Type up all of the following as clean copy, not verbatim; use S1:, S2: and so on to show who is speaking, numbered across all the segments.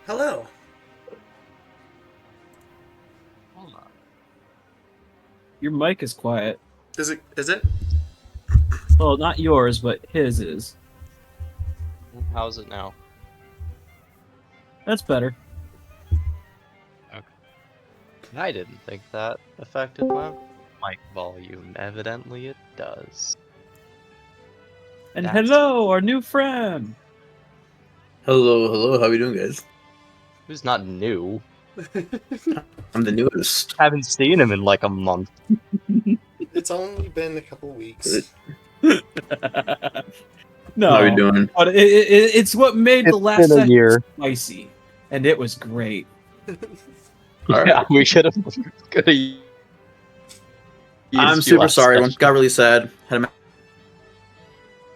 S1: Hello.
S2: Hold on.
S3: Your mic is quiet.
S1: Is it?
S3: Well, not yours, but his is.
S2: How's it now?
S3: That's better.
S2: I didn't think that affected my mic volume. Evidently it does.
S3: And
S2: That's-
S3: hello, our new friend.
S4: Hello, how we doing, guys?
S2: Who's not new?
S4: I'm the newest.
S2: Haven't seen him in like a month.
S1: It's only been a couple weeks.
S3: No,
S4: How we doing?
S3: but it's what made the
S2: It's
S3: last
S2: been a
S3: session
S2: year.
S3: spicy, and it was great.
S4: All right.
S2: Yeah, we should have.
S4: I'm super sorry. One got really sad. Had a manic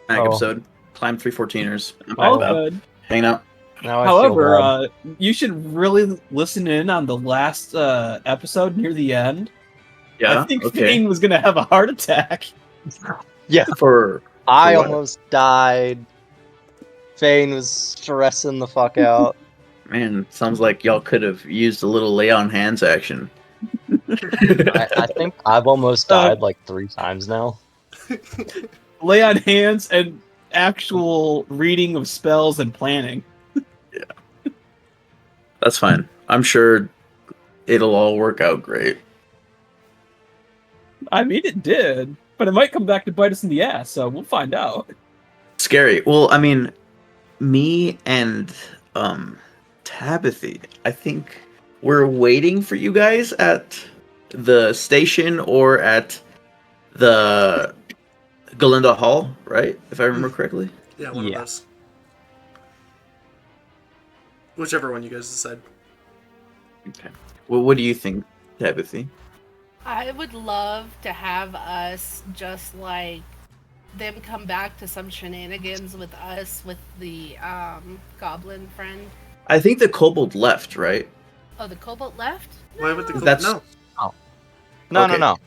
S2: Oh.
S4: episode. Climbed 314ers. I'm
S3: All
S4: back up.
S3: good.
S4: Hanging out.
S2: Now I
S3: However,
S2: feel bad.
S3: you should really listen in on the last episode near the end.
S4: Yeah.
S3: I think
S4: okay.
S3: Fane was gonna have a heart attack.
S2: Yeah,
S4: For
S2: I
S4: what?
S2: almost died. Fane was stressing the fuck out.
S4: man, sounds like y'all could have used a little lay on hands action.
S2: I think I've almost died like 3 times now.
S3: Lay on hands and actual reading of spells and planning.
S4: That's fine. I'm sure it'll all work out great.
S3: I mean, it did, but it might come back to bite us in the ass, so we'll find out.
S4: Scary. Well, I mean, me and Tabithy, I think we're waiting for you guys at the station or at the Galinda Hall, right? If I remember correctly.
S1: Yeah, one of
S2: Yeah.
S1: those. Whichever one you guys decide.
S4: Okay. Well, what do you think, Tabithy?
S5: I would love to have us just like them come back to some shenanigans with us with the goblin friend.
S4: I think the kobold left, right?
S5: Oh, the kobold left?
S1: Why would the
S4: That's-
S1: no?
S2: No,
S4: Okay.
S2: no.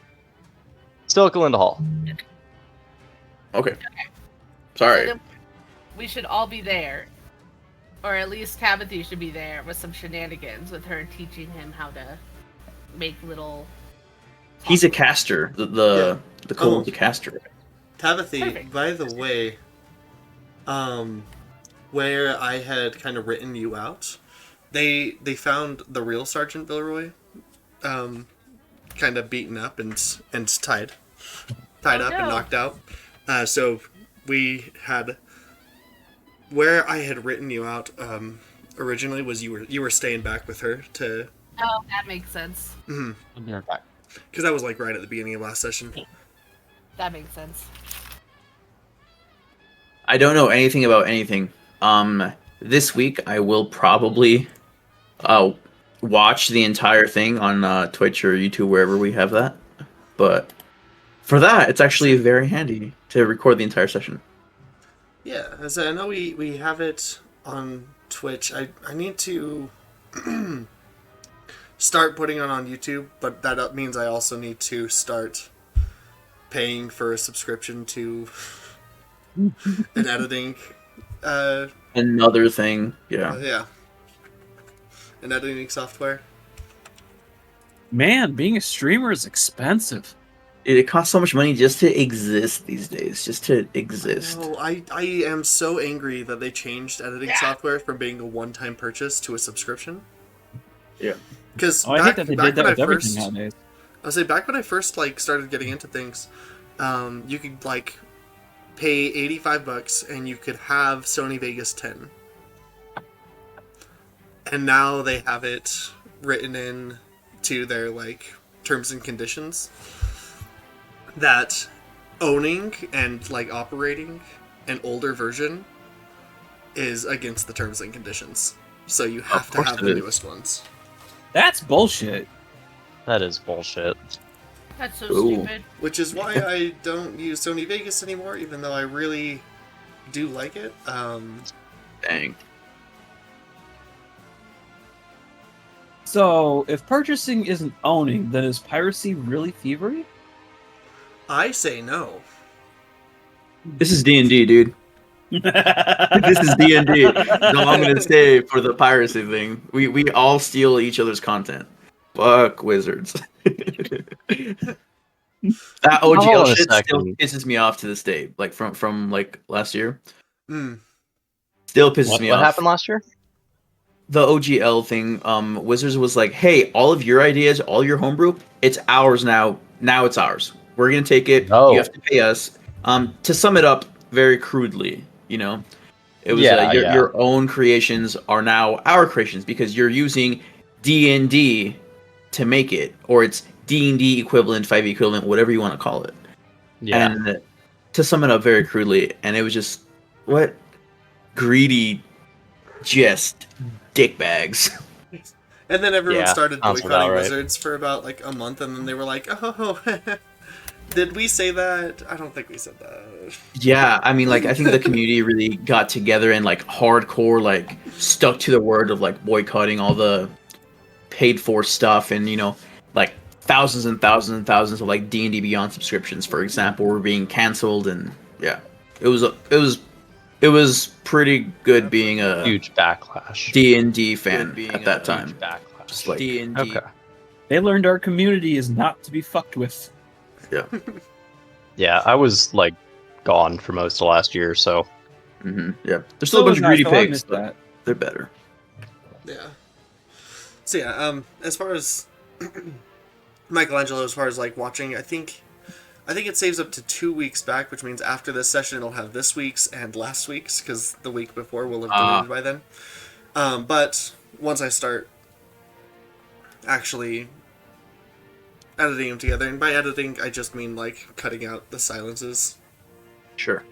S2: Still Galinda Hall.
S4: Okay.
S5: So
S4: Sorry.
S5: then we should all be there. Or at least Tabithy should be there with some shenanigans with her teaching him how to make little
S4: He's a caster. The kobold's
S1: Oh.
S4: a caster.
S1: Tabithy,
S5: Perfect.
S1: by the way, where I had kind of written you out, they found the real Sergeant Villeroy, kind of beaten up and tied
S5: Oh,
S1: up and
S5: no.
S1: knocked out. So we had where I had written you out originally was you were staying back with her to
S5: Oh, that makes sense.
S2: I'll be right back.
S1: because that was like right at the beginning of last session.
S5: That makes sense.
S4: I don't know anything about anything. This week I will probably watch the entire thing on Twitch or YouTube, wherever we have that. But for that, it's actually very handy to record the entire session.
S1: Yeah, as I know we have it on Twitch. I need to start putting it on YouTube, but that means I also need to start paying for a subscription to an editing
S4: Another thing, yeah.
S1: yeah. An editing software.
S3: Man, being a streamer is expensive.
S4: It costs so much money just to exist these days, just to exist.
S1: Oh, I am so angry that they changed editing software from being a one-time purchase to a subscription.
S4: Yeah.
S1: Because
S3: Oh, I hate that they did that with everything nowadays.
S1: I was say back when I first like started getting into things, you could like pay $85 and you could have Sony Vegas 10. And now they have it written in to their like terms and conditions that owning and like operating an older version is against the terms and conditions. So you have to
S4: course
S1: have
S4: it
S1: the
S4: is.
S1: newest ones.
S3: That's bullshit.
S2: That is bullshit.
S5: That's so
S4: Ooh.
S5: stupid.
S1: Which is why I don't use Sony Vegas anymore, even though I really do like it.
S4: Dang.
S3: So, if purchasing isn't owning, then is piracy really thievery?
S1: I say no.
S4: This is D&D, dude. This is D&D. No, I'm gonna say for the piracy thing, we all steal each other's content. Fuck wizards. That
S2: Hold
S4: OGL
S2: on a
S4: shit still
S2: second.
S4: pisses me off to this day. Like from like last year,
S1: Mm.
S4: still pisses me
S2: What
S4: off.
S2: happened last year?
S4: The OGL thing, Wizards was like, hey, all of your ideas, all your homebrew, it's ours now. Now it's ours. We're gonna take it.
S2: Oh.
S4: You have to pay us. To sum it up very crudely, it was
S2: Yeah,
S4: your own creations are now our creations because you're using D&D to make it, or it's D&D equivalent, 5e equivalent, whatever you want to call it.
S2: Yeah.
S4: And to sum it up very crudely, and it was just what greedy, just dickbags.
S1: And then everyone
S2: Yeah,
S1: started
S2: sounds
S1: boycotting
S2: about right.
S1: Wizards for about like a month, and then they were like, "Oh, did we say that? I don't think we said that."
S4: Yeah, I mean, like, I think the community really got together and like hardcore, like, stuck to the word of like boycotting all the paid for stuff, and like thousands and thousands and thousands of like D&D Beyond subscriptions, for example, were being canceled, and yeah, it was pretty good being a
S2: Huge backlash.
S4: D&D fan at that time.
S2: Huge backlash.
S4: Just like
S3: D&D.
S2: Okay.
S3: They learned our community is not to be fucked with.
S4: yeah,
S2: Yeah, I was like gone for most of last year, so
S4: yeah. There's still a bunch of greedy
S3: I
S4: pigs,
S3: missed
S4: but
S3: that.
S4: they're better.
S1: Yeah. So yeah, as far as Michelangelo, as far as like watching, I think it saves up to 2 weeks back, which means after this session it'll have this week's and last week's, because the week before will have deleted by then. But once I start actually editing them together, and by editing I just mean like cutting out the silences,
S4: Sure.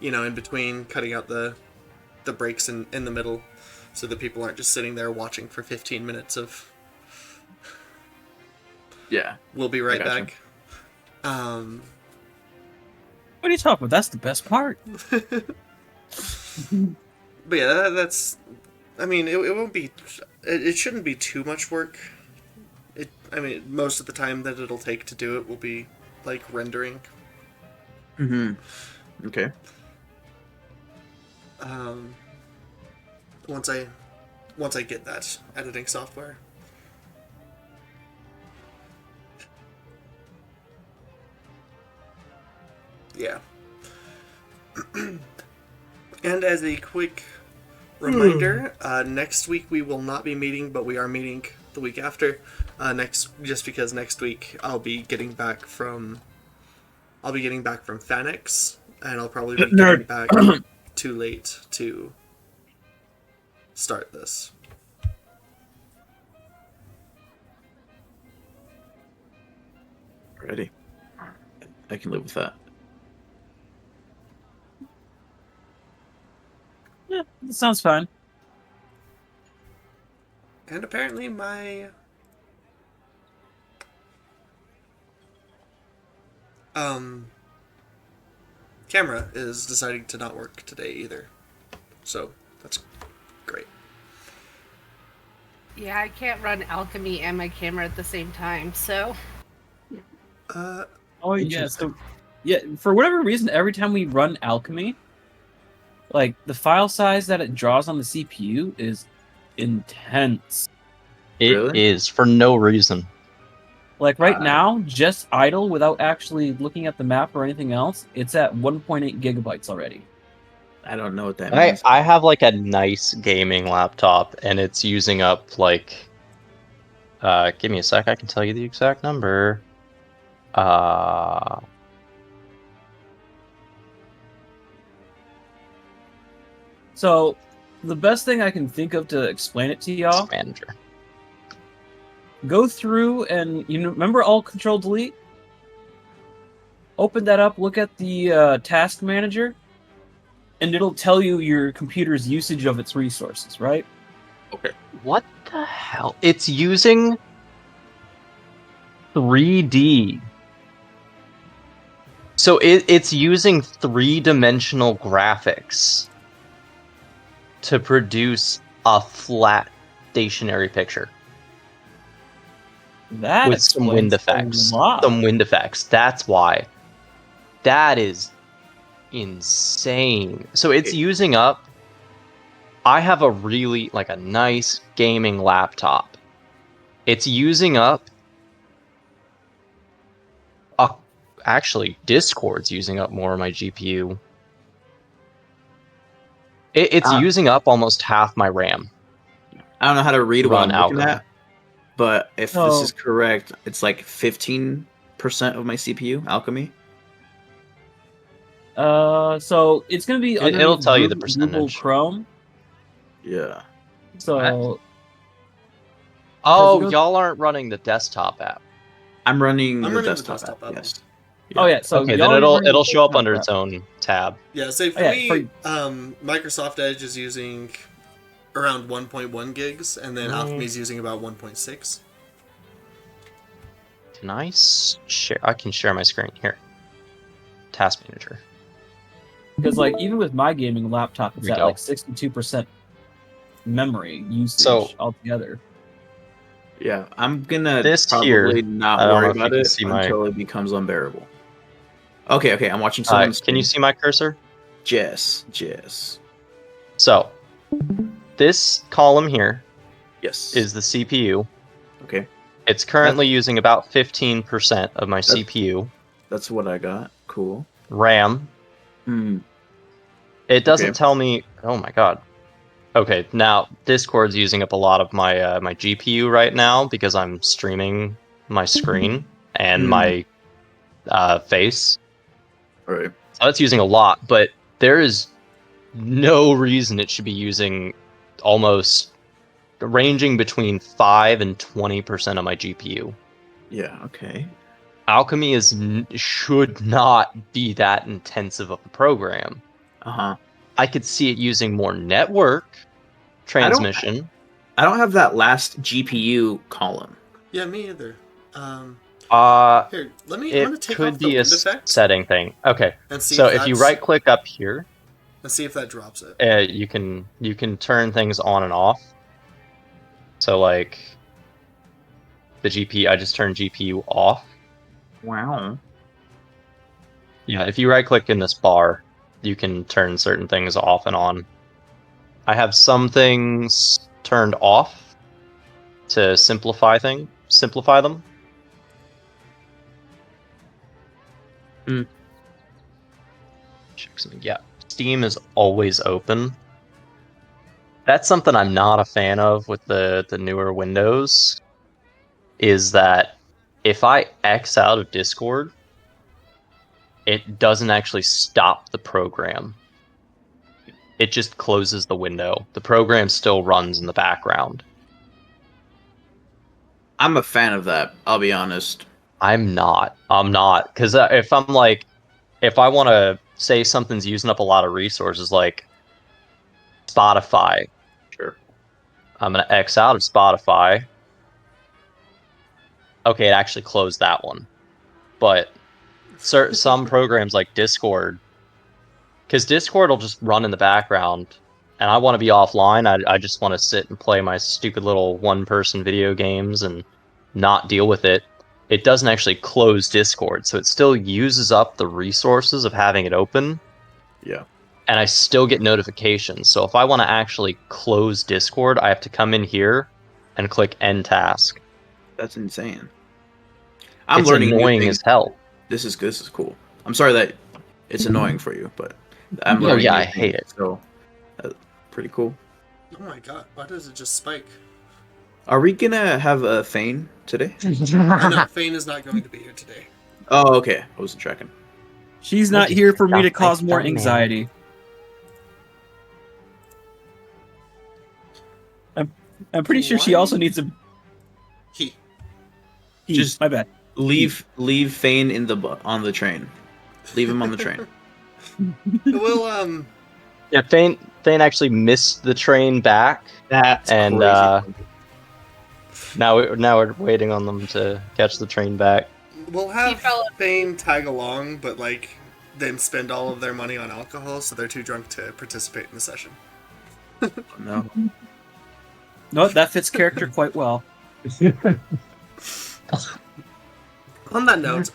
S1: in between, cutting out the breaks in the middle, so that people aren't just sitting there watching for 15 minutes of
S4: Yeah.
S1: "We'll be right
S4: gotcha.
S1: back."
S3: What are you talking about? That's the best part.
S1: But yeah, that's. I mean, it won't be. It shouldn't be too much work. I mean, most of the time that it'll take to do it will be like rendering.
S4: Okay.
S1: Once I get that editing software. Yeah. And as a quick reminder, next week we will not be meeting, but we are meeting the week after. Just because next week I'll be getting back from Fanex, and I'll probably be getting back too late to start this.
S4: Ready. I can live with that.
S3: Yeah, that sounds fine.
S1: And apparently my camera is deciding to not work today either. So that's great.
S5: Yeah, I can't run alchemy and my camera at the same time, so
S3: Oh yeah, so yeah, for whatever reason, every time we run alchemy, like the file size that it draws on the CPU is intense.
S2: it
S4: Really?
S2: is for no reason.
S3: Like right now, just idle without actually looking at the map or anything else, it's at 1.8 gigabytes already.
S4: I don't know what that means.
S2: I have like a nice gaming laptop, and it's using up like give me a sec, I can tell you the exact number.
S3: So the best thing I can think of to explain it to y'all,
S2: Manager.
S3: go through and remember Alt Control Delete? Open that up, look at the task manager, and it'll tell you your computer's usage of its resources, right?
S4: Okay.
S2: What the hell? It's using 3D. So it's using 3-dimensional graphics to produce a flat stationary picture
S3: That
S2: with some wind
S3: explains
S2: effects.
S3: a lot.
S2: Some wind effects. That's why. That is insane. So it's using up. I have a really a nice gaming laptop. It's using up. Actually, Discord's using up more of my GPU. It's using up almost half my RAM.
S4: I don't know how to read what I'm looking
S2: Alchemy.
S4: at, but if this is correct, it's like 15% of my CPU, Alchemy.
S3: So it's gonna be
S2: It'll tell you the
S3: Google
S2: percentage.
S3: Chrome.
S4: Yeah.
S3: So
S2: y'all aren't running the desktop app.
S4: I'm running
S1: I'm
S4: the
S1: running the
S4: desktop
S1: desktop
S4: app.
S1: app.
S4: Yes.
S3: oh yeah, so
S2: Okay,
S3: y'all
S2: then
S3: are running
S2: it'll
S3: the
S2: show up
S3: desktop
S2: under
S3: app.
S2: its own tab.
S1: Yeah, so for
S3: Yeah,
S1: me, Microsoft Edge is using around 1.1 gigs, and then Alchemy's using about 1.6.
S2: Can I share? I can share my screen here. Task manager.
S3: Because even with my gaming laptop, it's
S2: Here we
S3: at
S2: go.
S3: 62% memory usage
S2: So-
S3: altogether.
S4: Yeah, I'm gonna
S2: This
S4: probably
S2: here,
S4: not
S2: I don't
S4: worry
S2: know if you
S4: about
S2: can
S4: it
S2: see my-
S4: until it becomes unbearable. Okay, I'm watching someone's
S2: Can you see my cursor?
S4: Jess.
S2: So, this column here
S4: Yes.
S2: is the CPU.
S4: Okay.
S2: It's currently using about 15% of my CPU.
S4: That's what I got. Cool.
S2: RAM. It doesn't
S4: Okay.
S2: tell me. Oh my god. Okay, now Discord's using up a lot of my my GPU right now because I'm streaming my screen and my face.
S4: All right.
S2: So that's using a lot, but there is no reason it should be using almost ranging between 5 and 20% of my GPU.
S4: Yeah. Okay.
S2: Alchemy should not be that intensive of a program. I could see it using more network transmission.
S4: I don't have that last GPU column.
S1: Yeah, me either. Here, I'm gonna
S2: It
S1: take
S2: could
S1: off
S2: be
S1: the
S2: a
S1: wind effect
S2: setting thing. Okay,
S1: and see
S2: so
S1: if
S2: if you
S1: that's-
S2: right click up here,
S1: Let's see if that drops it.
S2: you can turn things on and off. So the GPU, I just turned GPU off.
S4: Wow.
S2: Yeah, if you right click in this bar, you can turn certain things off and on. I have some things turned off to simplify them. Yeah, Steam is always open. That's something I'm not a fan of with the newer Windows, is that if I X out of Discord, it doesn't actually stop the program. It just closes the window. The program still runs in the background.
S4: I'm a fan of that. I'll be honest.
S2: I'm not, because if I want to say something's using up a lot of resources, like Spotify,
S4: Sure.
S2: I'm gonna X out of Spotify. Okay, it actually closed that one, but some programs like Discord, because Discord will just run in the background, and I want to be offline. I just want to sit and play my stupid little one-person video games and not deal with it. It doesn't actually close Discord, so it still uses up the resources of having it open.
S4: Yeah.
S2: And I still get notifications. So if I want to actually close Discord, I have to come in here and click End Task.
S4: That's insane.
S2: It's
S4: learning new
S2: annoying
S4: things.
S2: as hell.
S4: This is cool. I'm sorry that it's annoying for you, but I'm learning.
S2: yeah,
S4: new
S2: I hate
S4: things,
S2: it.
S4: So, pretty cool.
S1: Oh my god, why does it just spike?
S4: Are we gonna have a Thane today?
S1: I know, Fane is not going to be here today.
S4: Oh, okay. I wasn't tracking.
S3: She's not here for me to cause more anxiety. I'm pretty sure she also needs a.
S4: Just
S3: my bad.
S4: Leave Thane on the train. Leave him on the train.
S1: Well,
S2: Yeah, Thane actually missed the train back.
S4: That's
S2: and
S4: crazy.
S2: now we're waiting on them to catch the train back.
S1: we'll have Fane tag along, but then spend all of their money on alcohol, so they're too drunk to participate in the session.
S4: No.
S3: No, that fits character quite well.
S1: On that note,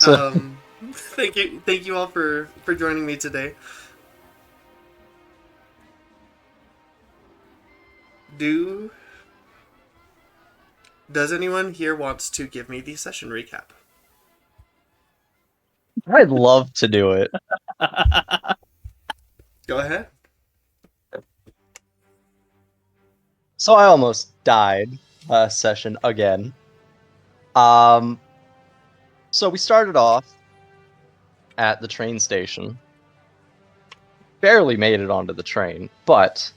S1: thank you all for joining me today. Does anyone here wants to give me the session recap?
S2: I'd love to do it.
S1: Go ahead.
S2: So I almost died last session again. So we started off at the train station. Barely made it onto the train, but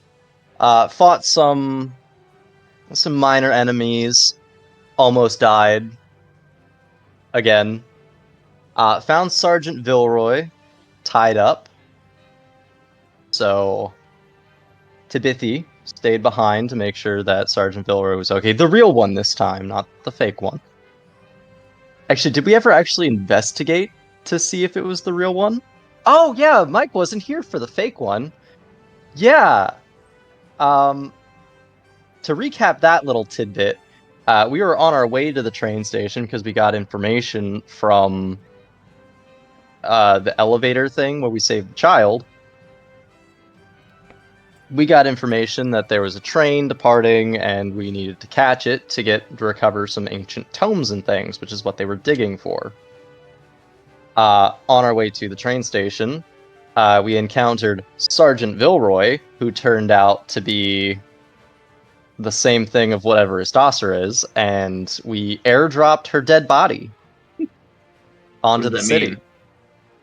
S2: fought some minor enemies. Almost died again. Found Sergeant Vilroy tied up. So Tibithy stayed behind to make sure that Sergeant Vilroy was okay. The real one this time, not the fake one. Actually, did we ever actually investigate to see if it was the real one? Oh, yeah, Mike wasn't here for the fake one. Yeah. To recap that little tidbit, we were on our way to the train station because we got information from the elevator thing where we saved the child. We got information that there was a train departing and we needed to catch it to recover some ancient tomes and things, which is what they were digging for. On our way to the train station, we encountered Sergeant Vilroy, who turned out to be the same thing of whatever Istasar is, and we airdropped her dead body onto the city.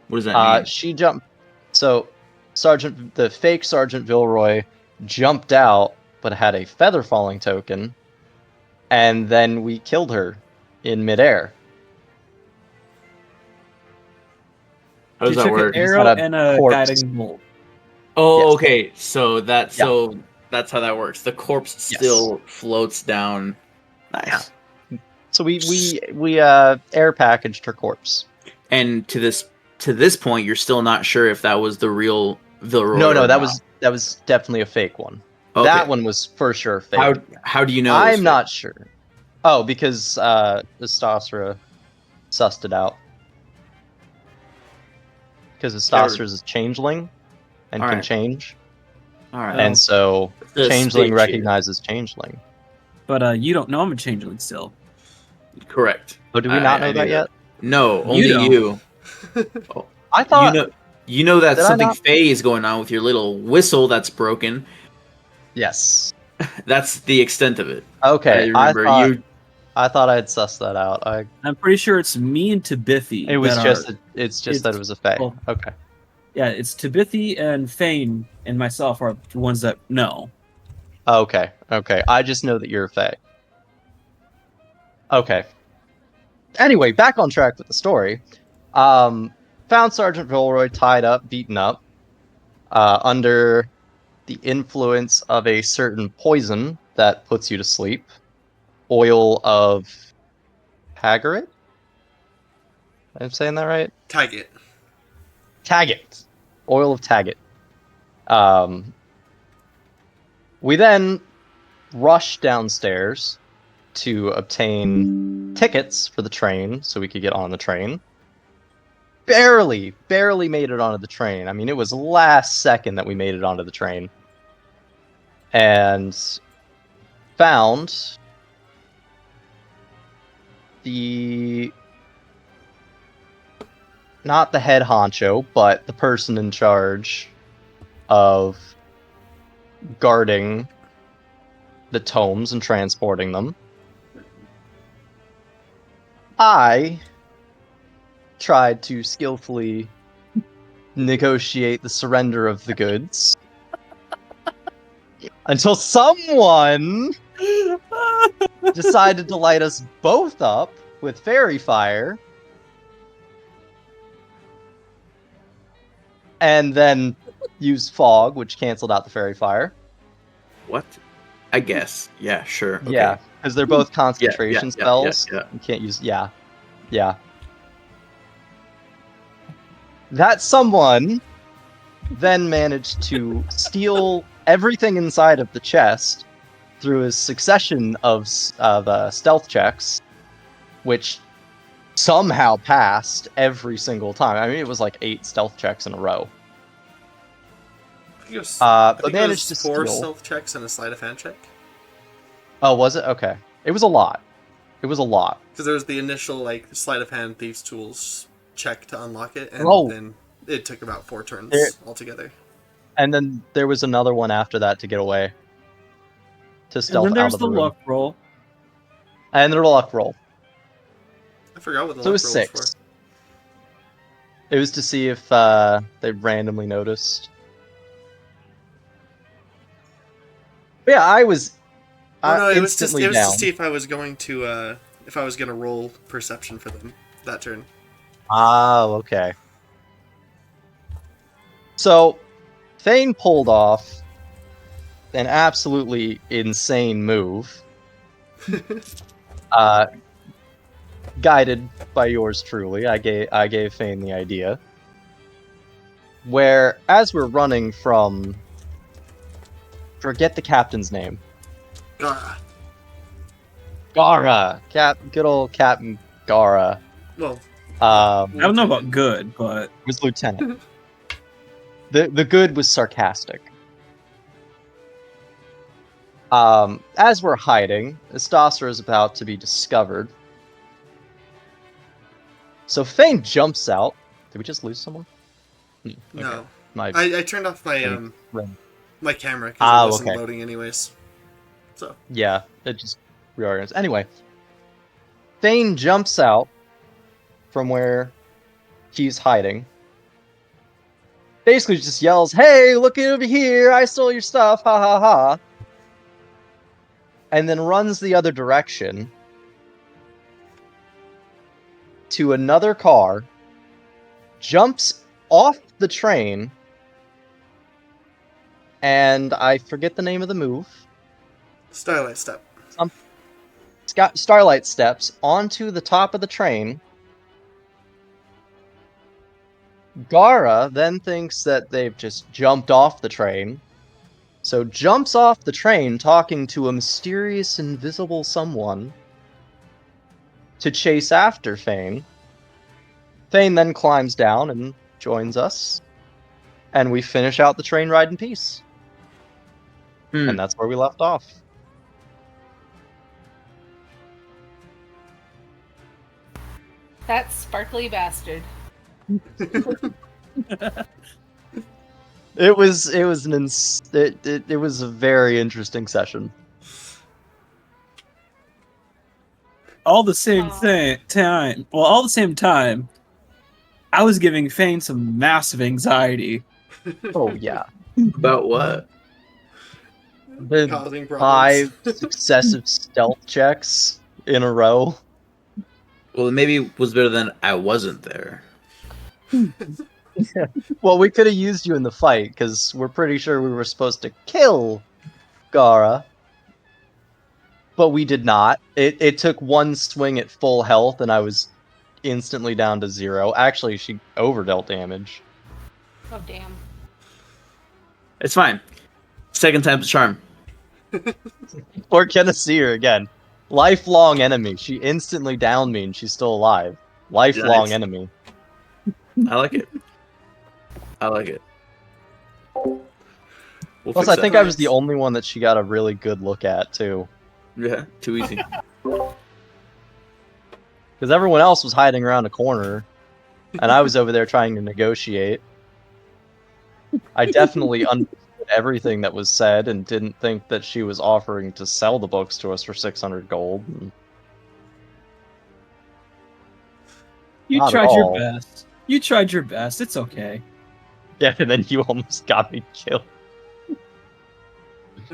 S4: What does that mean?
S2: She jumped. So, the fake Sergeant Vilroy jumped out, but had a feather falling token, and then we killed her in midair.
S4: How does
S3: She
S4: that
S3: took
S4: work?
S3: an arrow
S2: Had a
S3: and a
S2: corpse.
S3: guiding bolt.
S4: Oh,
S2: Yes.
S4: okay. So that's
S2: Yeah.
S4: so that's how that works. The corpse
S2: Yes.
S4: still floats down. Nice.
S2: So we air packaged her corpse.
S4: And to this point, you're still not sure if that was the real Vilroy.
S2: No,
S4: or
S2: that
S4: not.
S2: was definitely a fake one.
S4: Okay.
S2: That one was for sure fake.
S4: How do you know? it was
S2: I'm
S4: fake?
S2: not sure. Oh, because Istasra sussed it out. Because Istasra is a changeling and can
S4: Alright.
S2: change.
S4: All right.
S2: And so
S4: The
S2: changeling
S4: spaceship.
S2: recognizes changeling.
S3: But you don't know I'm a changeling still.
S4: Correct.
S2: Oh, do we not know
S4: I
S2: that
S4: knew
S2: yet?
S4: No, only
S3: You don't.
S4: you.
S2: I thought
S4: You know that
S2: Did I
S4: something
S2: not?
S4: fey is going on with your little whistle that's broken.
S2: yes.
S4: That's the extent of it.
S2: Okay,
S4: I remember you.
S2: I thought I had sussed that out.
S3: I'm pretty sure it's me and Tibithy.
S2: It was
S3: that
S2: just
S3: are-
S2: it's just that it was a fae.
S3: well,
S2: Okay.
S3: Yeah, it's Tibithy and Fane and myself are the ones that know.
S2: Okay. I just know that you're a fae. Okay. Anyway, back on track with the story. Found Sergeant Vilroy tied up, beaten up, under the influence of a certain poison that puts you to sleep. Oil of Hagarit? I'm saying that right?
S1: Taggett.
S2: Taggett. Oil of Taggett. We then rushed downstairs to obtain tickets for the train so we could get on the train. Barely made it onto the train. I mean, it was last second that we made it onto the train. And found not the head honcho, but the person in charge of guarding the tomes and transporting them. I tried to skillfully negotiate the surrender of the goods until someone decided to light us both up with fairy fire and then use fog, which canceled out the fairy fire.
S4: What? I guess. Yeah. Sure. Okay.
S2: Yeah, because they're both concentration spells.
S4: Yeah.
S2: You can't use. Yeah. That someone then managed to steal everything inside of the chest through a succession of stealth checks, which somehow passed every single time. I mean, it was like 8 stealth checks in a row.
S1: I think it was,
S2: But
S1: I think it
S2: managed
S1: was
S2: to
S1: 4
S2: steal.
S1: stealth checks and a sleight of hand check.
S2: Oh, was it? Okay. It was a lot. It was a lot.
S1: Because there was the initial like sleight of hand thieves tools check to unlock it, and
S2: Oh.
S1: then it took about 4 turns
S2: There-
S1: altogether.
S2: And then there was another one after that to get away. To
S3: And
S2: stealth
S3: then
S2: out
S3: there's
S2: of
S3: the
S2: the room.
S3: luck roll.
S2: And the luck roll.
S1: I forgot what the
S2: So it
S1: luck
S2: was
S1: roll
S2: 6.
S1: was for.
S2: It was to see if they randomly noticed. But yeah, I was
S1: Oh no, it was
S2: instantly
S1: to
S2: down.
S1: see if I was going to roll perception for them that turn.
S2: Oh, okay. So, Thane pulled off an absolutely insane move. Guided by yours truly, I gave Thane the idea. Where, as we're running from... Forget the captain's name.
S1: Gara.
S2: Gara! Good old Captain Gara.
S1: Well,
S3: I don't know about good, but
S2: Was lieutenant. The good was sarcastic. As we're hiding, Estasra is about to be discovered. So Fane jumps out. Did we just lose someone?
S1: no.
S2: My
S1: I turned off my
S2: right.
S1: my camera because it wasn't
S2: okay.
S1: loading anyways. So
S2: Yeah, it just reorganized. Anyway, Fane jumps out from where he's hiding. Basically just yells, "Hey, look over here! I stole your stuff! Ha ha ha!" And then runs the other direction to another car, jumps off the train, and I forget the name of the move.
S1: Starlight Step.
S2: Starlight steps onto the top of the train. Gara then thinks that they've just jumped off the train, so jumps off the train talking to a mysterious invisible someone to chase after Fane. Fane then climbs down and joins us, and we finish out the train ride in peace. And that's where we left off.
S5: That sparkly bastard.
S2: It was a very interesting session.
S3: all the same
S5: Aw.
S3: time. Well, all the same time, I was giving Fane some massive anxiety.
S2: Oh yeah,
S4: About what?
S2: the
S1: Causing problems.
S2: 5 successive stealth checks in a row.
S4: Well, maybe it was better than I wasn't there.
S2: Well, we could have used you in the fight because we're pretty sure we were supposed to kill Gara, but we did not. It took one swing at full health, and I was instantly down to 0. Actually, she overdealt damage.
S5: Oh damn.
S4: It's fine. Second time's a charm.
S2: We're gonna see her again. Lifelong enemy. She instantly downed me, and she's still alive. Lifelong
S4: Nice.
S2: enemy.
S4: I like it. I like it. We'll
S2: Plus,
S4: fix
S2: I
S4: that.
S2: think I was the only one that she got a really good look at too,
S4: Yeah, too easy.
S2: because everyone else was hiding around a corner, and I was over there trying to negotiate. I definitely understood everything that was said and didn't think that she was offering to sell the books to us for 600 gold.
S3: You
S2: Not at
S3: tried your
S2: all.
S3: best. You tried your best. It's okay.
S2: Yeah, and then you almost got me killed.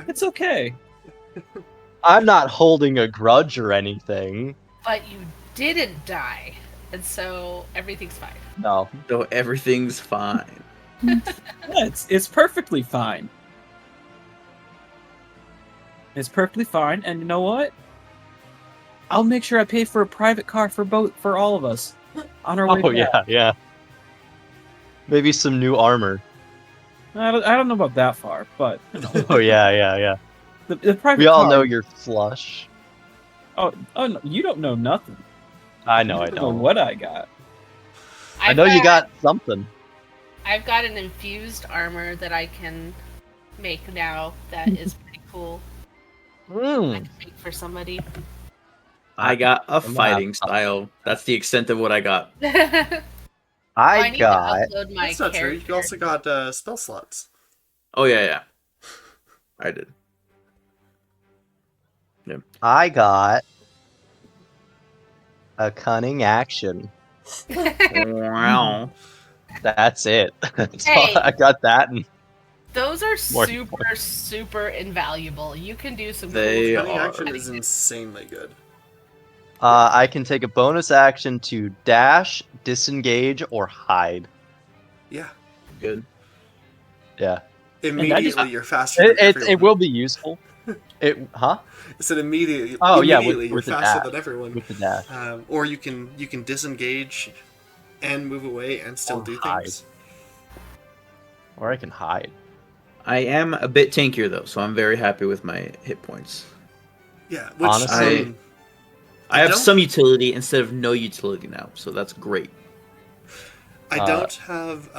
S3: It's okay.
S2: I'm not holding a grudge or anything.
S5: But you didn't die, and so everything's fine.
S2: No.
S4: So everything's fine.
S3: Yeah, it's perfectly fine. It's perfectly fine, and you know what? I'll make sure I pay for a private car for all of us on our way
S2: Oh
S3: back.
S2: yeah. Maybe some new armor.
S3: I don't know about that far, but you know,
S2: Oh yeah.
S3: the private
S2: We all
S3: car-
S2: know you're flush.
S3: Oh no, you don't know nothing.
S2: I know
S3: You
S2: I
S3: don't know
S2: don't.
S3: what I got.
S2: I know you got something.
S5: I've got an infused armor that I can make now that is pretty cool. I
S2: Mm.
S5: can make for somebody.
S4: I got a
S2: I'm gonna have
S4: fighting style. That's the extent of what I got.
S2: I
S5: need
S2: got
S5: to upload my
S1: That's not true.
S5: character.
S1: You also got spell slots.
S4: Oh yeah. I did.
S2: a cunning action.
S4: Wow.
S2: That's it. That's all-
S5: Hey.
S2: I got that. And
S5: Those are
S2: More-
S5: super, super invaluable. You can do some
S4: They
S5: cool
S1: Cunning
S4: are.
S1: action is insanely good.
S2: I can take a bonus action to dash, disengage, or hide.
S1: Yeah.
S4: Good.
S2: Yeah,
S1: Immediately, you're faster than
S2: it
S1: everyone.
S2: will be useful.
S1: I said immediately.
S2: Oh, yeah,
S1: Immediately, you're
S2: with the
S1: faster
S2: dash.
S1: than everyone.
S2: With the dash.
S1: Or you can disengage and move away and still
S2: Or
S1: do
S2: hide.
S1: things.
S2: Or I can hide.
S4: I am a bit tankier though, so I'm very happy with my hit points.
S1: Yeah. Which
S2: Honestly,
S4: I have
S1: don't-
S4: some utility instead of no utility now, so that's great.
S1: I don't have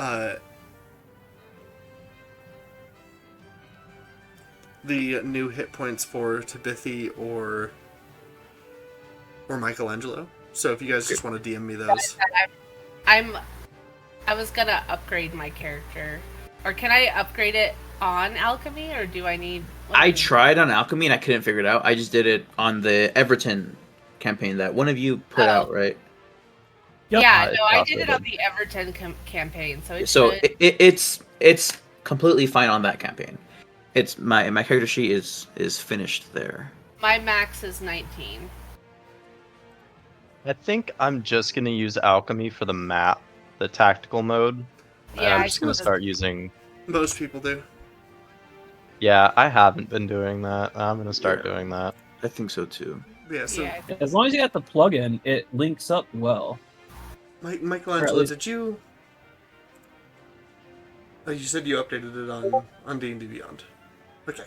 S1: the new hit points for Tabithi or Michelangelo. So if you guys just want to DM me those.
S5: I was gonna upgrade my character. Or can I upgrade it on alchemy, or do I need...
S4: I tried on alchemy and I couldn't figure it out. I just did it on the Everton campaign that one of you put out, right?
S3: Yep.
S5: Yeah, no, I
S2: Joshua
S5: did it on the Everton campaign, so it
S4: So
S5: should...
S4: it's completely fine on that campaign. It's my character sheet is finished there.
S5: My max is 19.
S2: I think I'm just gonna use alchemy for the map, the tactical mode.
S5: Yeah,
S2: I'm
S5: I
S2: just gonna
S5: suppose-
S2: start using.
S1: Most people do.
S2: Yeah, I haven't been doing that. I'm gonna start doing that.
S4: I think so too.
S1: Yeah. So
S5: Yeah,
S3: As long as you got the plugin, it links up well.
S1: Michelangelo,
S3: least-
S1: did you? Oh, you said you updated it on D&D Beyond. Okay.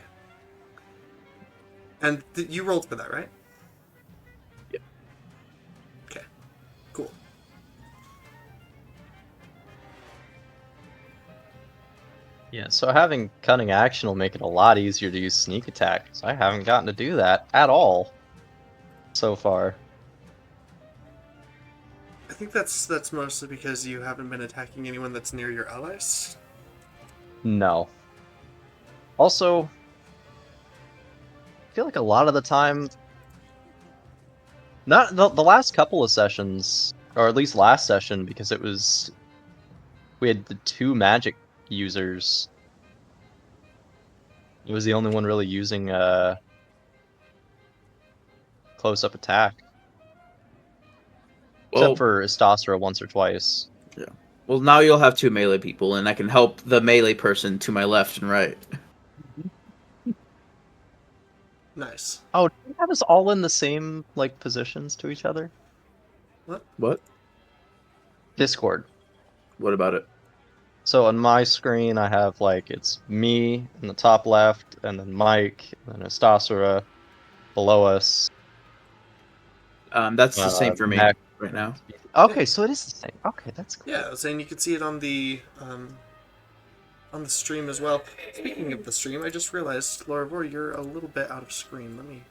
S1: And you rolled for that, right?
S4: Yep.
S1: Okay. Cool.
S2: Yeah, so having cunning action will make it a lot easier to use sneak attack. So I haven't gotten to do that at all so far.
S1: I think that's mostly because you haven't been attacking anyone that's near your allies.
S2: No. Also, I feel like a lot of the time, not the last couple of sessions, or at least last session, because we had the 2 magic users. It was the only one really using close-up attack.
S4: Well,
S2: Except for Istasra once or twice.
S4: well, now you'll have 2 melee people, and I can help the melee person to my left and right.
S1: Nice.
S2: Oh, do you have us all in the same like positions to each other?
S4: What?
S2: Discord.
S4: What about it?
S2: So on my screen, I have like it's me in the top left, and then Mike, and then Istasra below us.
S4: That's the same for me
S2: Mac-
S4: right now.
S2: Okay, so it is the same. Okay, that's cool.
S1: Yeah, I was saying you could see it on the stream as well. Speaking of the stream, I just realized, Laura Vor, you're a little bit out of screen. Let me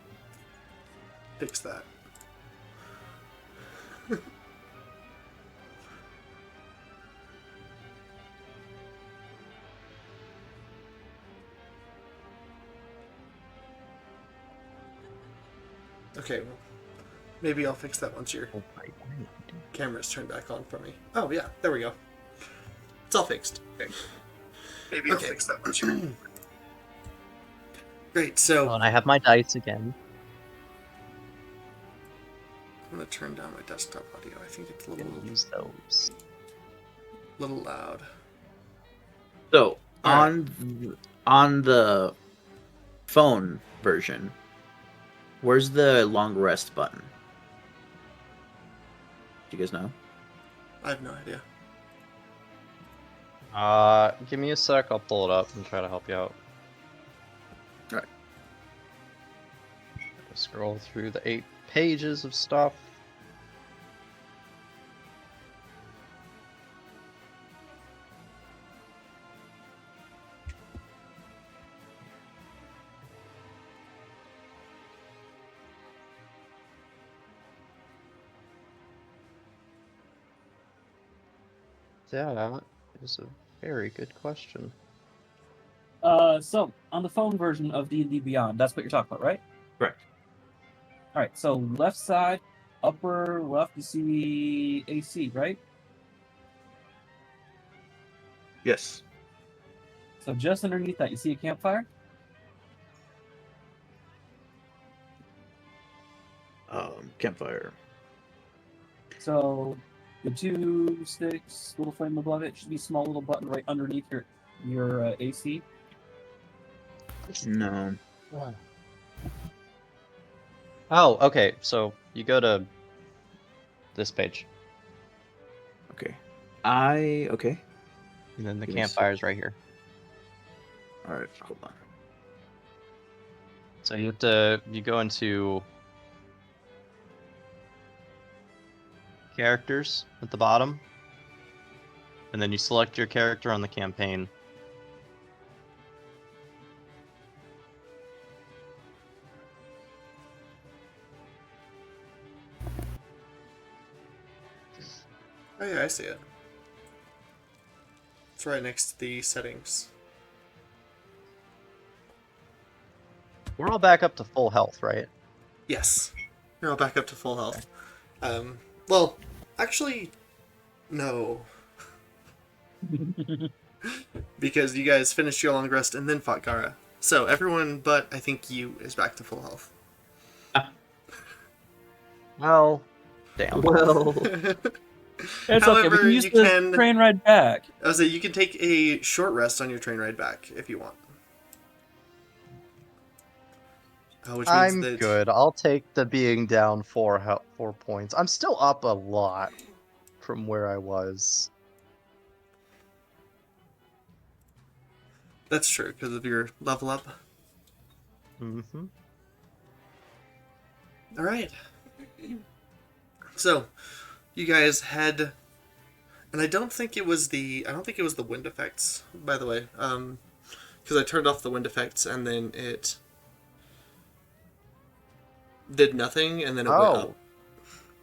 S1: fix that. Okay, well, maybe I'll fix that once your camera's turned back on for me. Oh yeah, there we go. It's all fixed. Okay. Maybe I'll fix that once you're... Great, so...
S2: Oh, and I have my dice again.
S1: I'm gonna turn down my desktop audio. I think it's a
S2: I'm
S1: little
S2: gonna use those.
S1: loud.
S4: So
S1: All
S4: on the phone version, where's the long rest button? Do you guys know?
S1: I have no idea.
S2: Give me a sec. I'll pull it up and try to help you out.
S4: All right.
S2: Scroll through the 8 pages of stuff. That is a very good question.
S3: So on the phone version of D&D Beyond, that's what you're talking about, right?
S4: Correct.
S3: All right. So left side, upper left, you see AC, right?
S4: Yes.
S3: So just underneath that, you see a campfire.
S4: Campfire.
S3: So the two sticks, little flame above it, should be a small little button right underneath your AC.
S4: No.
S2: Oh, okay. So you go to this page,
S4: Okay. Okay.
S2: and then the
S4: Give me a
S2: campfire's right here.
S4: All right. Hold on.
S2: So you go into characters at the bottom, and then you select your character on the campaign.
S1: Oh yeah, I see it. It's right next to the settings.
S2: We're all back up to full health, right?
S1: Yes. You're all back up to full health. Well, actually, no. Because you guys finished your long rest and then fought Gara. So everyone but I think you is back to full health.
S2: Well, damn.
S4: Well.
S3: It's okay. We
S1: However,
S3: can use
S1: you
S3: the
S1: can-
S3: train ride back.
S1: I was say you can take a short rest on your train ride back if you want. Which means
S2: I'm
S1: that
S2: good. I'll take the being down 4 points. I'm still up a lot from where I was.
S1: That's true because of your level up.
S2: Mm-hmm.
S1: All right. So, you guys had, and I don't think it was the wind effects, by the way, because I turned off the wind effects and then it did nothing and then it went up.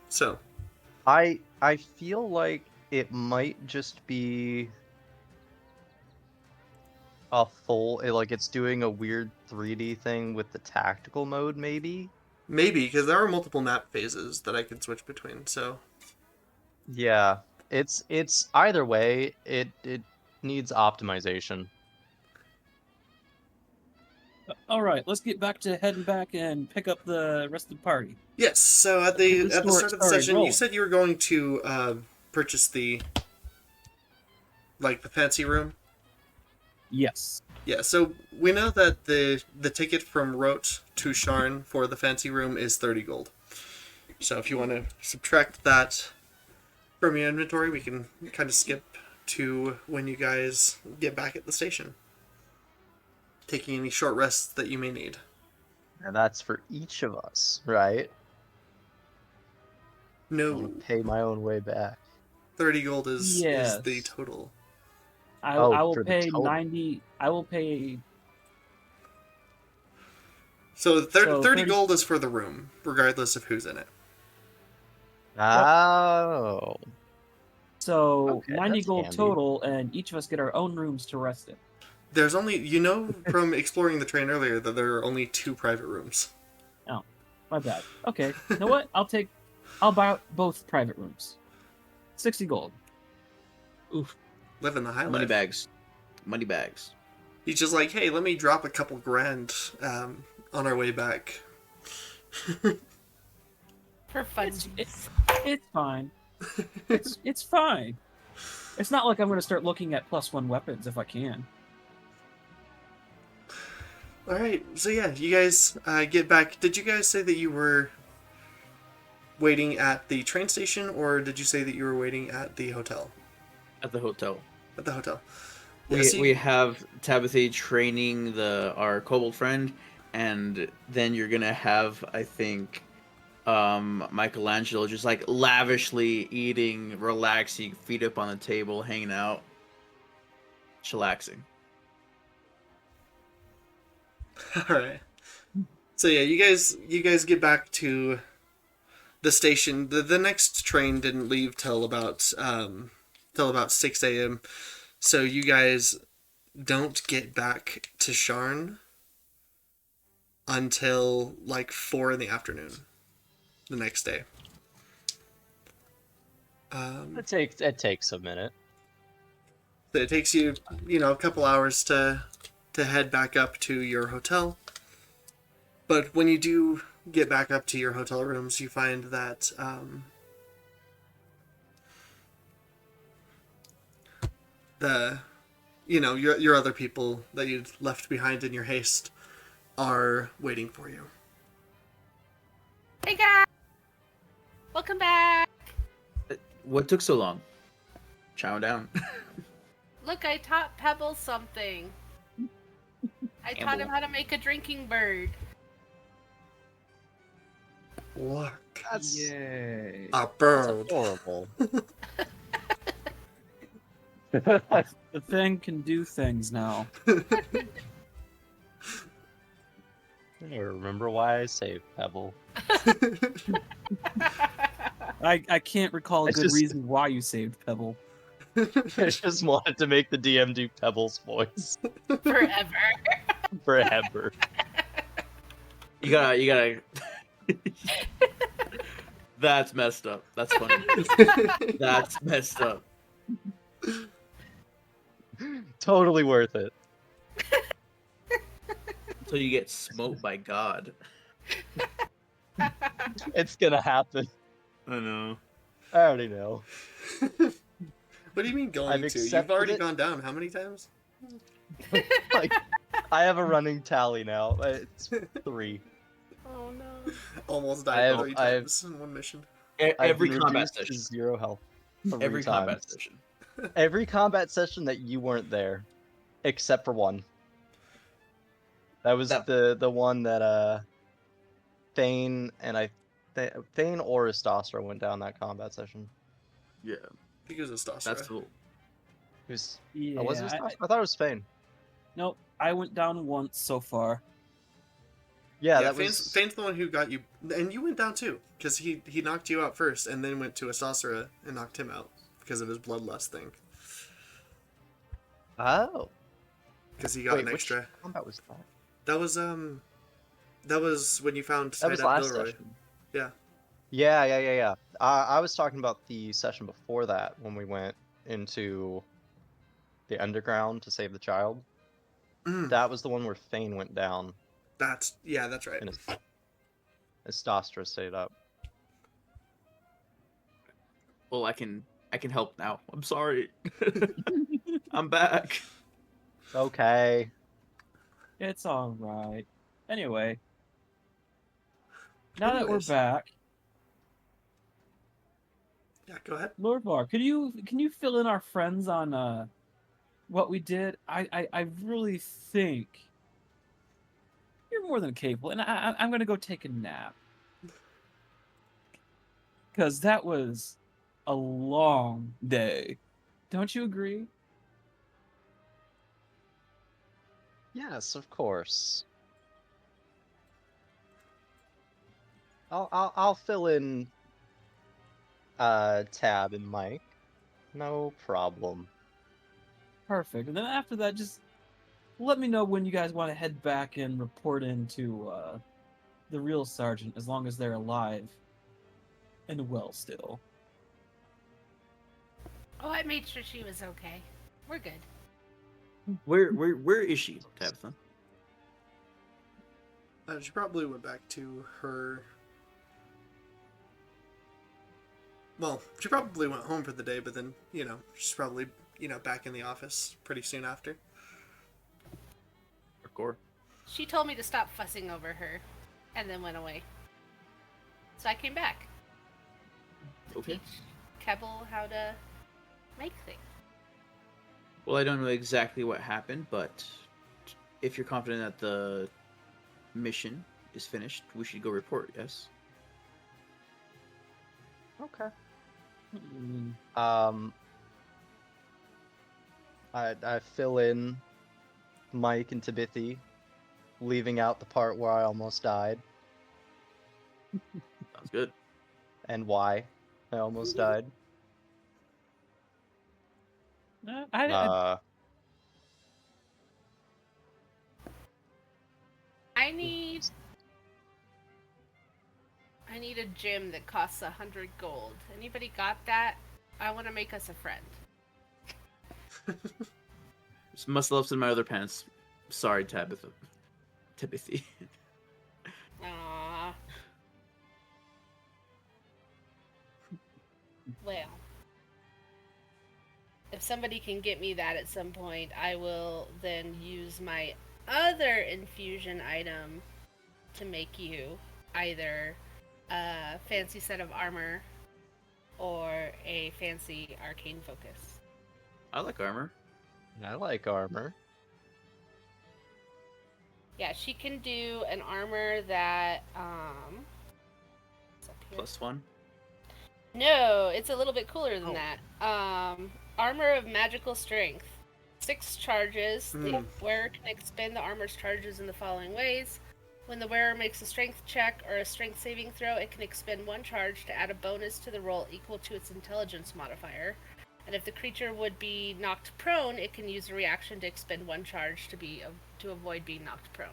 S1: So,
S2: I feel like it might just be a full, like it's doing a weird 3D thing with the tactical mode, maybe.
S1: maybe because there are multiple map phases that I could switch between. So,
S2: Yeah, it's either way. It needs optimization.
S3: All right, let's get back to heading back and pick up the rest of the party.
S1: yes. So at the
S3: Let's
S1: start of the
S3: start
S1: session, you
S3: rolling.
S1: said you were going to purchase the fancy room.
S3: Yes.
S1: Yeah, so we know that the ticket from Rote to Sharn for the fancy room is 30 gold. So if you want to subtract that from your inventory, we can kind of skip to when you guys get back at the station. Taking any short rests that you may need.
S2: And that's for each of us, right? I'm
S1: No,
S2: gonna pay my own way back.
S1: 30 gold is
S3: Yes.
S1: the total.
S3: I
S2: Oh,
S3: will
S2: for the
S3: pay
S2: total.
S3: 90. I will pay.
S1: So 30
S3: So 30
S1: gold is for the room, regardless of who's in it.
S2: Oh.
S3: So
S2: Okay,
S3: 90
S2: that's
S3: gold
S2: handy.
S3: total, and each of us get our own rooms to rest in.
S1: There's only, from exploring the train earlier, that there are only 2 private rooms.
S3: My bad. Okay. You know what? I'll buy out both private rooms. 60 gold. Oof.
S1: Living the high
S4: Money
S1: life.
S4: bags. Money bags.
S1: He's just like, hey, let me drop a couple grand on our way back.
S5: For fun.
S3: It's fine. It's fine. It's not like I'm going to start looking at +1 weapons if I can.
S1: All right, so yeah, you guys get back. Did you guys say that you were waiting at the train station, or did you say that you were waiting at the hotel?
S4: At the hotel.
S1: At the hotel.
S4: We,
S1: Yeah, see-
S4: we have Tabitha training our kobold friend, and then you're gonna have, I think, Michelangelo just like lavishly eating, relaxing, feet up on the table, hanging out, chillaxing.
S1: All right. So yeah, you guys get back to the station. The next train didn't leave till about till about 6 a.m. So you guys don't get back to Sharn until like 4 in the afternoon the next day.
S2: It takes a minute.
S1: So it takes you, a couple hours to head back up to your hotel. But when you do get back up to your hotel rooms, you find that your other people that you left behind in your haste are waiting for you.
S5: Hey guys! Welcome back!
S4: What took so long? Chow down.
S5: Look, I taught Pebble something. I taught him how to make a drinking bird.
S1: Look,
S3: Yay.
S1: a bird.
S2: Horrible.
S3: The thing can do things now.
S2: I remember why I saved Pebble.
S3: I can't recall a
S2: It's
S3: good
S2: just-
S3: reason why you saved Pebble.
S2: I just wanted to make the DM do Pebble's voice
S5: Forever.
S2: forever.
S4: You gotta. That's messed up. That's funny. That's messed up.
S2: Totally worth it.
S4: Until you get smoked by God.
S2: It's gonna happen.
S4: I know.
S2: I already know.
S1: What do you mean going
S2: I've
S1: to? You've
S2: accepted
S1: already
S2: it.
S1: gone down how many times?
S2: Like, I have a running tally now. It's 3.
S5: Oh no.
S1: Almost
S2: I
S1: died
S2: have-
S1: 3
S2: I have-
S1: times in one mission.
S2: I've
S4: Every
S2: been
S4: combat
S2: reduced to
S4: session.
S2: 0 health. 3
S4: Every combat
S2: times.
S4: session.
S2: Every combat session that you weren't there, except for one. That was the one that Thane and Thane or Astostra went down that combat session.
S4: Yeah,
S1: I think it was a Stasra.
S4: that's cool.
S2: It was.
S3: Yeah,
S2: Oh, was it Astostra? I thought it was Thane.
S3: nope, I went down once so far.
S2: Yeah,
S1: Yeah,
S2: that
S1: Fane's
S2: was.
S1: the one who got you, and you went down too, because he knocked you out first, and then went to Asasura and knocked him out because of his bloodlust thing.
S2: Oh.
S1: Because he got an
S2: which
S1: extra.
S2: combat was that?
S1: That was when you found
S2: That was
S1: Tidap
S2: last
S1: Gilroy.
S2: session.
S1: Yeah.
S2: Yeah. I was talking about the session before that when we went into the underground to save the child.
S1: Mm,
S2: That was the one where Thane went down
S1: that's right.
S2: and Astostra stayed up.
S4: Well, I can help now. I'm sorry. I'm back.
S2: Okay.
S3: It's alright. Anyway, now that we're
S1: Anyways.
S3: back,
S1: Yeah, go ahead.
S3: Lord Var, can you fill in our friends on what we did? I really think you're more than capable, and I'm gonna go take a nap because that was a long day. Don't you agree?
S2: Yes, of course. I'll fill in Tab and Mike. No problem.
S3: Perfect. And then after that, just let me know when you guys want to head back and report into the real sergeant, as long as they're alive and well still.
S5: Oh, I made sure she was okay. We're good.
S4: Where is she, Tabitha?
S1: She probably went back to her. Well, she probably went home for the day, but then, she's probably, back in the office pretty soon after.
S4: Hardcore.
S5: She told me to stop fussing over her, and then went away. So I came back to
S4: Okay.
S5: teach Kebble how to make things.
S4: Well, I don't know exactly what happened, but if you're confident that the mission is finished, we should go report, yes?
S2: Okay.
S3: Hmm.
S2: I fill in Mike and Tabithy, leaving out the part where I almost died
S4: Sounds good.
S2: and why I almost died. Uh,
S5: I need a gym that costs 100 gold. Anybody got that? I want to make us a friend.
S4: Must have left in my other pants. Sorry, Tabitha. Timothy.
S5: Aww. Well, if somebody can get me that at some point, I will then use my other infusion item to make you either a fancy set of armor or a fancy arcane focus.
S4: I like armor.
S2: I like armor.
S5: Yeah, she can do an armor that what's up here?
S4: +1.
S5: No, it's a little bit cooler than
S1: Oh.
S5: that. Armor of magical strength. 6 charges. The wearer can expend the armor's charges in the following ways. When the wearer makes a strength check or a strength saving throw, it can expend 1 charge to add a bonus to the roll equal to its intelligence modifier. And if the creature would be knocked prone, it can use a reaction to expend 1 charge to avoid being knocked prone.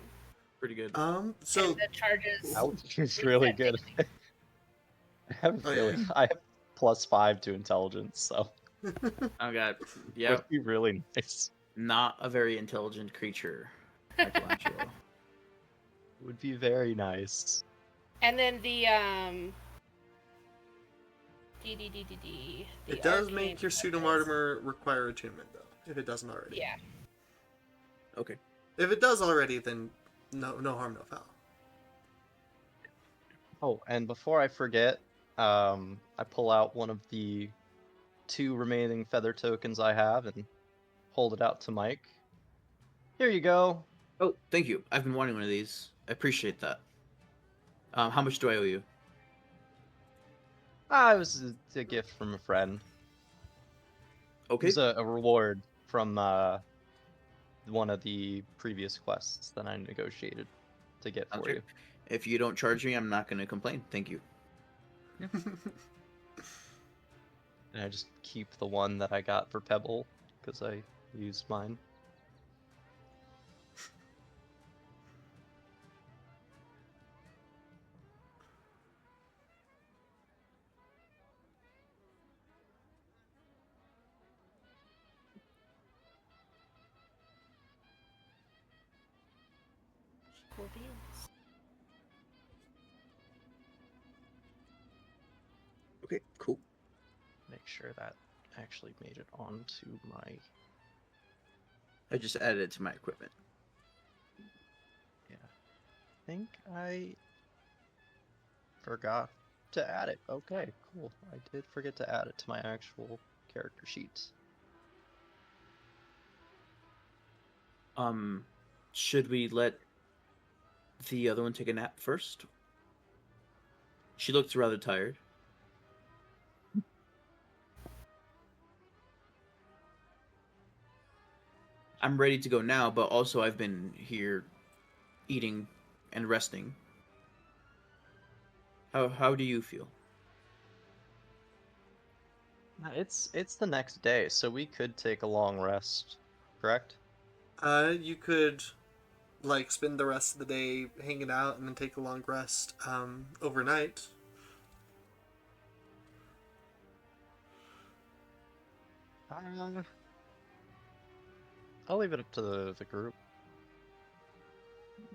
S4: Pretty good.
S1: So
S5: And the charges.
S2: Ouch, it's really good. I have I have +5 to intelligence, so
S4: I got
S2: yeah, would be really nice.
S4: Not a very intelligent creature, Michelangelo.
S2: Would be very nice.
S5: And then the
S1: it does make your suit of armor require attunement, though, if it doesn't already.
S5: Yeah.
S4: Okay.
S1: If it does already, then no harm, no foul.
S2: Oh, and before I forget, I pull out one of the 2 remaining feather tokens I have and hold it out to Mike. Here you go.
S4: Oh, thank you. I've been wanting one of these. I appreciate that. How much do I owe you?
S2: It was a gift from a friend.
S4: Okay.
S2: It was a reward from one of the previous quests that I negotiated to get for you.
S4: If you don't charge me, I'm not going to complain. Thank you.
S2: And I just keep the one that I got for Pebble because I used mine.
S5: Cool beans.
S4: Okay, cool.
S2: Make sure that actually made it onto my...
S4: I just added it to my equipment.
S2: Yeah. I think I forgot to add it. Okay, cool. I did forget to add it to my actual character sheet.
S4: Should we let the other one take a nap first? She looks rather tired. I'm ready to go now, but also I've been here eating and resting. How do you feel?
S2: It's the next day, so we could take a long rest, correct?
S1: You could spend the rest of the day hanging out and then take a long rest overnight.
S2: I'll leave it up to the group.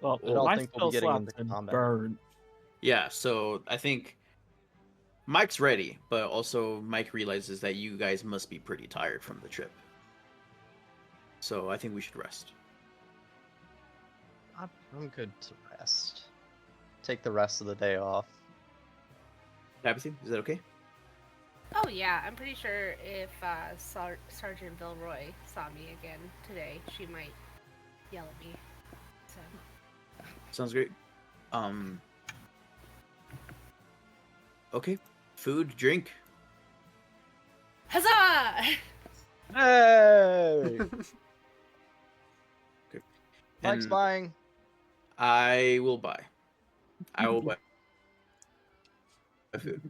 S3: Well,
S2: I don't
S3: my
S2: think we'll be
S3: spell
S2: getting into
S3: slot's been
S2: combat.
S3: burned.
S4: Yeah, so I think Mike's ready, but also Mike realizes that you guys must be pretty tired from the trip. So I think we should rest.
S2: I'm good to rest. Take the rest of the day off.
S4: Tabitha, is that okay?
S5: Oh yeah, I'm pretty sure if Sergeant Vilroy saw me again today, she might yell at me. So.
S4: Sounds great. Okay. Food, drink.
S5: Huzzah!
S2: Hey!
S4: Okay.
S2: Mike's
S4: And
S2: buying.
S4: I will buy. I will buy food.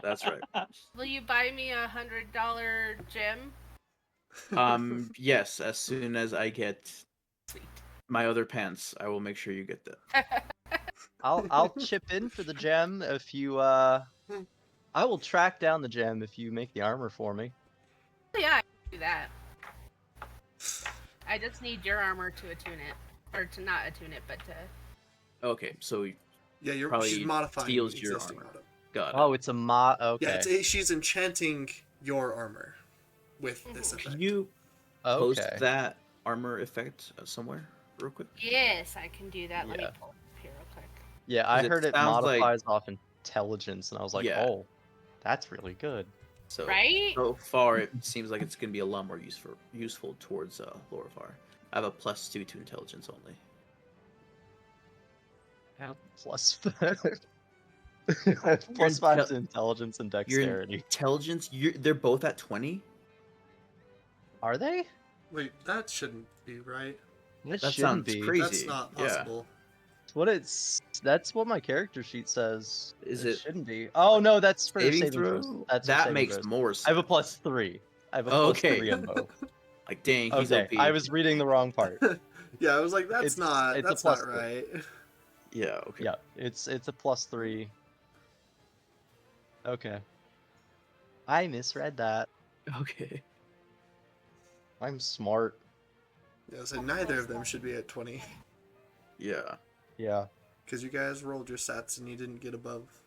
S4: That's right.
S5: Will you buy me $100 gem?
S4: Yes, as soon as I get
S5: Sweet.
S4: my other pants, I will make sure you get that.
S2: I'll chip in for the gem if you I will track down the gem if you make the armor for me.
S5: Yeah, I can do that. I just need your armor to attune it. Or to not attune it, but to...
S4: Okay, so
S1: Yeah, she's
S4: probably
S1: modifying
S4: steals your
S1: existing
S4: armor.
S1: auto.
S4: Got it.
S2: Oh, it's a mod. Okay.
S1: Yeah, she's enchanting your armor with this effect.
S4: Can you post
S2: Okay.
S4: that armor effect somewhere real quick?
S5: Yes, I can do that. Let me
S2: Yeah.
S5: pull up here real quick.
S2: Yeah, I
S4: 'Cause it
S2: heard it
S4: sounds like-
S2: modifies off intelligence, and I was like,
S4: Yeah.
S2: oh, that's really good.
S4: So
S5: Right?
S4: so far, it seems like it's gonna be a lot more useful towards Lorifar. I have a +2 to intelligence only.
S2: Plus 5 to intelligence and
S4: Your
S2: dexterity.
S4: intelligence, they're both at 20.
S2: Are they?
S1: Wait, that shouldn't be right.
S2: That
S4: That
S2: shouldn't
S4: sounds
S2: be.
S4: crazy.
S1: That's not
S4: Yeah.
S1: possible.
S2: That's what my character sheet says.
S4: Is
S2: it
S4: it
S2: shouldn't be. Oh no, that's for
S4: saving
S2: saving
S4: throw?
S2: throws. That's for
S4: That
S2: saving
S4: makes
S2: throws.
S4: more
S2: I
S4: sense.
S2: have a +3. I have a +3 on both.
S4: Like, dang, he's
S2: Okay,
S4: OP.
S2: I was reading the wrong part.
S1: Yeah, I was like, that's
S2: It's
S1: not
S2: a
S1: that's
S2: plus
S1: not
S2: three.
S1: right.
S4: Yeah, okay.
S2: Yeah, it's a +3. Okay. I misread that.
S4: Okay.
S2: I'm smart.
S1: Yeah, so neither of them should be at 20
S4: Yeah.
S2: Yeah.
S1: because you guys rolled your stats and you didn't get above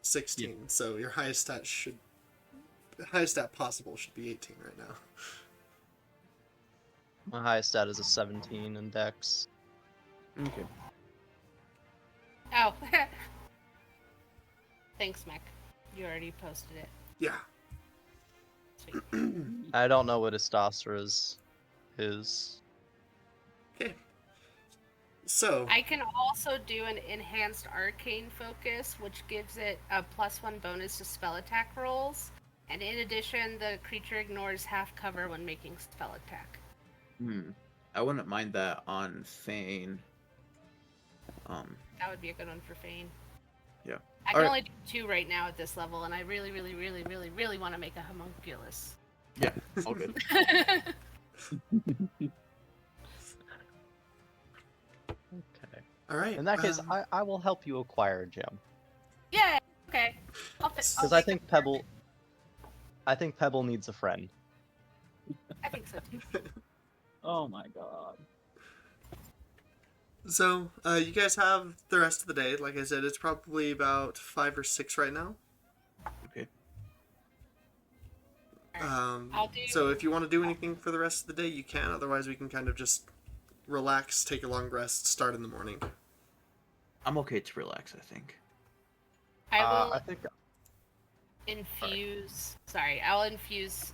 S1: 16. So your highest stat possible should be 18 right now.
S2: My highest stat is a 17 in dex.
S4: Okay.
S5: Oh. Thanks, Mech. You already posted it.
S1: Yeah.
S5: Sweet.
S2: I don't know what Istastras is.
S1: Okay. So
S5: I can also do an enhanced arcane focus, which gives it a +1 bonus to spell attack rolls. And in addition, the creature ignores half cover when making spell attack.
S4: I wouldn't mind that on Fane.
S5: That would be a good one for Fane.
S4: Yeah.
S5: I can
S4: Alright.
S5: only do 2 right now at this level, and I really, really, really, really, really want to make a homunculus.
S4: Yeah, all good.
S2: Okay.
S1: all right.
S2: In that case, I will help you acquire a gem.
S5: Yeah. Okay.
S2: Because I think Pebble needs a friend.
S5: I think so too.
S3: Oh my god.
S1: So you guys have the rest of the day. Like I said, it's probably about 5 or 6 right now.
S4: Okay.
S5: I'll do.
S1: So if you want to do anything for the rest of the day, you can. Otherwise, we can kind of just relax, take a long rest, start in the morning.
S4: I'm okay to relax, I think.
S5: I will
S2: I think
S5: infuse. Sorry, I'll infuse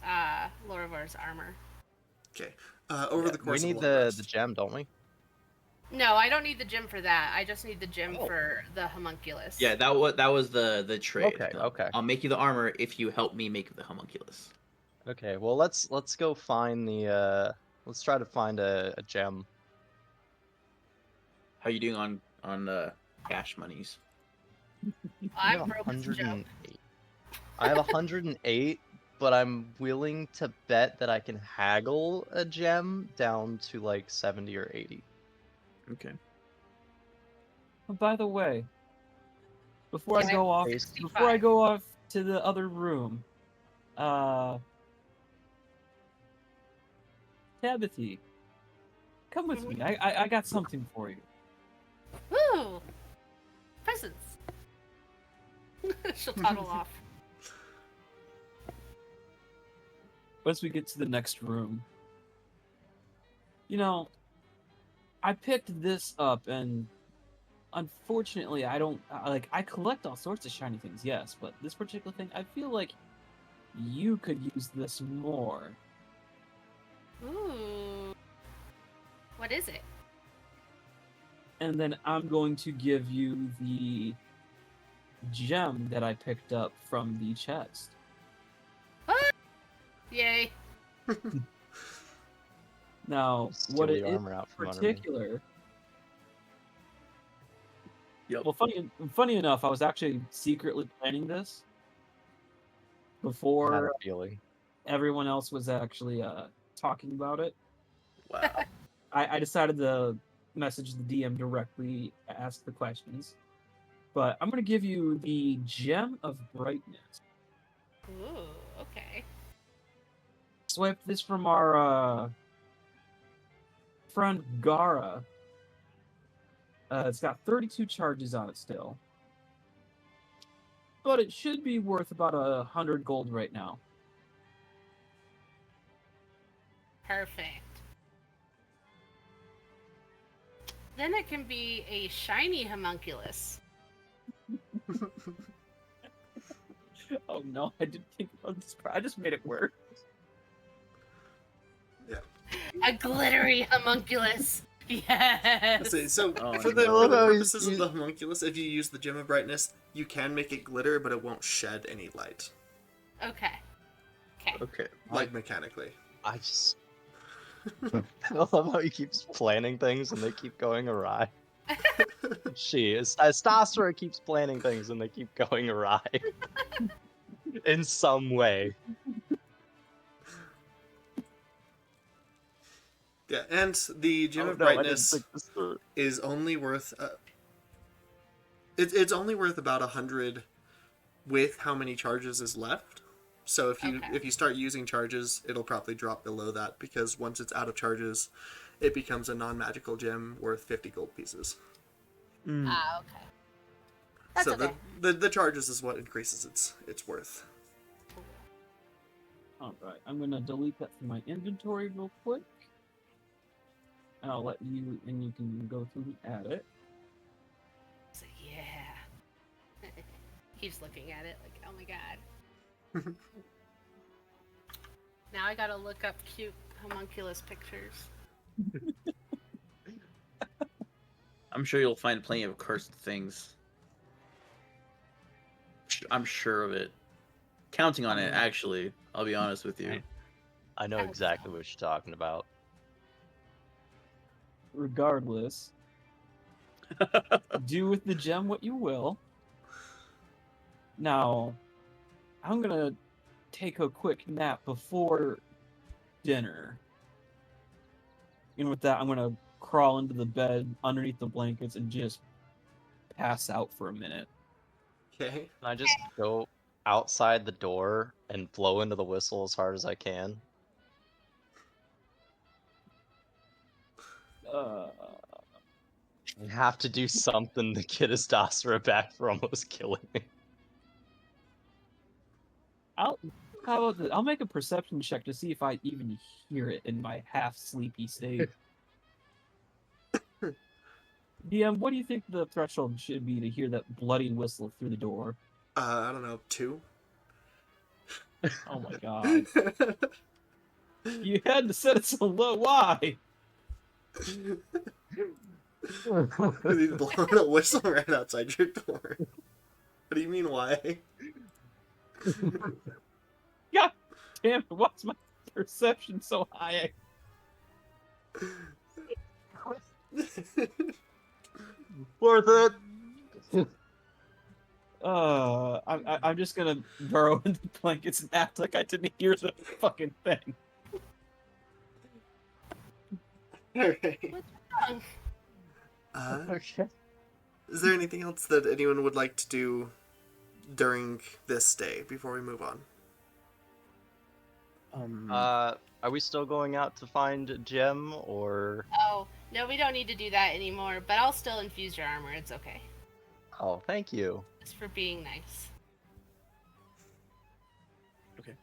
S5: Lorivar's armor.
S1: Okay. Over the
S2: we
S1: course
S2: need
S1: of a long
S2: the
S1: rest.
S2: gem, don't we?
S5: No, I don't need the gem for that. I just need the gem
S2: Oh.
S5: for the homunculus.
S4: Yeah, that was the trade.
S2: Okay, okay.
S4: I'll make you the armor if you help me make the homunculus.
S2: Okay, well let's go find the let's try to find a gem.
S4: How you doing on cash monies?
S2: I
S5: I'm
S2: have
S5: broke as a joke.
S2: 108. I have 108, but I'm willing to bet that I can haggle a gem down to like 70 or 80.
S4: Okay.
S3: Oh, by the way, before
S5: Yeah,
S3: I go off,
S5: 65.
S3: before I go off to the other room, Tabithy, come with me. I got something for you.
S5: Woo! Presents. She'll toddle off.
S3: Once we get to the next room, you know, I picked this up, and unfortunately, I don't I collect all sorts of shiny things, yes, but this particular thing, I feel like you could use this more.
S5: Ooh. What is it?
S3: And then I'm going to give you the gem that I picked up from the chest.
S5: Yay.
S3: Now,
S2: Steal
S3: what
S2: the
S3: it is
S2: armor out from under me.
S3: particular.
S4: Yep.
S3: Well, funny enough, I was actually secretly planning this
S2: I had
S3: before
S2: a feeling.
S3: everyone else was actually talking about it,
S4: Wow.
S3: I decided to message the DM directly, ask the questions. But I'm going to give you the Gem of Brightness.
S5: Ooh, okay.
S3: Swiped this from our friend Gara. It's got 32 charges on it still. But it should be worth about 100 gold right now.
S5: Perfect. Then it can be a shiny homunculus.
S3: Oh no, I didn't think about this. I just made it work.
S1: Yeah.
S5: A glittery homunculus. Yes.
S1: So
S4: Oh,
S1: for the,
S4: no.
S1: for the purposes of the homunculus, if you use the Gem of Brightness, you can make it glitter, but it won't shed any light.
S5: Okay. Okay.
S4: Okay.
S1: Like mechanically.
S2: I just... I love how he keeps planning things and they keep going awry. Stasra keeps planning things and they keep going awry. In some way.
S1: Yeah, and the Gem of Brightness is only worth... it's only worth about 100 with how many charges is left. So if you start using charges, it'll probably drop below that, because once it's out of charges, it becomes a non-magical gem worth 50 gold pieces.
S5: Ah, okay. That's
S1: so
S5: okay.
S1: the charges is what increases its worth.
S3: Alright, I'm going to delete that from my inventory real quick. And I'll let you, and you can go through and add it.
S5: So, yeah. Keeps looking at it like, oh my god. Now I gotta look up cute homunculus pictures.
S4: I'm sure you'll find plenty of cursed things. I'm sure of it. Counting on it, actually. I'll be honest with you.
S2: I know exactly what you're talking about.
S3: Regardless, do with the gem what you will. Now, I'm gonna take a quick nap before dinner. And with that, I'm gonna crawl into the bed underneath the blankets and just pass out for a minute.
S1: Okay.
S2: Can I just go outside the door and blow into the whistle as hard as I can? I have to do something to get his Dasra back for almost killing me.
S3: How about this? I'll make a perception check to see if I even hear it in my half-sleepy state. DM, what do you think the threshold should be to hear that bloody whistle through the door?
S1: I don't know, 2?
S3: Oh my god. You had to set it so low. Why?
S1: He's blowing a whistle right outside your door. What do you mean, why?
S3: God damn it, why's my perception so high?
S2: Worth it!
S3: I'm just gonna burrow into the blankets and act like I didn't hear the fucking thing.
S1: Alright.
S2: Okay.
S1: Is there anything else that anyone would like to do during this day before we move on?
S2: Are we still going out to find Gem, or...
S5: Oh, no, we don't need to do that anymore, but I'll still infuse your armor. It's okay.
S2: Oh, thank you.
S5: Just for being nice.
S4: Okay.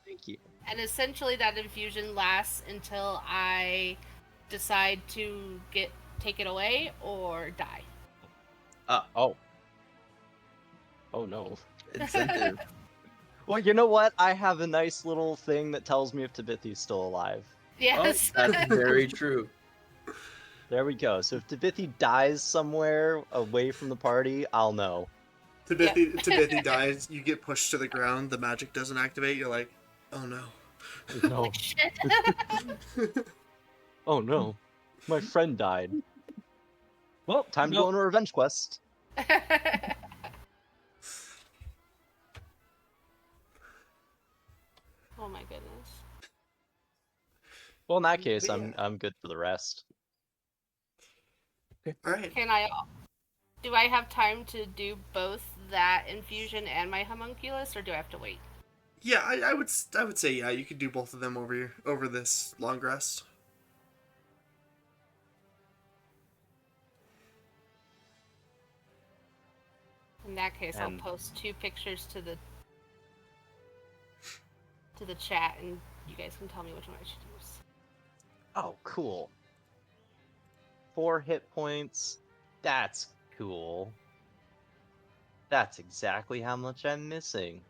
S2: Thank you.
S5: And essentially that infusion lasts until I decide to take it away or die.
S2: Oh. Oh no.
S4: Incentive.
S2: Well, you know what? I have a nice little thing that tells me if Tabithi's still alive.
S5: Yes.
S4: Oh, that's very true.
S2: There we go. So if Tabithi dies somewhere away from the party, I'll know.
S1: Tabithi dies, you get pushed to the ground, the magic doesn't activate, you're like, oh no.
S2: No.
S5: Like, shit.
S2: Oh no. My friend died.
S3: Well,
S2: Time to go on a revenge quest.
S5: Oh my goodness.
S2: Well, in that case,
S1: But yeah.
S2: I'm good for the rest.
S1: All right.
S5: Do I have time to do both that infusion and my homunculus, or do I have to wait?
S1: Yeah, I would say yeah, you could do both of them over this long rest.
S5: In that case,
S2: And-
S5: I'll post 2 pictures to the chat, and you guys can tell me which one I should use.
S2: Oh, cool. 4 hit points. That's cool. That's exactly how much I'm missing.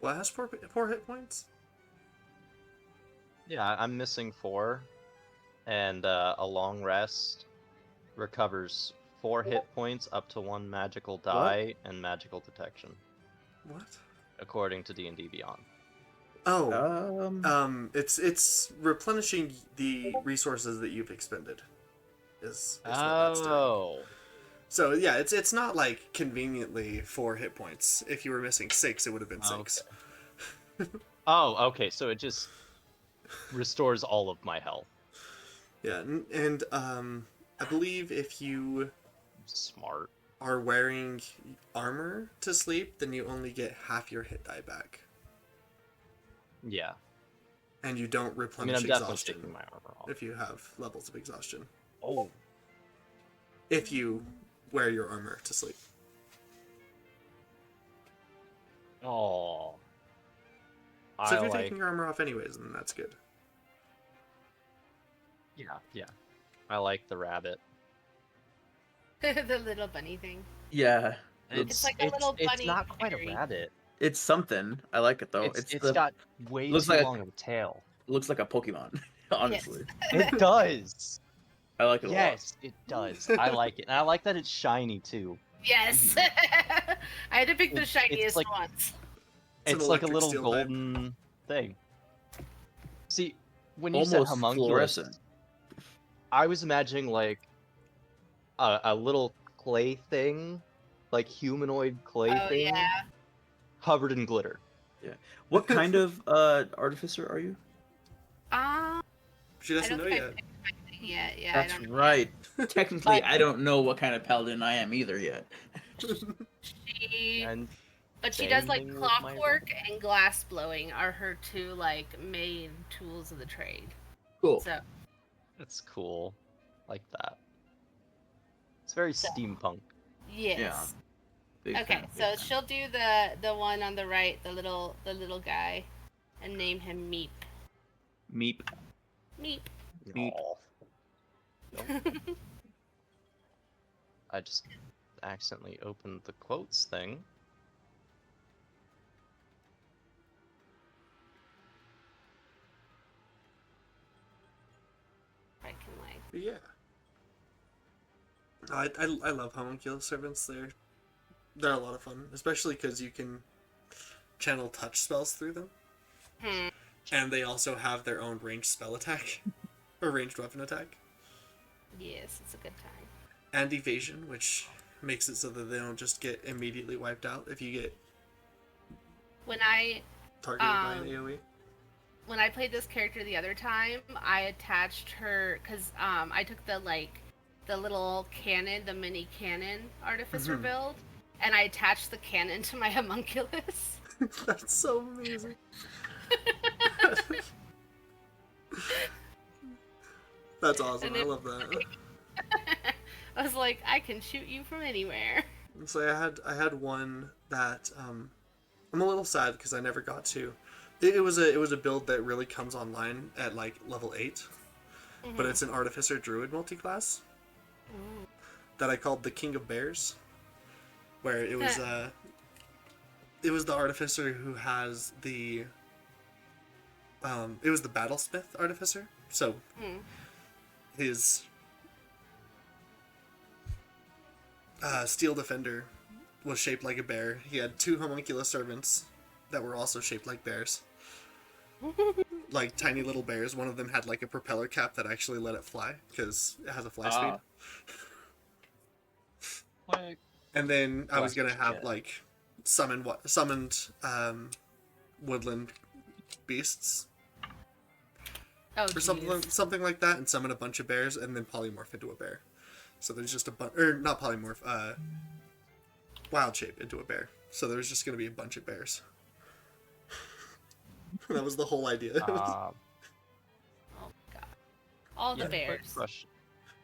S1: What has four hit points?
S2: Yeah, I'm missing 4, and a long rest recovers 4 hit points up to 1 magical die and magical detection,
S1: What?
S2: according to D&D Beyond.
S1: Oh, it's replenishing the resources that you've expended. Is what that's doing.
S2: Oh,
S1: So yeah, it's not like conveniently 4 hit points. If you were missing 6, it would have been 6.
S2: oh, okay. So it just restores all of my health.
S1: Yeah, and I believe if you
S2: Smart.
S1: are wearing armor to sleep, then you only get half your hit die back,
S2: Yeah.
S1: and you don't
S2: I mean,
S1: replenish
S2: I'm definitely
S1: exhaustion
S2: taking my armor off.
S1: if you have levels of exhaustion.
S2: Oh.
S1: If you wear your armor to sleep.
S2: Oh.
S1: So
S2: I
S1: if you're
S2: like.
S1: taking your armor off anyways, then that's good.
S2: Yeah. I like the rabbit.
S5: The little bunny thing.
S4: Yeah,
S5: It's like a little
S2: It's
S5: bunny
S2: not quite a
S5: fairy.
S2: rabbit.
S4: it's something. I like it though.
S2: It's
S4: the,
S2: got way
S4: looks
S2: too
S4: like a-
S2: long of a tail.
S4: looks like a Pokemon. Honestly,
S2: It does.
S4: I like it a lot.
S2: Yes, it does. I like it, and I like that it's shiny too.
S5: Yes. I had to pick the
S2: It's
S5: shiniest
S2: like-
S5: ones.
S1: It's an
S2: It's like a
S1: electric
S2: little
S1: steel type.
S2: golden thing. See, when you said
S4: Almost
S2: homunculus,
S4: fluorescent.
S2: I was imagining like a little clay thing, like humanoid clay
S5: Oh
S2: thing,
S5: yeah.
S2: covered in glitter.
S4: What kind of artificer are you?
S1: She
S5: I
S1: doesn't
S5: don't
S1: know
S5: think
S1: yet.
S5: I picked mine yet. Yeah,
S4: That's
S5: I don't know.
S4: right. Technically, I don't know what kind of paladin I am either yet.
S5: But she
S2: Same
S5: does like
S2: thing with my
S5: clockwork and glass blowing are her 2 like main tools of the trade.
S4: Cool.
S5: So
S2: That's cool. Like that. It's very steampunk.
S5: yes.
S4: Big
S5: Okay,
S4: fan.
S5: so she'll do the one on the right, the little guy, and name him Meep.
S4: Meep.
S5: Meep.
S4: Beep.
S2: Aw. Nope. I just accidentally opened the quotes thing.
S5: I can like.
S1: But yeah. I love homunculus servants. They're a lot of fun, especially because you can channel touch spells through them, and they also have their own ranged spell attack or ranged weapon attack,
S5: Yes, it's a good time.
S1: and evasion, which makes it so that they don't just get immediately wiped out if you get
S5: When I
S1: targeted by an AOE.
S5: when I played this character the other time, I attached her because I took the little cannon, the mini cannon artificer build, and I attached the cannon to my homunculus.
S1: That's so amazing. That's awesome.
S5: And
S1: I
S5: it-
S1: love that.
S5: I was like, I can shoot you from anywhere.
S1: So I had one that I'm a little sad because I never got to. It was a build that really comes online at like level 8, but it's an artificer druid multiclass that I called the King of Bears, where it was the artificer who has the it was the battlesmith artificer. So his steel defender was shaped like a bear. He had 2 homunculus servants that were also shaped like bears. Like tiny little bears. One of them had like a propeller cap that actually let it fly because it has a fly speed. And then I was gonna
S2: Black
S1: have
S2: jet.
S1: like summoned woodland beasts
S5: Oh,
S1: or something like that, and summon a bunch of bears, and then polymorph into a bear. So there's just not polymorph, wild shape into a bear. So there's just gonna be a bunch of bears. That was the whole idea.
S5: Oh god. All the
S2: Quick
S5: bears.
S2: question.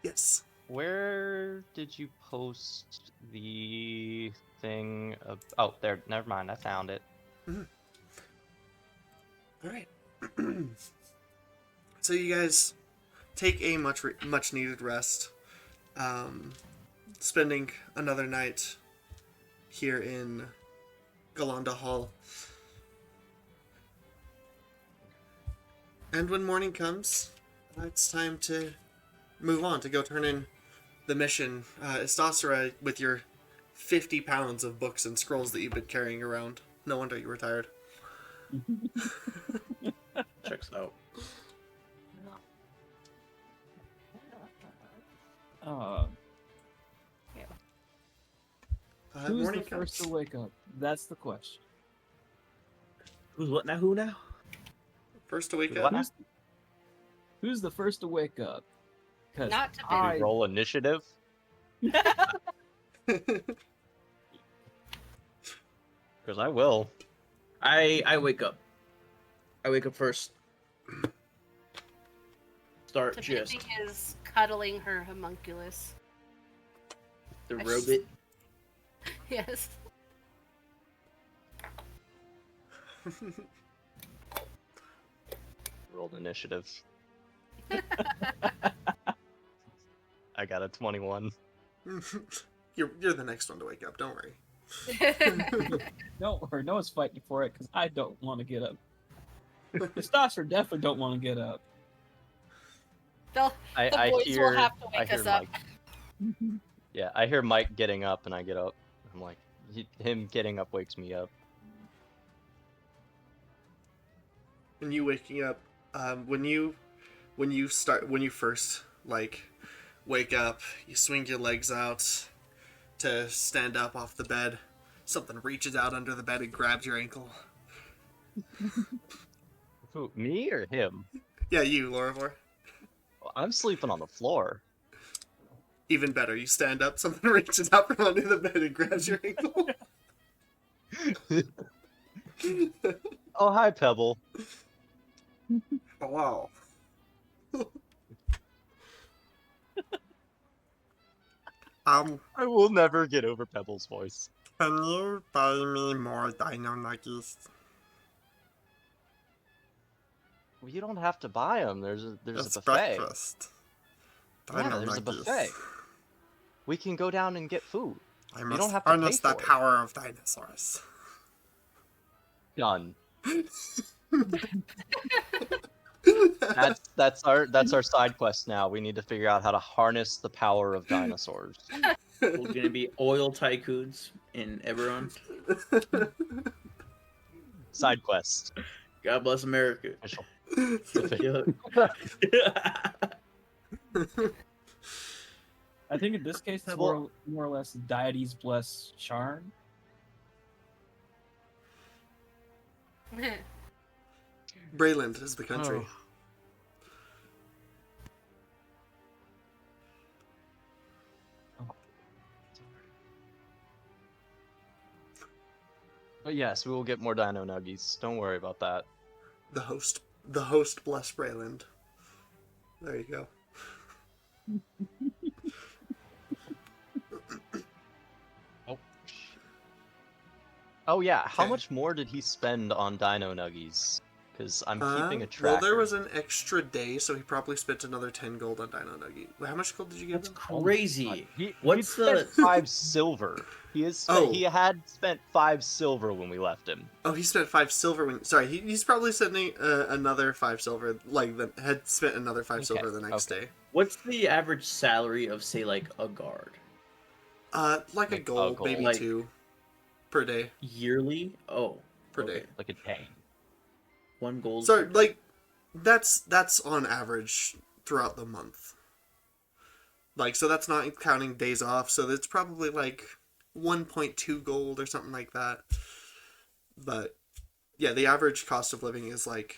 S1: Yes.
S2: Where did you post the thing? Oh, there. Never mind. I found it.
S1: All right. So you guys take a much needed rest, spending another night here in Galanda Hall. And when morning comes, it's time to move on to go turn in the mission. Istasera, with your 50 pounds of books and scrolls that you've been carrying around. No wonder you were tired.
S4: Checks out.
S3: Who's
S1: morning
S3: the first to
S1: comes.
S3: wake up? That's the question.
S4: Who's what now? Who now?
S1: First to wake
S2: What?
S1: up.
S3: Who's the first to wake up? 'Cause
S5: Not to be.
S3: I-
S2: Roll initiative. Because I will.
S4: I wake up. I wake up first. Start just
S5: Topanga is cuddling her homunculus.
S4: the robot.
S5: Yes.
S2: Rolled initiative. I got a 21.
S1: You're the next one to wake up. Don't worry.
S3: Don't worry, no one's fighting for it because I don't want to get up. The Stosser definitely don't want to get up.
S5: The
S2: I
S5: boys
S2: hear.
S5: will have to
S2: I
S5: wake
S2: hear
S5: us up.
S2: Mike. Yeah, I hear Mike getting up, and I get up. I'm like, him getting up wakes me up.
S1: And you waking up, when you first like wake up, you swing your legs out to stand up off the bed. Something reaches out under the bed and grabs your ankle.
S2: Who, me or him?
S1: Yeah, you, Lorivor.
S2: Well, I'm sleeping on the floor.
S1: Even better, you stand up, something reaches out from under the bed and grabs your ankle.
S2: Oh, hi, Pebble.
S1: Oh, wow.
S2: I will never get over Pebble's voice.
S1: Can you buy me more dino nuggies?
S2: Well, you don't have to buy them. There's a
S1: It's
S2: buffet.
S1: breakfast.
S2: Yeah,
S1: Dino
S2: there's a
S1: nuggies.
S2: buffet. We can go down and get food.
S1: I
S2: don't
S1: must
S2: have to pay
S1: harness the
S2: for it.
S1: power of dinosaurs.
S2: Done. That's our side quest now. We need to figure out how to harness the power of dinosaurs.
S4: We're gonna be oil tycoons in Eberron.
S2: Side quest.
S4: God bless America.
S2: Official.
S3: I think in this case it's more or less deities bless charm.
S1: Brayland is the country.
S2: Oh. But yes, we will get more dino nuggies. Don't worry about that.
S1: The host bless Brayland. There you go.
S2: Oh yeah, how
S1: Okay.
S2: much more did he spend on dino nuggies? Because I'm keeping a
S1: Well,
S2: track.
S1: there was an extra day, so he probably spent another 10 gold on Dino Nugget. How much gold did you give
S4: That's
S1: him?
S4: crazy.
S2: What's
S4: What's
S2: spent
S4: the
S2: 5 silver? He had spent 5 silver when we left him.
S1: Oh, he spent 5 silver when... Sorry, he's probably spending another 5 silver, had spent another 5 silver the next day.
S4: what's the average salary of say like a guard
S1: Like a gold, maybe
S4: Like-
S1: 2 per day.
S4: yearly? Oh,
S1: Per
S4: okay.
S1: day.
S2: Like a day.
S4: 1 gold.
S1: So, like, that's on average throughout the month. Like, so that's not counting days off, so it's probably like 1.2 gold or something like that. But yeah, the average cost of living is like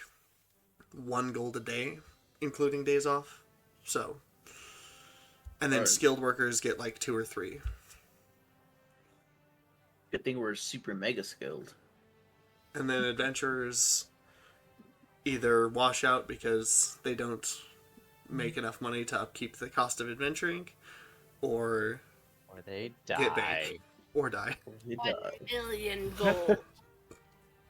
S1: 1 gold a day, including days off. So, and then
S4: Alright.
S1: skilled workers get like 2 or 3.
S4: Good thing we're super mega skilled.
S1: And then adventurers either wash out because they don't make enough money to upkeep the cost of adventuring, or
S2: they
S1: get
S2: die.
S1: bank, or die.
S5: 1 billion gold.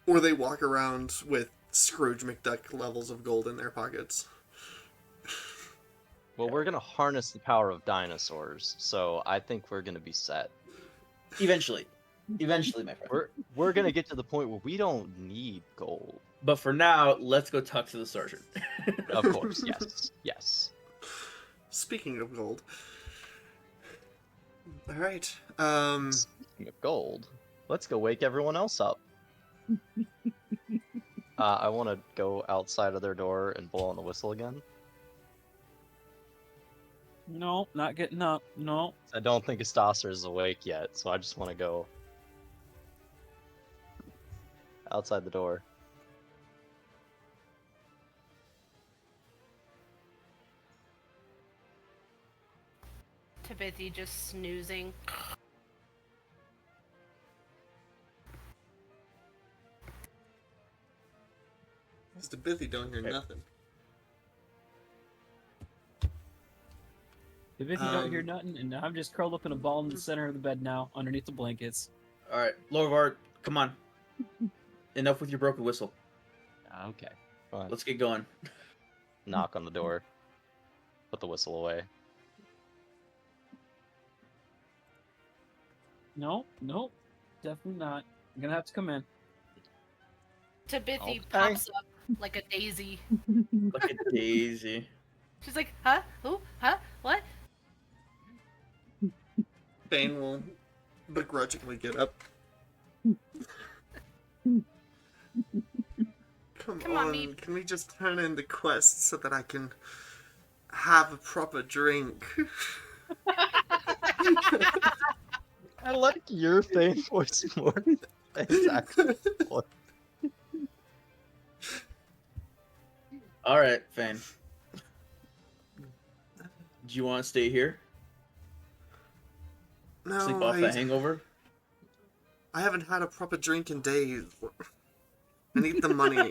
S1: Or they walk around with Scrooge McDuck levels of gold in their pockets.
S2: Well, we're gonna harness the power of dinosaurs, so I think we're gonna be set.
S4: Eventually, my friend.
S2: We're gonna get to the point where we don't need gold.
S4: But for now, let's go talk to the sergeant.
S2: Of course, yes.
S1: Speaking of gold. Alright.
S2: Speaking of gold, let's go wake everyone else up. I want to go outside of their door and blow on the whistle again.
S3: No, not getting up. No.
S2: I don't think Estasser is awake yet, so I just want to go outside the door.
S5: Tabithy just snoozing.
S1: Mr. Bithy don't hear nothing.
S3: If you don't hear nothing, and I'm just curled up in a ball in the center of the bed now, underneath the blankets.
S4: All right, Lorvard, come on. Enough with your broken whistle.
S2: Okay, fine.
S4: Let's get going.
S2: Knock on the door. Put the whistle away.
S3: No, definitely not. I'm gonna have to come in.
S5: Tabithy
S2: Okay.
S5: pops up like a daisy.
S4: Look at Daisy.
S5: She's like, huh? Who? Huh? What?
S1: Bane will begrudgingly get up. Come
S5: on,
S1: on,
S5: Meep.
S1: can we just turn in the quest so that I can have a proper drink?
S2: I like your Fane voice more than Fane's actual voice.
S4: All right, Fane. Do you want to stay here?
S1: No,
S4: Sleep off the hangover?
S1: I haven't had a proper drink in days. I need the money.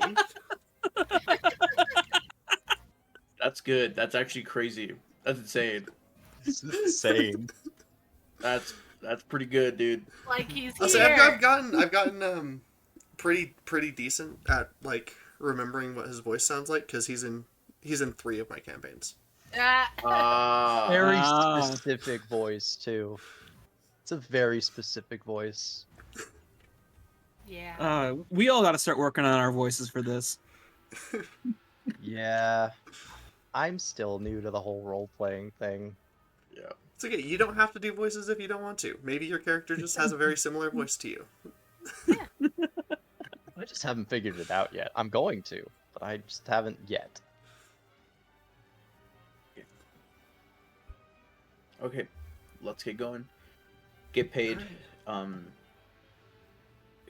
S4: That's good. That's actually crazy. That's insane.
S2: It's insane.
S4: That's pretty good, dude.
S5: Like he's
S1: I'll
S5: here.
S1: say I've gotten pretty decent at like remembering what his voice sounds like because he's in 3 of my campaigns.
S2: Very
S3: Ah.
S2: specific voice too. It's a very specific voice.
S5: Yeah.
S3: We all got to start working on our voices for this.
S2: Yeah. I'm still new to the whole role-playing thing.
S4: Yeah.
S1: It's okay. You don't have to do voices if you don't want to. Maybe your character just has a very similar voice to you.
S2: I just haven't figured it out yet. I'm going to, but I just haven't yet.
S4: Okay, let's get going. Get paid.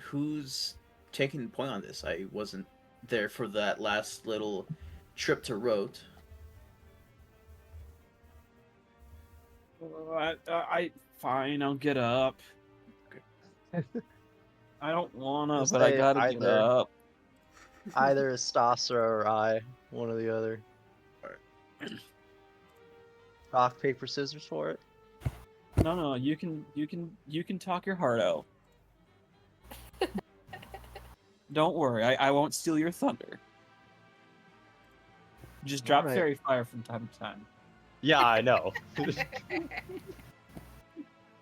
S4: Who's taking point on this? I wasn't there for that last little trip to Rote.
S3: Fine, I'll get up.
S4: Okay.
S3: I don't wanna,
S2: Just
S3: but I
S2: say
S3: gotta get
S2: either.
S3: up.
S2: Either Estasser or I, one or the other.
S4: Alright.
S2: Rock, paper, scissors for it.
S3: No, you can talk your heart out. Don't worry, I won't steal your thunder. Just drop
S2: Alright.
S3: fairy fire from time to time.
S2: Yeah, I know.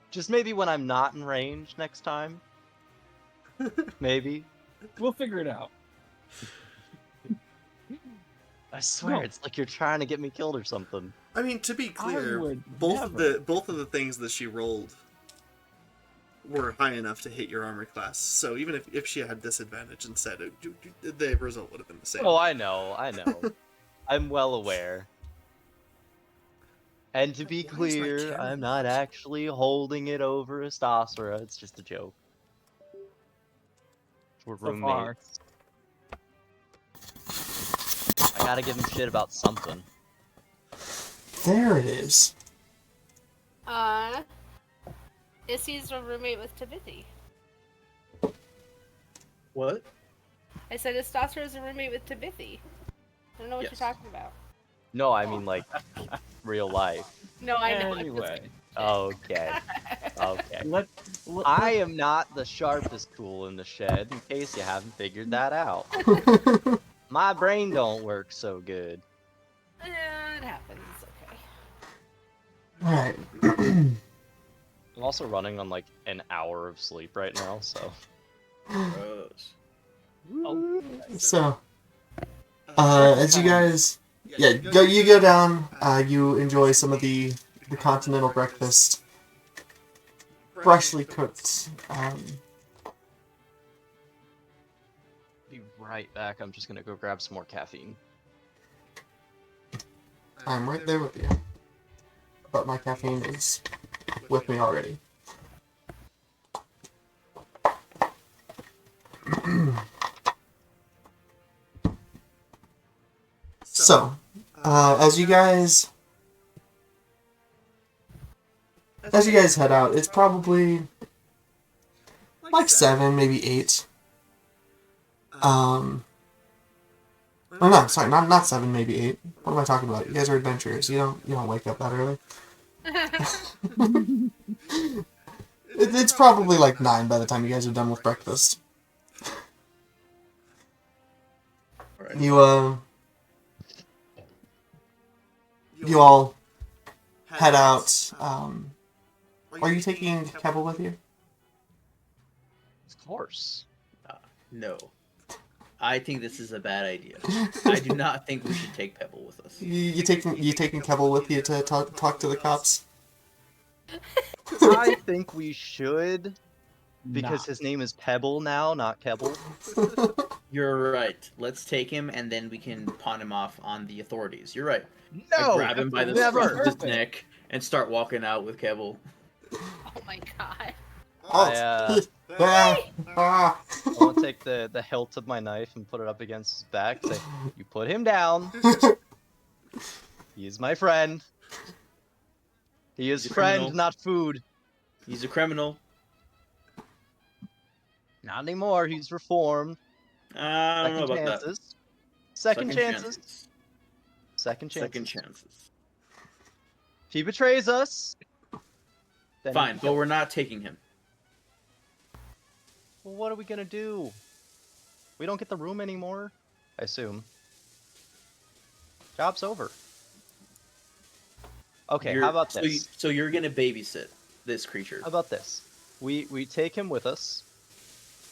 S2: Just maybe when I'm not in range next time. Maybe.
S3: We'll figure it out.
S2: I swear,
S3: No.
S2: it's like you're trying to get me killed or something.
S1: I mean, to be clear,
S3: would
S1: both
S3: never.
S1: of the things that she rolled were high enough to hit your armor class. So even if she had disadvantage instead, the result would have been the same.
S2: Oh, I know. I'm well aware. And to be
S1: Why is my
S2: clear,
S1: camera
S2: I'm not
S1: not-
S2: actually holding it over Astasra. It's just a joke. We're
S3: So far.
S2: roommates. I gotta give him shit about something.
S6: There it is.
S5: Issy's a roommate with Tabithy.
S4: What?
S5: I said Istasra is a roommate with Tabithy. I don't know what
S4: Yes.
S5: you're talking about.
S2: No, I mean like real life.
S5: No, I know.
S3: Anyway,
S2: Okay. Okay.
S3: let
S2: I am not the sharpest tool in the shed, in case you haven't figured that out. My brain don't work so good.
S5: It happens. Okay.
S6: Alright.
S2: I'm also running on like an hour of sleep right now, so.
S4: Gross.
S6: So, as you guys, yeah, you go down, you enjoy some of the continental breakfast, freshly cooked.
S2: Be right back. I'm just gonna go grab some more caffeine.
S6: I'm right there with you, but my caffeine is with me already. So, as you guys head out, it's probably like 7, maybe 8. Oh no, sorry, not 7, maybe 8. What am I talking about? You guys are adventurers. You don't wake up that early. It's probably like 9 by the time you guys are done with breakfast.
S4: Alright.
S6: You all head out. Are you taking Keppel with you?
S2: Of course.
S4: No. I think this is a bad idea. I do not think we should take Pebble with us.
S6: You taking Keppel with you to talk to the cops?
S2: I think we should, because
S3: not.
S2: his name is Pebble now, not Kebble.
S4: You're right. Let's take him, and then we can pawn him off on the authorities. You're right. I
S2: No,
S4: grab him by the
S2: never.
S4: scruff of his neck and start walking out with Keble.
S5: Oh my god.
S2: I
S6: Ah.
S2: I want to take the hilt of my knife and put it up against his back. Say, you put him down. He is my friend. He is
S4: He's a
S2: friend,
S4: criminal.
S2: not food.
S4: He's a criminal.
S2: Not anymore. He's reformed.
S4: I don't know
S2: Second
S4: about
S2: chances.
S4: that.
S2: Second chances. Second chances.
S4: Second chances.
S2: If he betrays us, then
S4: Fine,
S2: he-
S4: but we're not taking him.
S2: Well, what are we gonna do? We don't get the room anymore, I assume. Job's over. Okay, how about this?
S4: So you're gonna babysit this creature.
S2: How about this? We take him with us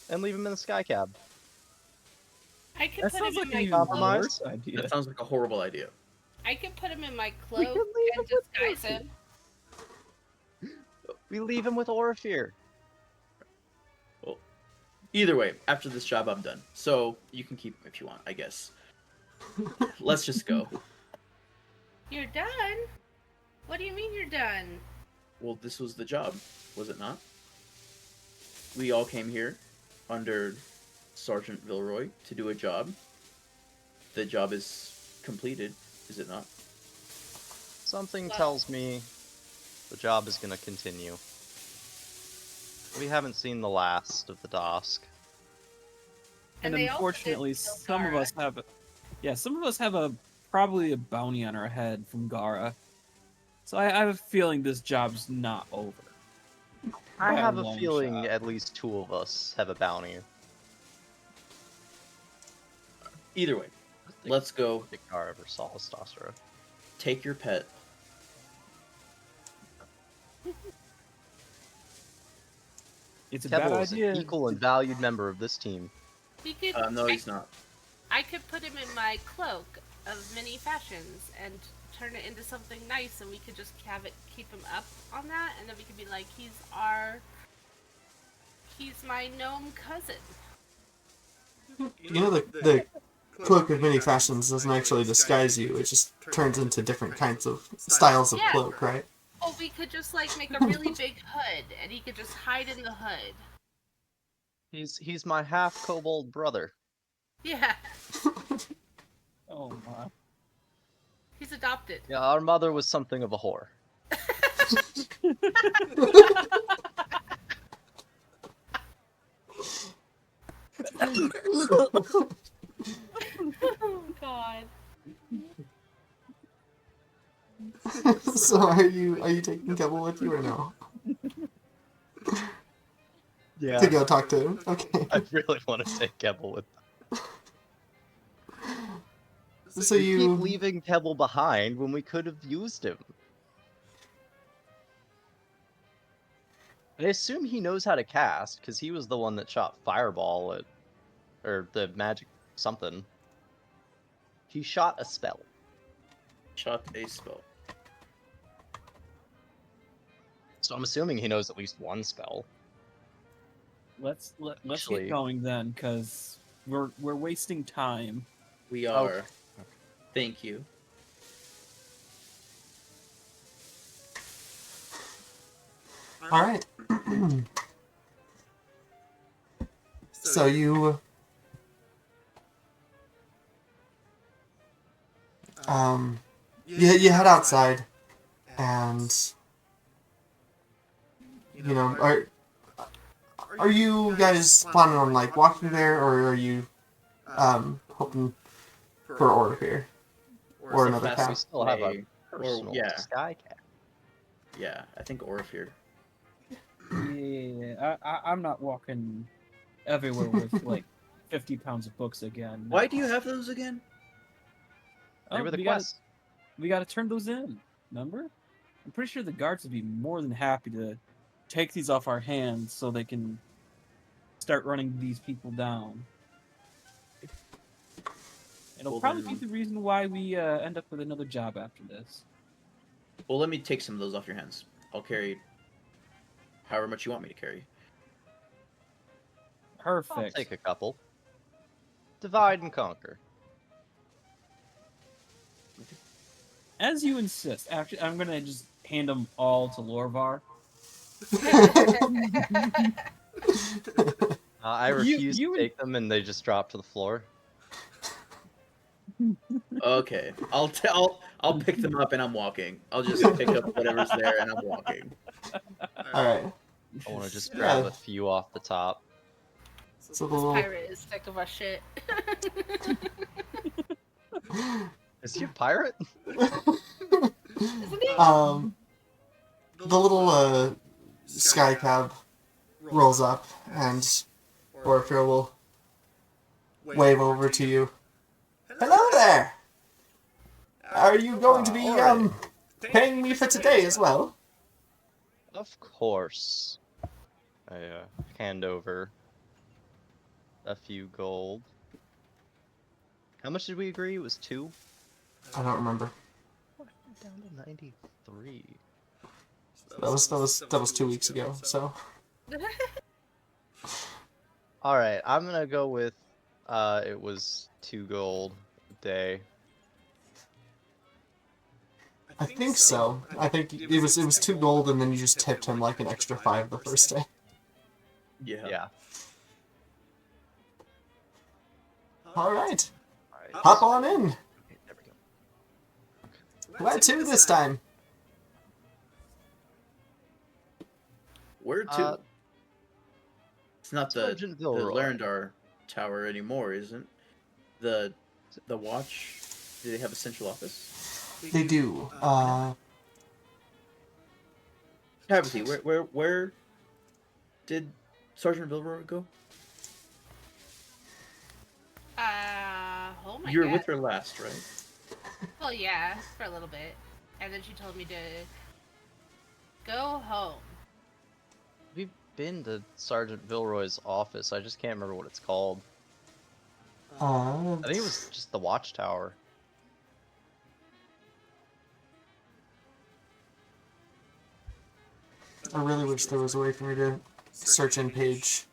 S2: and leave him in the sky cab.
S5: I could
S3: That
S5: put
S3: sounds
S5: him
S3: like
S5: in
S3: an
S5: my
S3: even
S2: compromise.
S3: worse idea.
S4: That sounds like a horrible idea.
S5: I could put him in my
S2: We
S5: cloak
S2: can leave
S5: and
S2: him with
S5: disguise him.
S2: We leave him with Orifir.
S4: Well, either way, after this job, I'm done. So you can keep him if you want, I guess. Let's just go.
S5: You're done? What do you mean you're done?
S4: Well, this was the job, was it not? We all came here under Sergeant Vilroy to do a job. The job is completed, is it not?
S2: Something tells me the job is gonna continue. We haven't seen the last of the Dosk.
S3: And
S5: they also
S3: unfortunately,
S5: didn't kill
S3: some of
S5: Gara.
S3: us have, some of us have probably a bounty on our head from Gara. So I have a feeling this job's not over.
S2: I
S3: By a
S2: have a
S3: long
S2: feeling
S3: shot.
S2: at least 2 of us have a bounty.
S4: Either way, let's go.
S2: I think Gar ever saw Astasra.
S4: Take your pet.
S3: It's a bad
S2: Keble is
S3: idea.
S2: an equal and valued member of this team.
S5: We could.
S4: No, he's not.
S5: I could put him in my cloak of many fashions and turn it into something nice, and we could just have it keep him up on that, and then we could be like, he's my gnome cousin.
S6: You know the cloak of many fashions doesn't actually disguise you. It just turns into different kinds of styles of
S5: Yeah.
S6: cloak, right?
S5: Oh, we could just like make a really big hood, and he could just hide in the hood.
S2: He's my half kobold brother.
S5: Yeah,
S3: Oh my.
S5: he's adopted.
S2: Yeah, our mother was something of a whore.
S5: Oh God.
S6: So are you taking Kebble with you or no?
S2: Yeah.
S6: To go talk to him? Okay.
S2: I really want to take Kebble with
S6: So
S2: We keep
S6: you
S2: leaving Kebble behind when we could have used him. I assume he knows how to cast, because he was the one that shot Fireball at... or the magic something. He shot a spell.
S4: Shot a spell.
S2: So I'm assuming he knows at least one spell.
S3: Let's
S2: Actually-
S3: get going then, because we're wasting time.
S4: We
S2: Oh.
S4: are. Thank you.
S6: all right? So you you head outside, and you know are you guys planning on like walking there, or are you hoping for order here or another
S4: fast
S6: path?
S2: We still have a
S4: Play.
S2: personal
S4: yeah.
S2: sky cat.
S4: Yeah, I think Orphear.
S3: Yeah, I'm not walking everywhere with like 50 pounds of books again.
S4: Why do you have those again?
S2: They
S3: Oh,
S2: were the
S3: we gotta,
S2: quest.
S3: we gotta turn those in. Remember? I'm pretty sure the guards would be more than happy to take these off our hands so they can start running these people down. It'll
S4: Well,
S3: probably
S4: then-
S3: be the reason why we end up with another job after this.
S4: Well, let me take some of those off your hands. I'll carry however much you want me to carry.
S2: I'll
S3: Perfect.
S2: take a couple. Divide and conquer.
S3: As you insist. Actually, I'm gonna just hand them all to Lorvar.
S2: I
S3: You-
S2: refuse
S3: you
S2: to take them, and they just drop to the floor.
S4: Okay, I'll pick them up and I'm walking. I'll just pick up whatever's there and I'm walking.
S6: All right.
S2: I want to just
S6: Yeah.
S2: grab a few off the top.
S6: So the
S5: This
S6: little
S5: pirate is sick of our shit.
S2: Is he a pirate?
S5: Isn't he?
S6: the little sky cab rolls up, and Orpheus will wave over to you. Hello there. Are you going to be paying me for today as well?
S2: Of course. I hand over a few gold. How much did we agree? It was 2?
S6: I don't remember.
S2: Down to 93.
S6: That was 2 weeks ago. So
S2: All right, I'm gonna go with it was 2 gold a day.
S6: I think so. I think it was 2 gold, and then you just tipped him like an extra 5 the first day.
S4: Yeah.
S2: Yeah.
S6: All right,
S2: All right.
S6: hop on in.
S2: Okay, there we go.
S6: Where to this time?
S4: Where to? It's not the
S2: Sergeant Vilroy.
S4: Lerndar Tower anymore, isn't? The watch. Do they have a central office?
S6: They do.
S4: Gravity. Where did Sergeant Vilroy go?
S5: Oh my
S4: You were
S5: god.
S4: with her last, right?
S5: Well, yeah, for a little bit. And then she told me to go home.
S2: We've been to Sergeant Vilroy's office. I just can't remember what it's called. I think it was just the watchtower.
S6: I really wish there was a way for me to search in page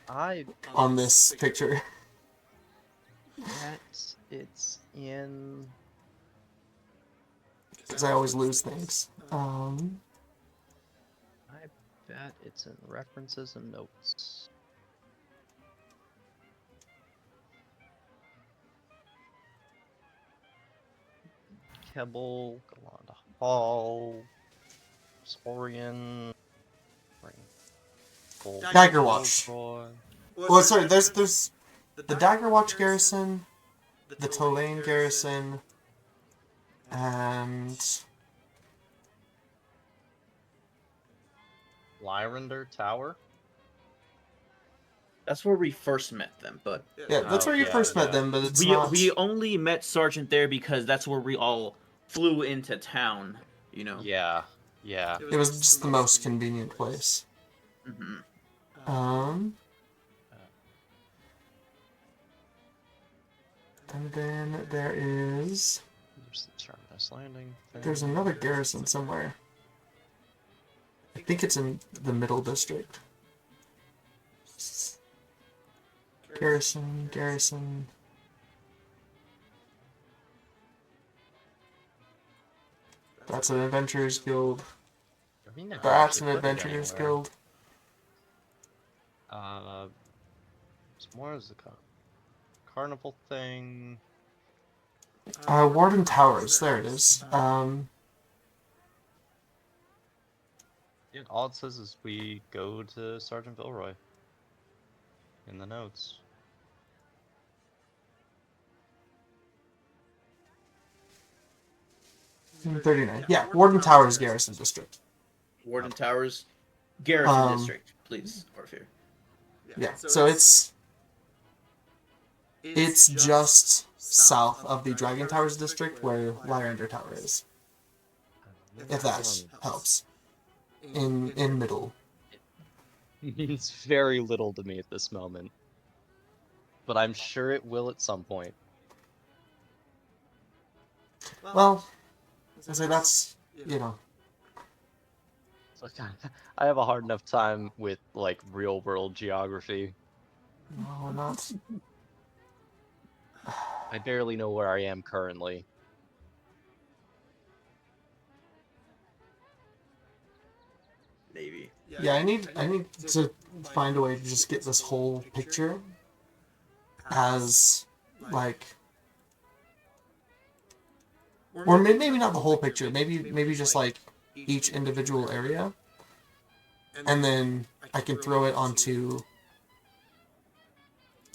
S2: I
S6: on this picture.
S2: bet it's in.
S6: Because I always lose things.
S2: I bet it's in references and notes. Kebble, Galanda Hall, Saurian,
S6: Dagger Watch. Well, sorry, there's the Dagger Watch garrison, the Tulane garrison, and
S2: Lyrender Tower.
S4: That's where we first met them, but
S6: yeah, that's where you first met them. But it's not.
S4: we only met Sergeant there because that's where we all flew into town. You know.
S2: Yeah.
S6: It was just the most convenient place.
S4: Mm-hmm.
S6: And then there is.
S2: There's the Terminus Landing.
S6: There's another garrison somewhere. I think it's in the middle district. Garrison. That's an Adventurers Guild. That's an Adventurers Guild.
S2: It's more as the carnival thing.
S6: Warden Towers. There it is.
S2: Yeah, all it says is we go to Sergeant Vilroy. In the notes.
S6: 39. Yeah, Warden Towers Garrison District.
S4: Warden Towers, Garrison
S6: Um,
S4: District, please, Orpheus.
S6: Yeah, so it's just south of the Dragon Towers District where Lyrender Tower is. If that helps. In middle.
S2: It means very little to me at this moment. But I'm sure it will at some point.
S6: Well, I say that's, you know.
S2: Look, I have a hard enough time with, like, real-world geography.
S6: No, not.
S2: I barely know where I am currently.
S4: Maybe.
S6: Yeah, I need to find a way to just get this whole picture as, like, or maybe not the whole picture, maybe just, like, each individual area, and then I can throw it onto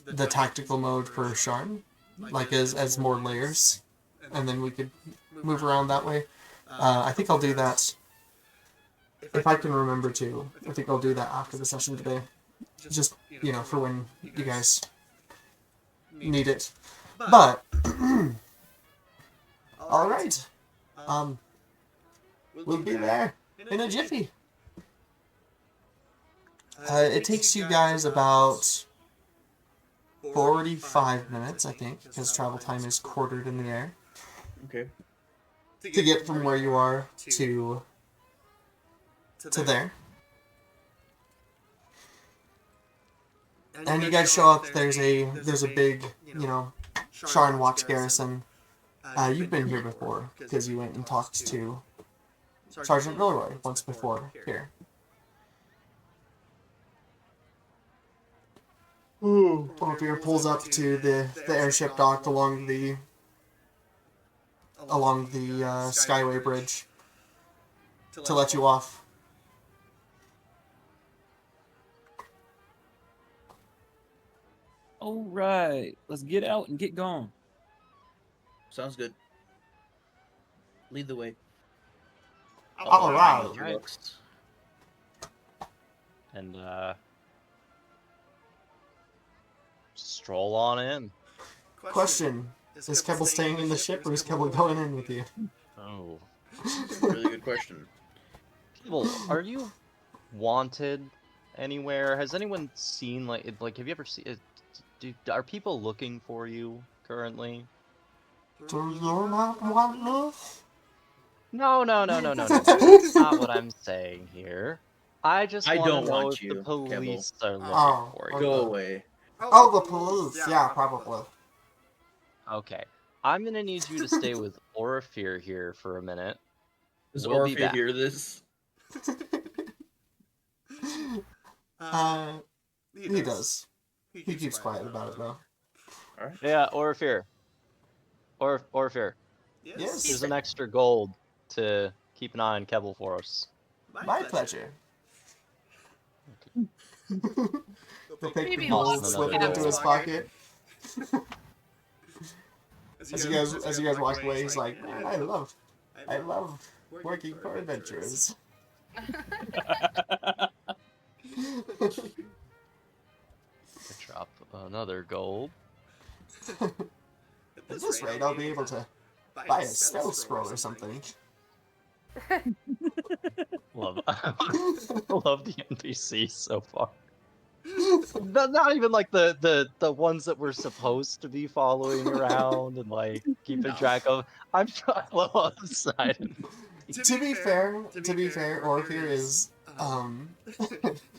S6: the tactical mode for Sharn, like, as more layers, and then we could move around that way. I think I'll do that. If I can remember to, I think I'll do that after the session today. Just, you know, for when you guys need it. But, alright. We'll be there in a jiffy. It takes you guys about 45 minutes, I think, because travel time is quartered in the air.
S4: Okay.
S6: To get from where you are to there. And you guys show up, there's a big, you know, Sharn Watch garrison. You've been here before, because you went and talked to Sergeant Milroy once before here. Ooh, Orpheus pulls up to the airship dock along the Skyway Bridge to let you off.
S3: All right, let's get out and get going.
S4: Sounds good. Lead the way.
S6: All right.
S4: With your looks.
S2: And, stroll on in.
S6: Question: is Kebble staying in the ship, or is Kebble going in with you?
S2: Oh.
S4: Really good question.
S2: Well, are you wanted anywhere? Has anyone seen, like, have you ever seen, are people looking for you currently?
S6: Do you not want me?
S2: No. That's not what I'm saying here. I just
S4: I
S2: want
S4: don't
S2: to know
S4: want
S2: if
S4: you,
S2: the police
S4: Kebble.
S2: are looking
S6: Oh,
S2: for you.
S4: Go away.
S6: Oh, the police. Yeah, probably.
S2: Okay. I'm gonna need you to stay with Orifir here for a minute.
S4: Does
S2: We'll be
S4: Orpheus
S2: back.
S4: hear this?
S6: He does. He keeps quiet about it though.
S4: Alright.
S2: Yeah, Orifir. Orifir.
S6: Yes.
S2: Here's an extra gold to keep an eye on Kebble for us.
S6: My pleasure. He'll take
S5: Maybe
S6: the gold,
S2: lost
S6: slip it
S2: another
S6: into his
S5: gold.
S6: pocket. As you guys walk away, he's like, "Man, I love working for adventurers."
S2: Drop another gold.
S6: At this rate, I'll be able to buy a spell scroll or something.
S2: Love the NPCs so far. Not even like the ones that we're supposed to be following around and like keeping track of. I love on the side.
S6: To be fair, Orpheus is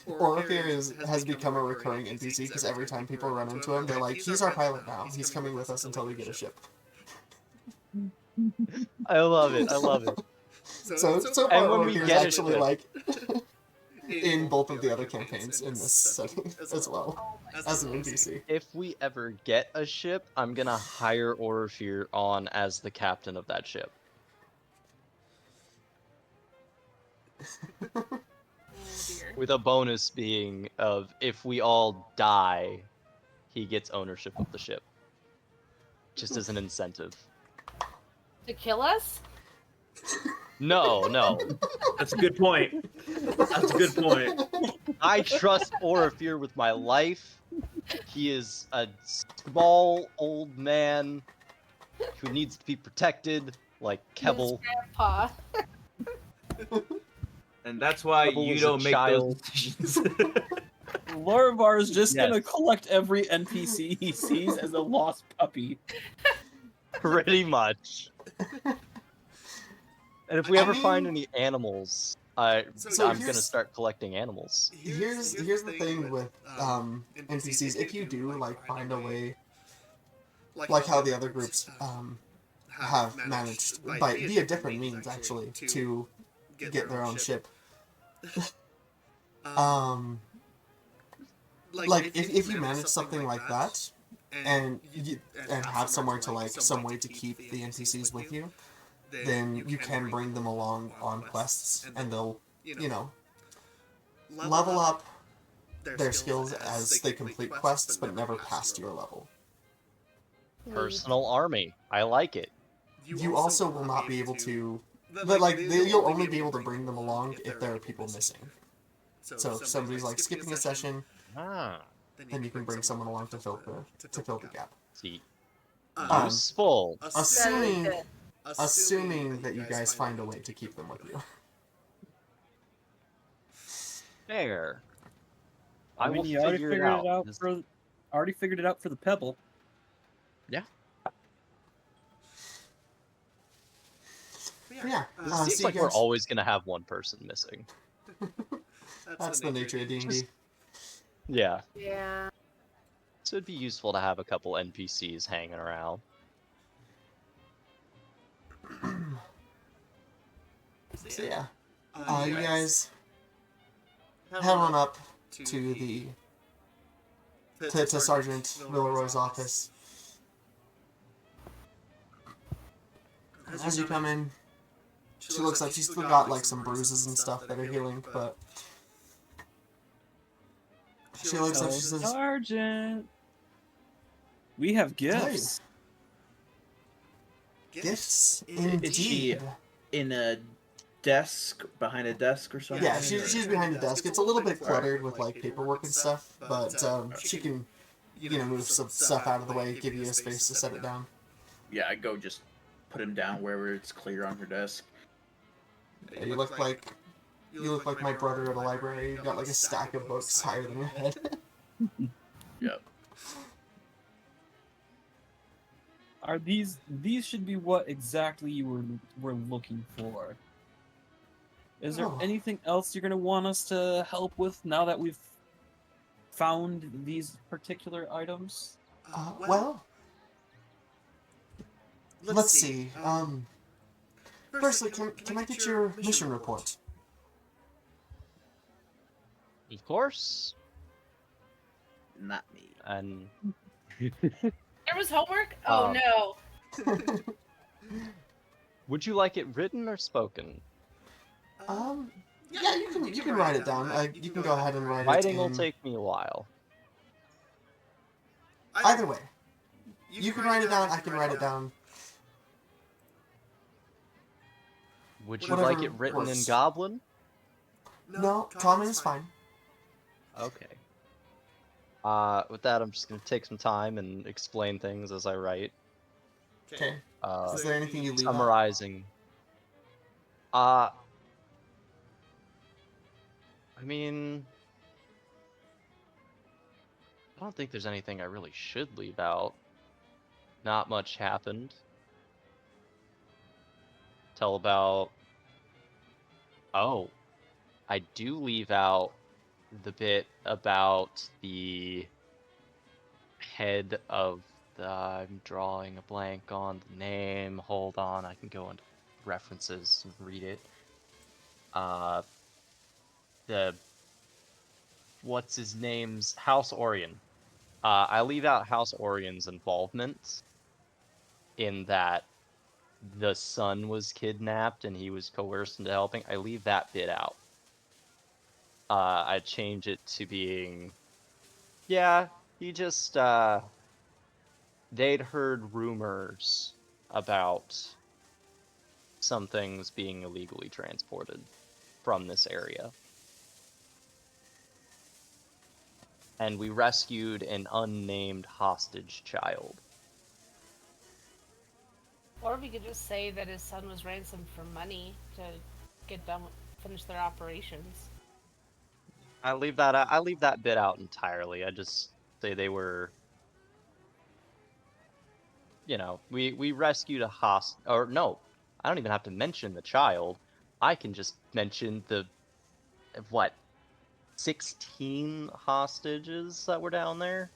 S6: Orpheus has become a recurring NPC because every time people run into him, they're like, "He's our pilot now. He's coming with us until we get a ship."
S2: I love it. I love it.
S6: So
S2: And
S6: far,
S2: when we
S6: Orpheus
S2: get it,
S6: actually like in both of the other campaigns in this setting as well as an NPC.
S2: If we ever get a ship, I'm gonna hire Orifir on as the captain of that ship.
S5: Oh dear.
S2: With a bonus being of if we all die, he gets ownership of the ship. Just as an incentive.
S5: To kill us?
S2: No.
S4: That's a good point. That's a good point.
S2: I trust Orifir with my life. He is a small old man who needs to be protected, like Kebble.
S5: His grandpa.
S4: And that's why
S2: Kebble
S4: you
S2: was a
S4: don't make
S2: child.
S4: those decisions.
S3: Lorivar is just
S2: Yes.
S3: gonna collect every NPC he sees as a lost puppy.
S2: Pretty much. And if we
S6: I
S2: ever find
S6: mean-
S2: any animals,
S6: So
S2: I'm gonna
S6: here's-
S2: start collecting animals.
S6: Here's the thing with NPCs. If you do like find a way, like how the other groups have managed by via different means actually to get their own ship. Like if you manage something like that and have somewhere to like some way to keep the NPCs with you, then you can bring them along on quests and they'll level up their skills as they complete quests but never past your level.
S2: Personal army. I like it.
S6: You also will not be able to, but like you'll only be able to bring them along if there are people missing. So if somebody's like skipping a session,
S2: Ah.
S6: then you can bring someone along to fill the gap.
S2: See.
S6: Um,
S2: Useful.
S6: Assuming that you guys find a way to keep them with you.
S2: Fair.
S3: I mean,
S2: will
S3: you already
S2: figure
S3: figured it out
S2: This-
S3: for already figured it out for the pebble.
S6: Yeah,
S2: It
S6: so
S2: seems
S6: you
S2: like we're
S6: guys-
S2: always gonna have one person missing.
S6: That's the nature of D&D.
S2: Yeah.
S5: Yeah.
S2: So it'd be useful to have a couple NPCs hanging around.
S6: So yeah, you guys head on up to the to Sergeant Villeroy's office. As you come in, she looks like she's still got like some bruises and stuff that are healing, but she looks up. She says,
S3: Sergeant, we have gifts.
S6: "Gifts
S4: Is she
S6: indeed."
S4: in a desk, behind a desk or something?
S6: Yeah, she's behind the desk. It's a little bit cluttered with like paperwork and stuff, but she can, move some stuff out of the way, give you a space to set it down.
S4: Yeah, I go just put him down wherever it's clear on her desk.
S6: Yeah, you look like my brother at a library. You've got like a stack of books higher than your head.
S4: Yep.
S3: Are these should be what exactly you were looking for? Is there
S6: Oh.
S3: anything else you're gonna want us to help with now that we've found these particular items?
S6: Well, let's see. Firstly, can I get your mission report?
S2: Of course.
S4: Not me.
S2: And
S5: There was homework? Oh
S2: Um,
S5: no.
S2: would you like it written or spoken?
S6: Yeah, you can write it down. You can go ahead and write
S2: Writing
S6: it
S2: will
S6: in...
S2: take me a while.
S6: Either way. You can write it down, I can write it down.
S2: Would you
S6: Whatever
S2: like it written in
S6: works.
S2: Goblin?
S6: No, common is fine.
S2: Okay. With that, I'm just gonna take some time and explain things as I write.
S6: Okay.
S2: Uh,
S6: Is there anything you leave out?
S2: summarizing. I mean, I don't think there's anything I really should leave out. Not much happened. Tell about. Oh, I do leave out the bit about the head of the. I'm drawing a blank on the name. Hold on, I can go into references and read it. The what's his name's House Orion. I leave out House Orion's involvement in that the son was kidnapped and he was coerced into helping. I leave that bit out. I change it to being, yeah, he just they'd heard rumors about some things being illegally transported from this area. And we rescued an unnamed hostage child.
S5: Or we could just say that his son was ransomed for money to get done with, finish their operations.
S2: I leave that bit out entirely. I just say they were, we rescued a or no, I don't even have to mention the child. I can just mention the 16 hostages that were down there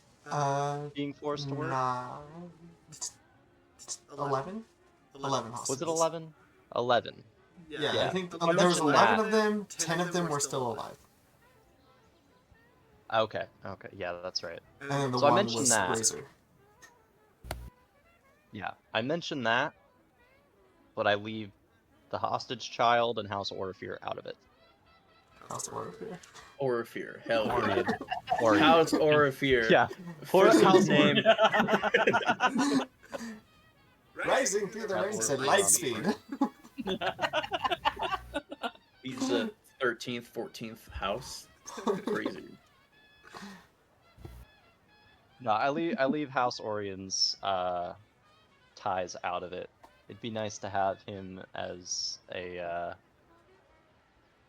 S2: being forced to work.
S6: Nah. 11? 11 hostages.
S2: Was it 11? 11.
S6: Yeah, I think
S2: I
S6: there was
S2: mentioned
S6: 11
S2: that.
S6: of them, 10 of them were still alive.
S2: Okay, yeah, that's right.
S6: And then the
S2: So I
S6: one
S2: mentioned
S6: was
S2: that.
S6: Razor.
S2: Yeah, I mentioned that, but I leave the hostage child and House Orifir out of it.
S6: House of Warfare.
S4: Orifir. Hell yeah.
S2: Orion. Orion.
S4: House Orifir.
S2: Yeah.
S4: First
S2: House
S4: name.
S6: Rising through the ranks at light speed.
S4: He's the 13th, 14th house. Crazy.
S2: No, I leave House Orion's ties out of it. It'd be nice to have him as a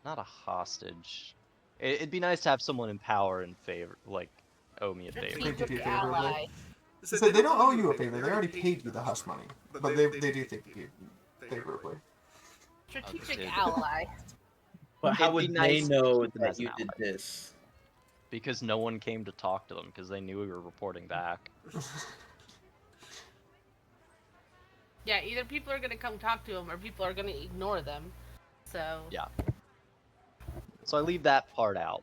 S2: not a hostage. It'd be nice to have someone in power and favor, like owe me a favor.
S5: Strategic ally.
S6: So they don't owe you a favor. They already paid you the hush money, but they do think of you favorably.
S5: Strategic
S2: Understood.
S5: ally.
S4: But how
S2: It'd
S4: would
S2: be
S4: they
S2: nice
S4: know
S2: to keep them
S4: that
S2: as
S4: you
S2: an
S4: did
S2: ally.
S4: this?
S2: Because no one came to talk to them because they knew we were reporting back.
S5: Yeah, either people are going to come talk to him or people are going to ignore them. So,
S2: Yeah. So I leave that part out.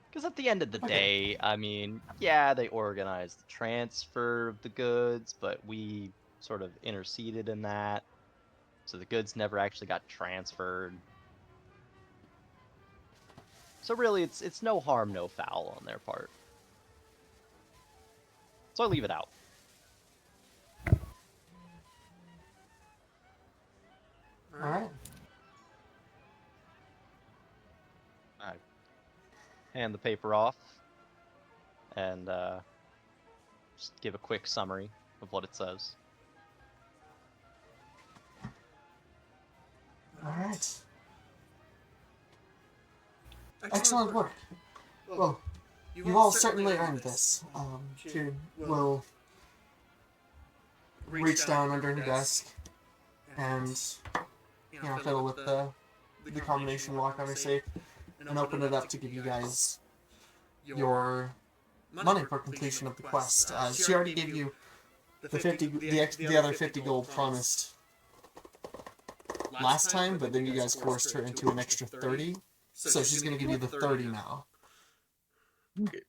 S2: Because at the end of the day, I mean, yeah, they organized the transfer of the goods, but we sort of interceded in that. So the goods never actually got transferred. So really, it's no harm, no foul on their part. So I leave it out.
S6: Alright.
S2: I hand the paper off and just give a quick summary of what it says.
S6: Alright. Excellent work. Well, you've all certainly earned this. She will reach down under her desk and, fiddle with the combination lock on her safe and open it up to give you guys your money for completion of the quest. She already gave you the other 50 gold promised last time, but then you guys forced her into an extra 30. So she's going to give you the 30 now.
S4: Okay.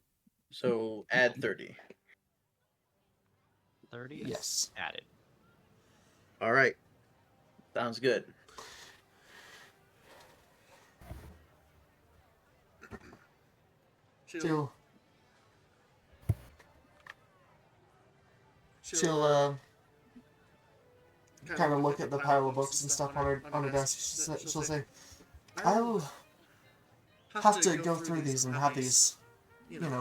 S4: So add 30.
S2: 30?
S6: Yes.
S2: Added.
S4: All right. Sounds good.
S6: She'll kind of look at the pile of books and stuff on her desk. She'll say, "I'll have to go through these and have these,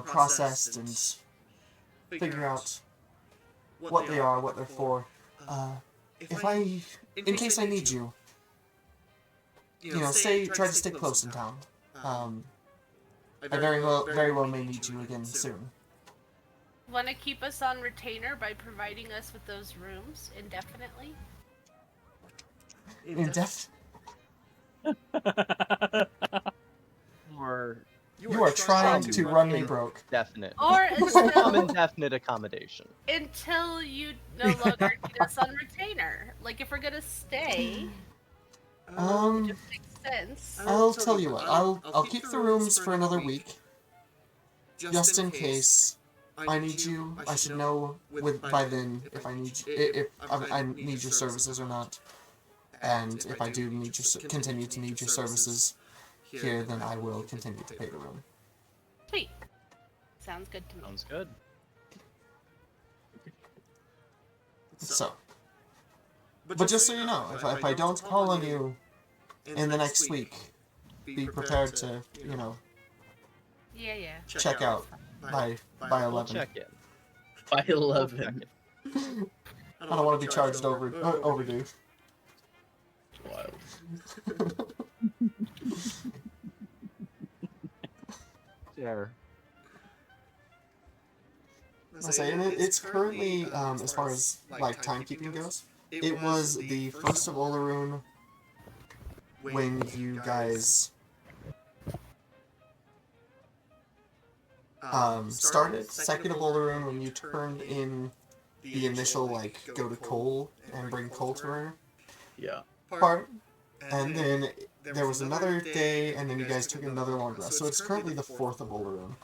S6: processed and figure out what they are, what they're for. In case I need you, try to stay close in town. I very well may need you again soon."
S5: Want to keep us on retainer by providing us with those rooms indefinitely?
S6: You are trying to run me broke.
S2: Definite.
S5: Or
S2: Some
S5: until,
S2: indefinite accommodation.
S5: until you no longer need us on retainer. Like, if we're gonna stay, it just makes sense.
S6: I'll tell you what. I'll keep the rooms for another week, just in case I need you. I should know by then if I need I need your services or not. And if I do continue to need your services here, then I will continue to pay the room.
S5: Sweet. Sounds good to me.
S2: Sounds good.
S6: So, but just so you know, if I don't call on you in the next week, be prepared to,
S5: Yeah.
S6: check out by 11.
S2: We'll check in.
S4: By
S2: We'll
S4: 11.
S2: check in.
S6: I don't want to be charged overdue.
S4: Wild.
S2: Sure.
S6: I say, and it's currently, as far as like timekeeping goes, it was the 1st of Olaroon when you guys started, 2nd of Olaroon when you turned in the initial go to Cole and bring Cole to her
S4: Yeah.
S6: part, and then there was another day, and then you guys took another long rest. So it's currently the 4th of Olaroon.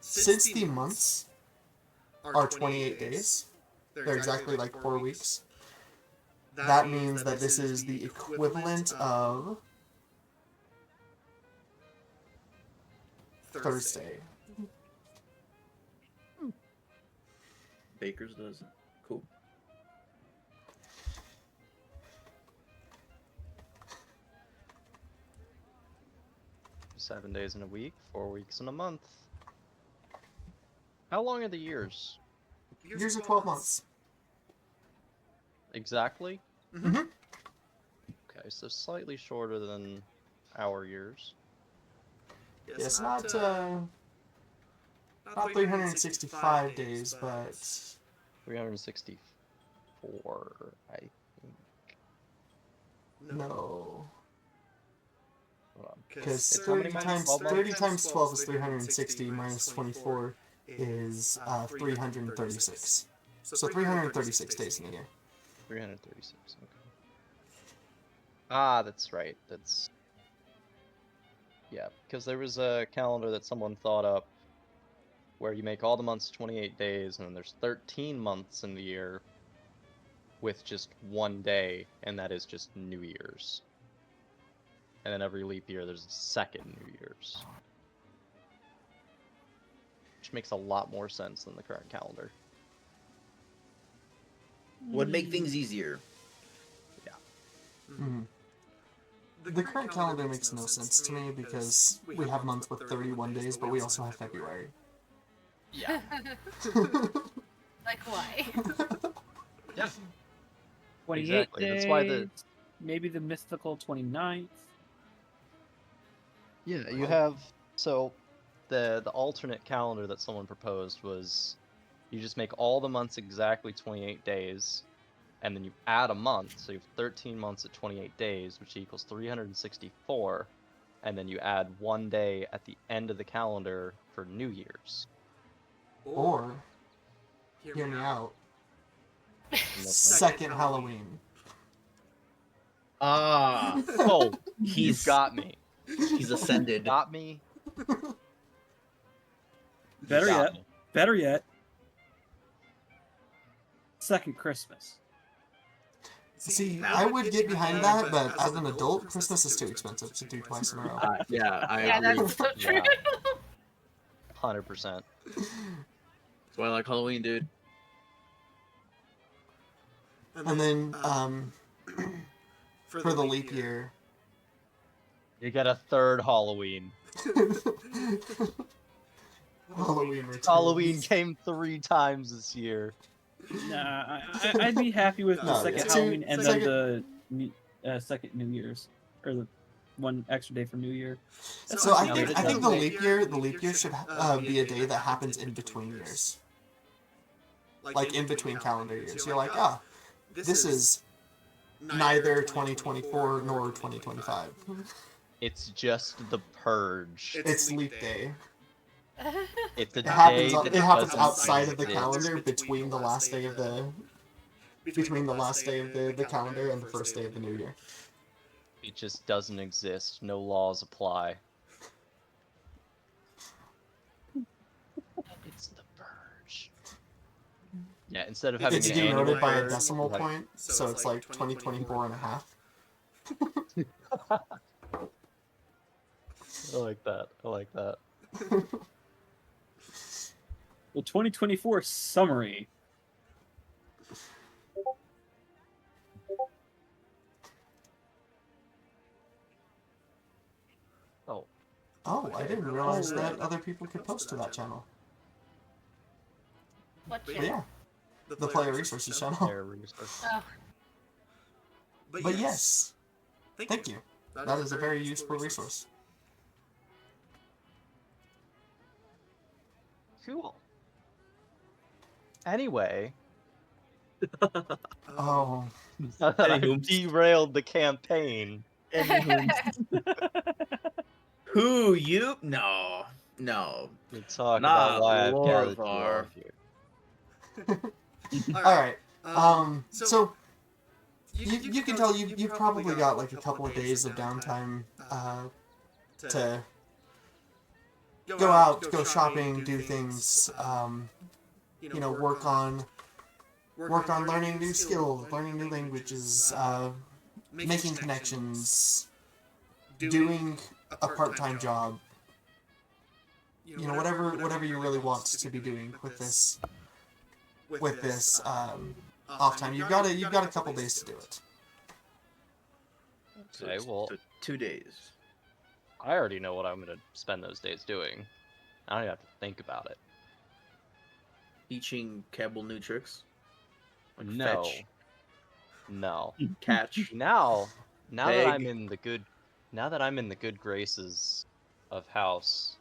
S6: Since the months are 28 days, they're exactly 4 weeks. That means that this is the equivalent of Thursday.
S4: Baker's does. Cool.
S2: Seven days in a week, 4 weeks in a month. How long are the years?
S6: Years are 12 months.
S2: Exactly?
S6: Mm-hmm.
S2: Okay, so slightly shorter than our years.
S6: It's not 365 days, but
S2: 364, I think.
S6: no.
S2: Hold on.
S6: Because
S2: How many
S6: 30 times 12 is 360, minus 24 is 336. So 336 days in a year.
S2: 336, okay. Ah, that's right. That's... Yeah, because there was a calendar that someone thought up where you make all the months 28 days, and then there's 13 months in the year with just one day, and that is just New Year's. And then every leap year there's a second New Year's. Which makes a lot more sense than the current calendar.
S4: Would make things easier.
S2: Yeah.
S6: Mm-hmm. The current calendar makes no sense to me because we have months with 31 days, but we also have February.
S2: Yeah.
S5: Like, why?
S2: Yeah.
S3: 28
S2: Exactly,
S3: days,
S2: that's why
S3: maybe the mystical 29th.
S2: Yeah, you have... So, the alternate calendar that someone proposed was you just make all the months exactly 28 days, and then you add a month, so you have 13 months at 28 days, which equals 364, and then you add one day at the end of the calendar for New Year's.
S6: Or, hear me out, second Halloween.
S4: Ah,
S2: Oh, you've
S4: he's
S2: got me.
S4: he's ascended.
S2: Got me.
S3: Better
S2: got
S3: yet.
S2: me.
S3: Better yet. Second Christmas.
S6: See, I would get behind that, but as an adult, Christmas is too expensive to do twice in a row.
S4: Yeah, I
S5: Yeah,
S4: agree.
S5: that's so true.
S2: Yeah. 100%.
S4: That's why I like Halloween, dude.
S6: And then, for the leap year,
S2: You get a third Halloween.
S6: Halloween returns.
S2: Halloween came 3 times this year.
S3: Nah, I'd be happy with the
S6: No,
S3: second
S6: it's
S3: Halloween
S6: two-
S3: and
S6: second-
S3: then the second New Year's, or the one extra day for New Year.
S6: So I
S2: No,
S6: think
S2: but
S6: I
S2: it
S6: think the
S2: doesn't.
S6: leap year should be a day that happens in between years, like in between calendar years. You're like, ah, this is neither 2024 nor 2025.
S2: It's just the purge.
S6: It's leap day.
S2: It's a
S6: It
S2: day
S6: happens.
S2: that
S6: It happens
S2: doesn't
S6: outside of the
S2: exist.
S6: calendar between the last day of the calendar and the first day of the new year.
S2: It just doesn't exist. No laws apply. It's the purge. Yeah, instead of having
S6: It's
S2: an annual
S6: denoted by a
S2: purge,
S6: decimal
S2: like-
S6: point, so it's like 2024 and a half.
S2: I like that. I like that.
S3: Well, 2024 summary.
S2: Oh,
S6: Oh, I didn't realize that other people could post to that channel.
S5: What
S6: But
S5: channel?
S6: yeah, the player resources channel.
S2: there resource.
S5: Oh,
S6: But yes, thank you. That is a very useful resource.
S2: Cool. Anyway,
S6: Oh,
S2: now that I've
S4: Anywho.
S2: derailed the campaign.
S4: Who you? No.
S2: We talk
S4: Not
S2: about why I've gathered you all
S4: Lorvar.
S2: here.
S6: all right. So you can tell you've probably got like a couple of days of downtime to go out, go shopping, do things. Work on learning new skills, learning new languages, making connections, doing a part-time job. Whatever you really want to be doing with this off time. You've got a couple days to do it.
S2: Okay, well,
S4: 2 days.
S2: I already know what I'm going to spend those days doing. I don't even have to think about it.
S4: Teaching Kebble new tricks. Like
S2: No.
S4: fetch,
S2: No.
S4: catch.
S2: Now that I'm
S4: Egg.
S2: in the good graces of House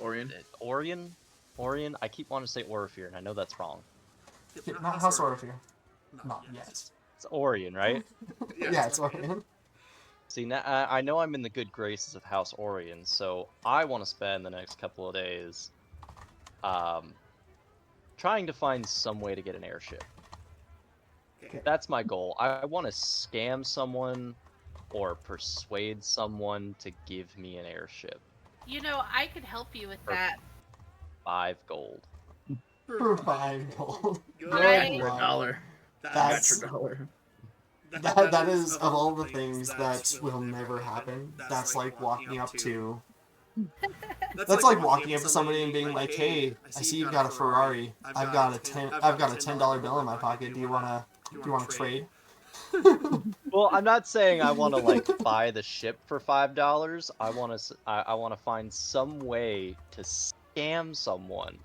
S4: Orion.
S2: Orion, I keep wanting to say Orifir, and I know that's wrong.
S6: Not House Orifir. Not yet.
S2: It's Orion, right?
S6: Yeah, it's Orion.
S2: See, now I know I'm in the good graces of House Orion, so I want to spend the next couple of days trying to find some way to get an airship.
S6: Okay.
S2: That's my goal. I want to scam someone or persuade someone to give me an airship.
S5: you know, I could help you with that.
S2: 5 gold.
S6: For $5.
S5: Right.
S4: For $1.
S6: That's
S4: Got your $1.
S6: that is of all the things that will never happen. That's like walking up to. That's like walking up to somebody and being like, "Hey, I see you've got a Ferrari. I've got a $10 bill in my pocket. Do you wanna trade?"
S2: Well, I'm not saying I want to like buy the ship for $5. I want to find some way to scam someone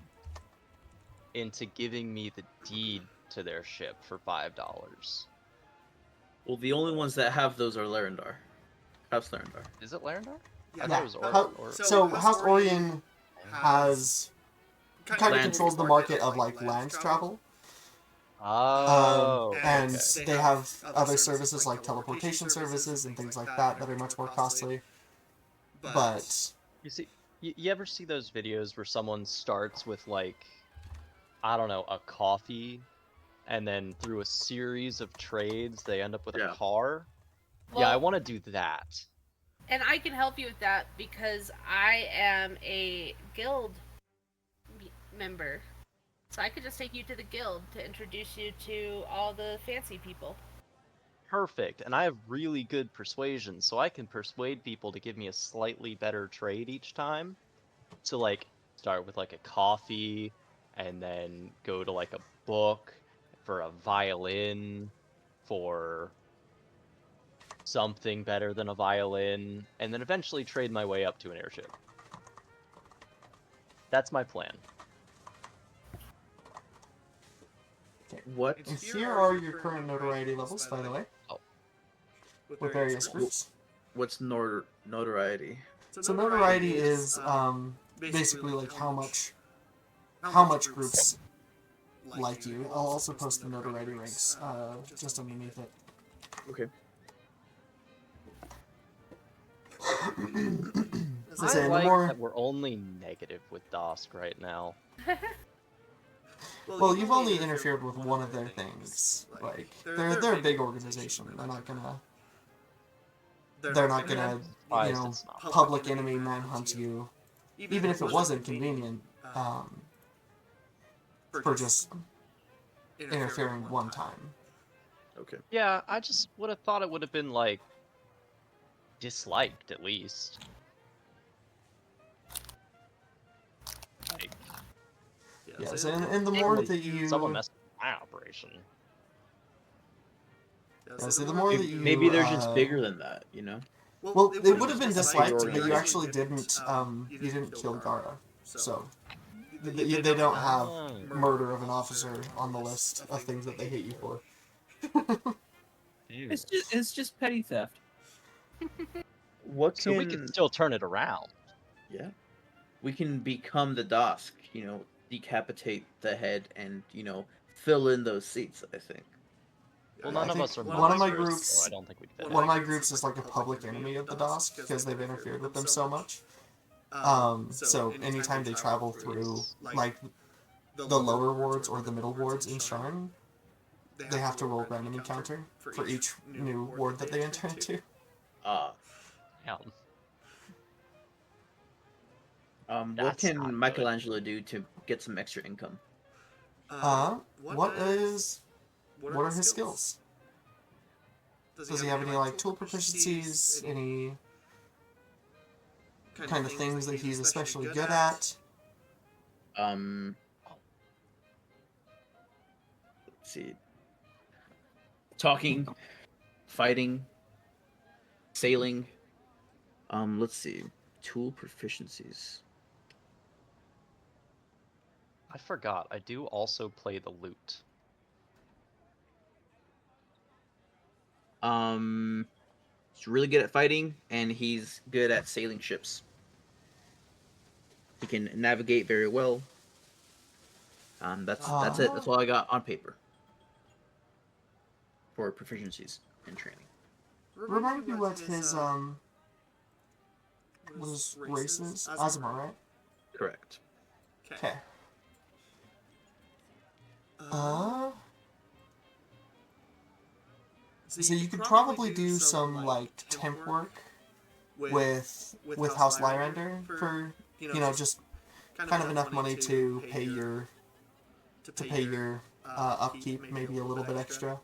S2: into giving me the deed to their ship for $5.
S4: Well, the only ones that have those are Larendar. House Larendar.
S2: Is it Larendar?
S1: Yeah.
S2: I thought it was
S6: So House Orion has kind of
S4: Land
S6: controls the market of like land travel.
S2: Oh.
S6: And
S2: okay.
S6: they have other services like teleportation services and things like that that are much more costly. But
S2: You see, you ever see those videos where someone starts with like I don't know, a coffee, and then through a series of trades, they end up with a
S4: Yeah.
S2: car.
S5: Well,
S2: Yeah, I want to do that.
S5: And I can help you with that because I am a guild member. So I could just take you to the guild to introduce you to all the fancy people.
S2: Perfect. And I have really good persuasion, so I can persuade people to give me a slightly better trade each time. So like start with like a coffee and then go to like a book for a violin for something better than a violin and then eventually trade my way up to an airship. That's my plan.
S4: What?
S6: And here are your current notoriety levels, by the way, with various groups.
S4: What's notoriety?
S6: So notoriety is basically like how much groups like you. I'll also post the notoriety ranks just underneath it.
S4: Okay.
S6: As I
S2: I
S6: say,
S2: like
S6: the more
S2: that we're only negative with Dosk right now.
S6: well, you've only interfered with one of their things. Like they're a big organization. They're not gonna
S2: Surprised it's not.
S6: public enemy manhunt you, even if it was inconvenient, for just interfering one time.
S4: Okay.
S2: Yeah, I just would have thought it would have been like disliked at least. Like,
S6: Yes, and the more that you
S2: someone messed with my operation.
S6: yeah, so the more that you
S4: Maybe they're just bigger than that, you know?
S6: Well, it would have been disliked, but you
S4: organization.
S6: actually didn't kill Gara, so they don't have murder of an officer on the list of things that they hate you for.
S3: It's just petty theft.
S4: What
S2: So we can still turn it around.
S4: Yeah. We can become the Dosk, decapitate the head and, fill in those seats, I think.
S2: Well,
S6: I
S2: none of
S6: think
S2: us are
S6: one of my
S2: monsters,
S6: groups.
S2: so I don't think we'd fit.
S6: One of my groups is like a public enemy of the Dosk because they've interfered with them so much. So anytime they travel through like the lower wards or the middle wards in Sharn, they have to roll random encounter for each new ward that they enter into.
S2: Yeah.
S4: What
S2: That's not
S4: can
S2: good.
S4: Michelangelo do to get some extra income?
S6: What are his skills? Does he have any like tool proficiencies? Any kind of things that he's especially good at?
S4: Let's see. Talking, fighting, sailing. Let's see. Tool proficiencies.
S2: I forgot. I do also play the lute.
S4: He's really good at fighting, and he's good at sailing ships. He can navigate very well. That's it. That's all I got on paper for proficiencies and training.
S6: Remind me what his race is? Azamar, right?
S4: Correct.
S6: Okay. So you could probably do some like temp work with House Lyrender for just kind of enough money to pay your upkeep, maybe a little bit extra.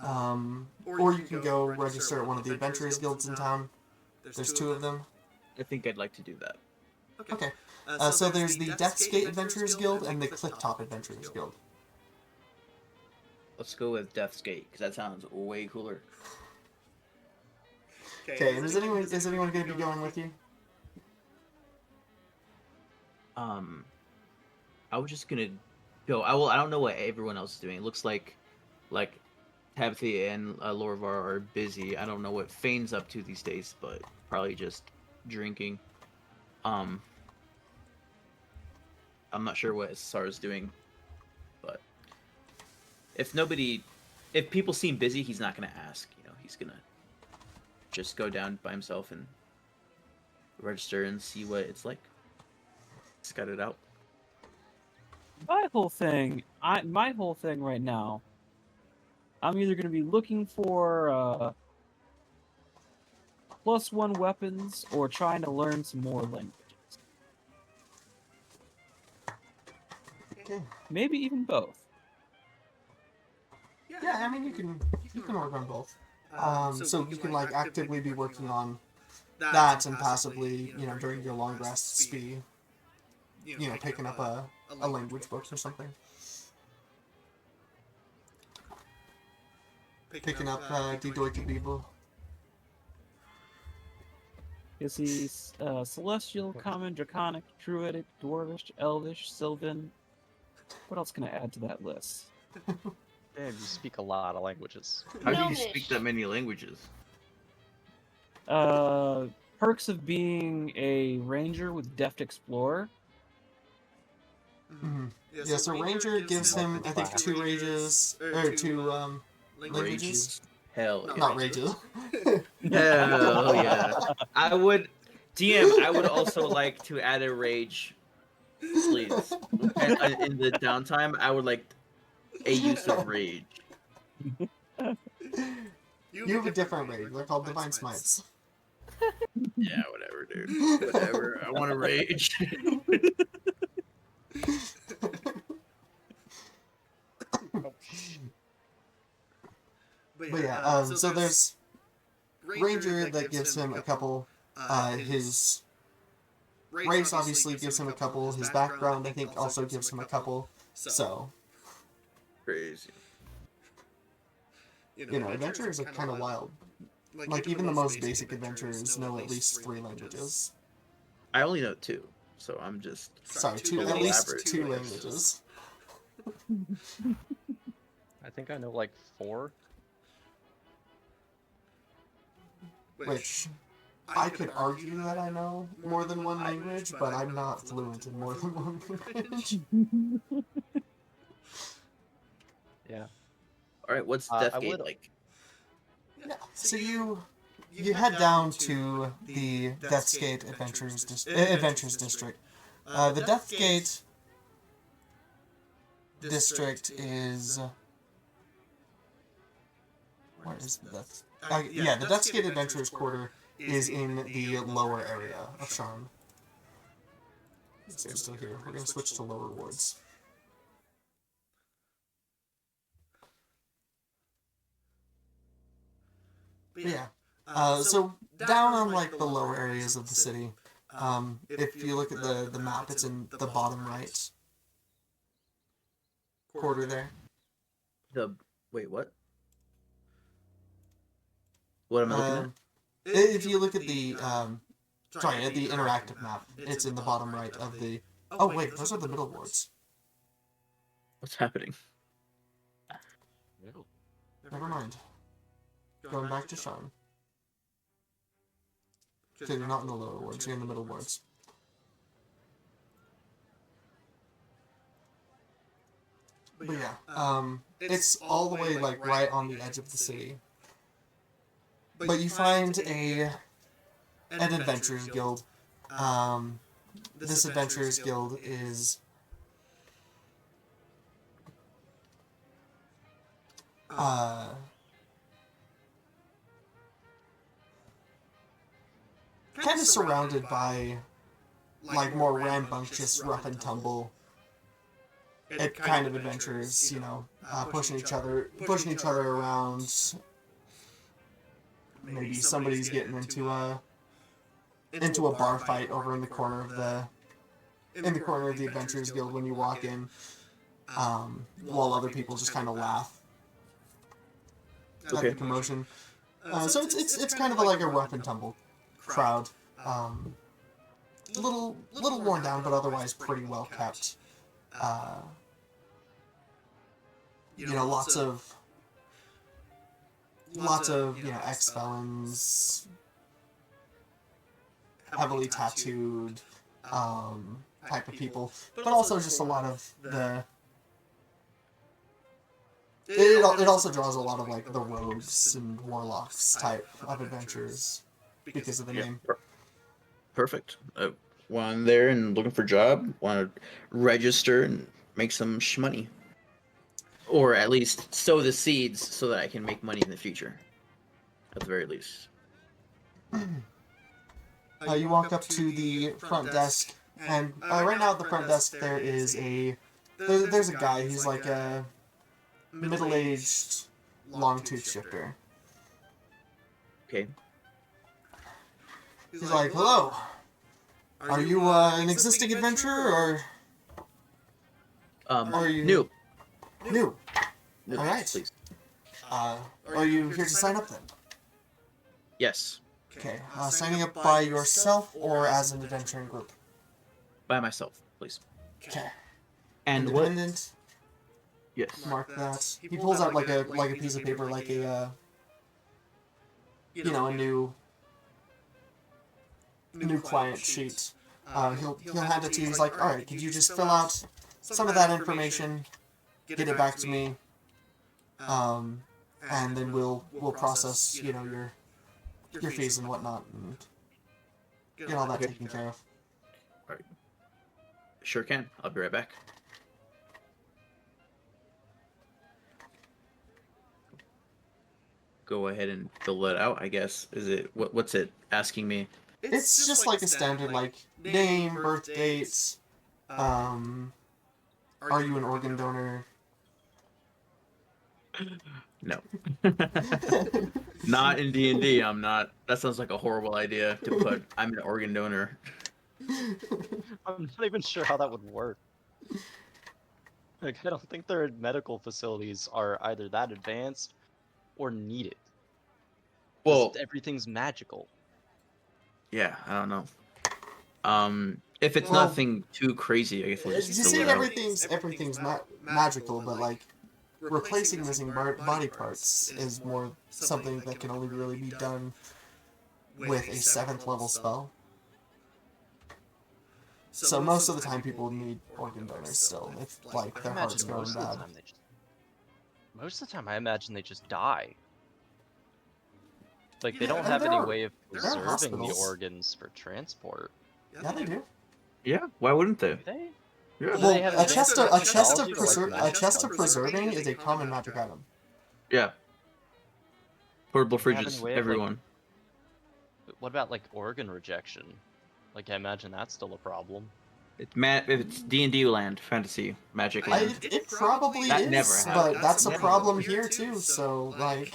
S6: Or you can go register at one of the adventurers guilds in town. There's 2 of them.
S4: I think I'd like to do that.
S6: Okay. So there's the Death's Gate Adventurers Guild and the Clifftop Adventurers Guild.
S4: Let's go with Death's Gate, because that sounds way cooler.
S6: Okay, and is anyone going to be going with you?
S4: I was just gonna go. I don't know what everyone else is doing. It looks like Tabitha and Lorvar are busy. I don't know what Fane's up to these days, but probably just drinking. I'm not sure what Sar's doing, but if people seem busy, he's not gonna ask. He's gonna just go down by himself and register and see what it's like. Scout it out.
S3: My whole thing right now, I'm either going to be looking for +1 weapons or trying to learn some more languages.
S6: Okay.
S3: Maybe even both.
S6: Yeah, I mean you can work on both. So you can like actively be working on that and passively, during your long rests be, picking up a language book or something. Picking up Die Deutsche Bibel.
S3: You see Celestial, Common, Draconic, Druidic, Dwarvish, Elvish, Sylvan. What else can I add to that list?
S2: Damn, you speak a lot of languages.
S4: How do you
S5: Gnomish.
S4: speak that many languages?
S3: Perks of being a ranger with Deft Explorer.
S6: Mm-hmm. Yeah, so Ranger gives him, I think, 2 rages, or 2 languages.
S4: Hell yeah.
S6: Not rages.
S4: Hell yeah. I would, DM, I would also like to add a rage, please. In the downtime, I would like a use of rage.
S6: You have a different rage. They're called Divine Smites.
S4: Yeah, whatever, dude. Whatever. I want to rage.
S6: But yeah, so there's Ranger that gives him a couple. His race obviously gives him a couple. His background, I think, also gives him a couple. So,
S4: Crazy.
S6: adventurers are kind of wild. Like, even the most basic adventurers know at least 3 languages.
S4: I only know 2, so I'm just...
S6: Sorry,
S4: too
S6: at least
S4: elaborate.
S6: 2 languages.
S2: I think I know like 4.
S6: Which I could argue that I know more than 1 language, but I'm not fluent in more than 1 language.
S2: Yeah.
S4: Alright, what's
S2: I
S4: Deathgate
S2: would-
S4: like?
S6: Yeah. So you head down to the Deathgate Adventures District. The Deathgate District is where is the Death? Yeah, the Deathgate Adventurers Quarter is in the lower area of Sharn. It's still here. We're gonna switch to lower wards. But yeah. So down on like the lower areas of the city, if you look at the map, it's in the bottom right quarter there.
S4: Wait, what? What am I looking at?
S6: If you look at the at the interactive map, it's in the bottom right of the. Oh wait, those are the middle wards.
S4: What's happening?
S6: Never mind. Going back to Sharn. Okay, you're not in the lower wards, you're in the middle wards. But yeah, it's all the way like right on the edge of the city. But you find an adventurers guild. This adventurers guild is kind of surrounded by like more rambunctious, rough and tumble kind of adventurers, pushing each other around. Maybe somebody's getting into a bar fight over in the corner of the Adventurers Guild when you walk in, while other people just kind of laugh at the commotion. So it's kind of like a rough and tumble crowd. Little worn down, but otherwise pretty well kept. Lots of ex-felons, heavily tattooed type of people, but also just a lot of the. It also draws a lot of like the rogues and warlocks type of adventurers because of the name.
S4: Perfect. While I'm there and looking for a job, want to register and make some money, or at least sow the seeds so that I can make money in the future, at the very least.
S6: You walk up to the front desk, and right now at the front desk there is there's a guy. He's like a middle-aged, long-tooth shifter.
S4: Okay.
S6: He's like, "Hello. Are you an existing adventurer, or are you
S4: New.
S6: new?
S4: No,
S6: All right.
S4: please.
S6: Are you here to sign up then?
S4: Yes,
S6: Okay. Signing up by yourself or as an adventuring group?
S4: by myself, please.
S6: Okay.
S4: And what?
S6: Independent.
S4: Yes.
S6: Mark that. He pulls out like a piece of paper, like a a new client sheet. He'll hand it to you. He's like, all right, could you just fill out some of that information, get it back to me, and then we'll process your fees and whatnot, and get all that taken care of.
S4: All right. Sure can. I'll be right back. Go ahead and fill that out, I guess. Is it what's it asking me?
S6: It's just like a standard like name, birth dates. Are you an organ donor?
S4: No. Not in D&D, I'm not. That sounds like a horrible idea to put I'm an organ donor.
S2: I'm not even sure how that would work. Like, I don't think their medical facilities are either that advanced or need it.
S4: Well,
S2: Everything's magical.
S4: yeah, I don't know. If it's
S6: Well,
S4: nothing too crazy, I guess we'll
S6: You
S4: just fill
S6: see,
S4: it out.
S6: everything's magical, but like replacing missing body parts is more something that can only really be done with a 7th level spell. So most of the time, people need organ donors still, if like their heart's
S2: Imagine
S6: going
S2: most of the
S6: bad.
S2: time most of the time I imagine they just die. Like, they don't
S6: and
S2: have any
S6: there are-
S2: way of
S6: there are
S2: preserving the
S6: hospitals.
S2: organs for transport.
S6: Yeah, they do.
S4: Yeah, why wouldn't they?
S2: Do they?
S4: Yeah.
S2: Do
S6: Well,
S2: they have
S6: a chest of
S2: advanced technology to, like,
S6: preserving is a common magic item.
S4: Yeah. Portable
S2: Do they have
S4: fridges,
S2: any way of, like,
S4: everyone.
S2: What about, like, organ rejection? Like, I imagine that's still a problem.
S4: It's D&D land, fantasy, magic land.
S6: It probably
S4: That
S6: is,
S4: never
S6: but
S4: happened.
S6: that's a problem here too. So like,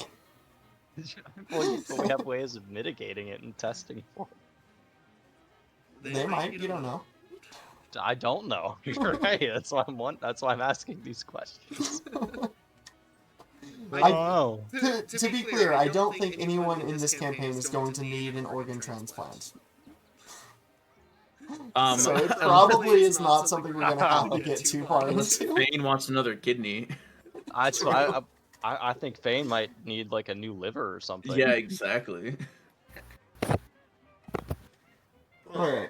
S2: Well, we have ways of mitigating it and testing for it.
S6: they might. You don't know.
S2: I don't know. You're right. That's why I'm asking these questions. I don't know.
S6: To be clear, I don't think anyone in this campaign is going to need an organ transplant. So it probably is not something we're gonna have to get too far into.
S4: Bane wants another kidney.
S2: I think Fane might need like a new liver or something.
S4: Yeah, exactly.
S6: Alright.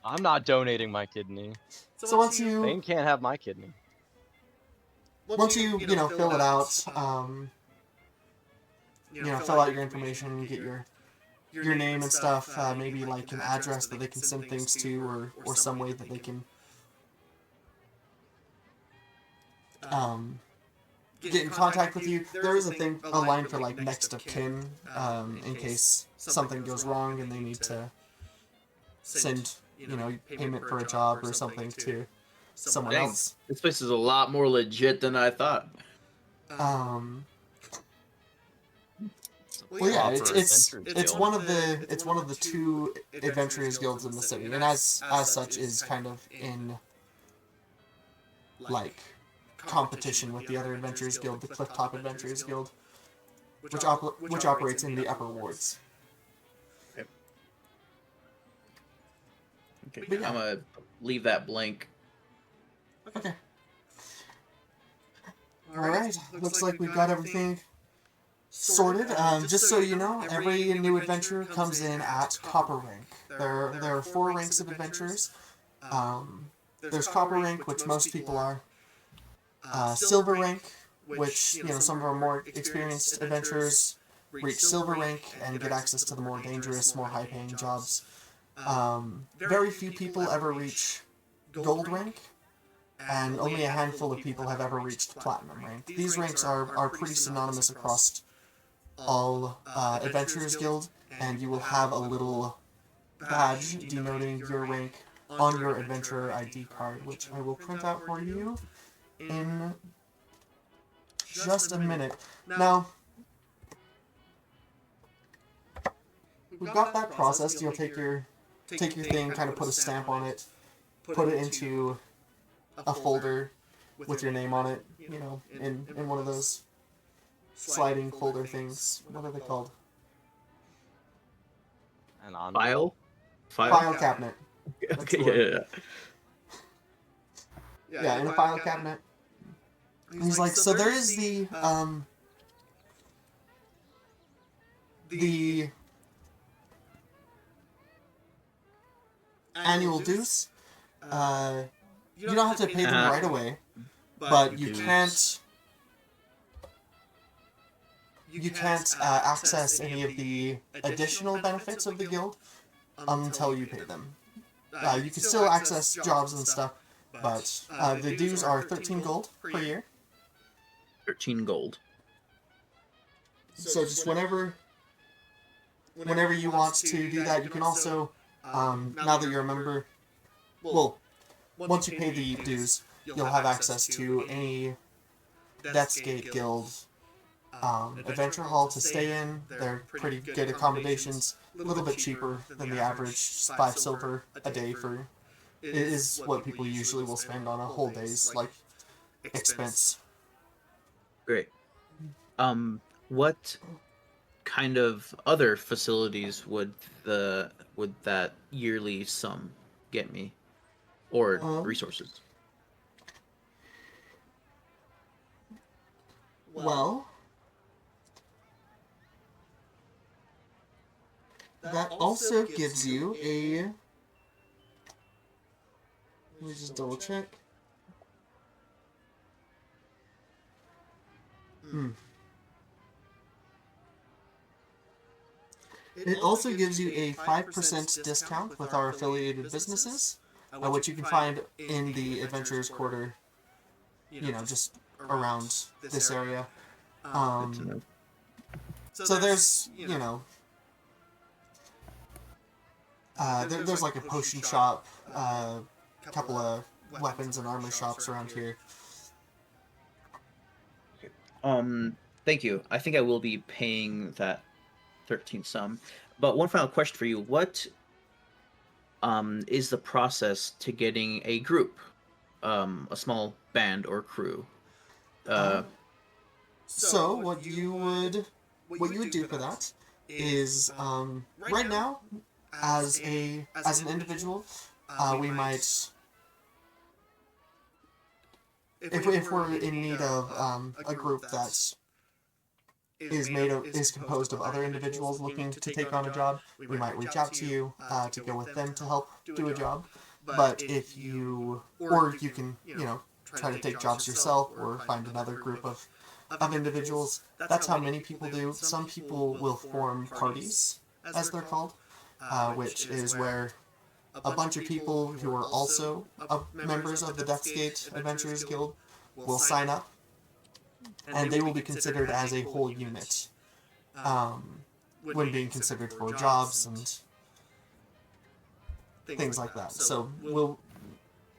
S2: I'm not donating my kidney.
S6: So once
S2: Fane
S6: you
S2: can't have my kidney.
S6: fill it out, fill out your information, get your name and stuff, maybe like an address that they can send things to, or some way that they can get in contact with you. There is a line for like next of kin, in case something goes wrong and they need to send payment for a job or something to someone
S4: Dang.
S6: else.
S4: This place is a lot more legit than I thought.
S6: Well, yeah,
S2: Proper
S6: it's
S2: adventurers
S6: one of the 2 adventurers guilds in the city, and as such is kind of in like competition with the other adventurers guild, the Clifftop Adventurers Guild, which operates in the upper wards.
S4: Okay,
S6: But yeah.
S4: I'm gonna leave that blank.
S6: Okay. All right. Looks like we've got everything sorted. Just so you know, every new adventurer comes in at Copper Rank. There are 4 ranks of adventurers. There's Copper Rank, which most people are. Silver Rank, which some of our more experienced adventurers reach Silver Rank and get access to the more dangerous, more high-paying jobs. Very few people ever reach Gold Rank, and only a handful of people have ever reached platinum rank. These ranks are pretty synonymous across all Adventurers Guild, and you will have a little badge denoting your rank on your Adventurer ID card, which I will print out for you in just a minute. Now, we've got that processed. You'll take your thing, kind of put a stamp on it, put it into a folder with your name on it, you know, in one of those sliding folder things. What are they called?
S2: And on
S6: File cabinet.
S4: Okay,
S6: the
S4: yeah.
S6: Yeah, in a file cabinet. And he's like, so there is the annual dues. You don't have to pay them right away, but you can't access any of the additional benefits of the guild until you pay them. You can still access jobs and stuff, but the dues are 13 gold per year.
S4: 13 gold.
S6: So just whenever you want to do that, you can also, now that you're a member, well, once you pay the dues, you'll have access to any Death's Gate Guild adventure hall to stay in. They're pretty good accommodations, a little bit cheaper than the average 5 silver a day for, it is what people usually will spend on a whole day's, like, expense.
S4: Great. What kind of other facilities would that yearly sum get me, or resources?
S6: Well, that also gives you a... Let me just double check. It also gives you a 5% discount with our affiliated businesses, which you can find in the Adventurers Quarter, you know, just around this area. So there's, you know, there's like a potion shop, a couple of weapons and armor shops around here.
S4: Thank you. I think I will be paying that 13 sum. But one final question for you. What is the process to getting a group, a small band or crew?
S6: So what you would do for that is, right now, as an individual, we might, if we're in need of a group that is composed of other individuals looking to take on a job, we might reach out to you to go with them to help do a job. But if you, or you can, you know, try to take jobs yourself or find another group of individuals. That's how many people do. Some people will form parties, as they're called, which is where a bunch of people who are also members of the Death's Gate Adventurers Guild will sign up, and they will be considered as a whole unit when being considered for jobs and things like that. So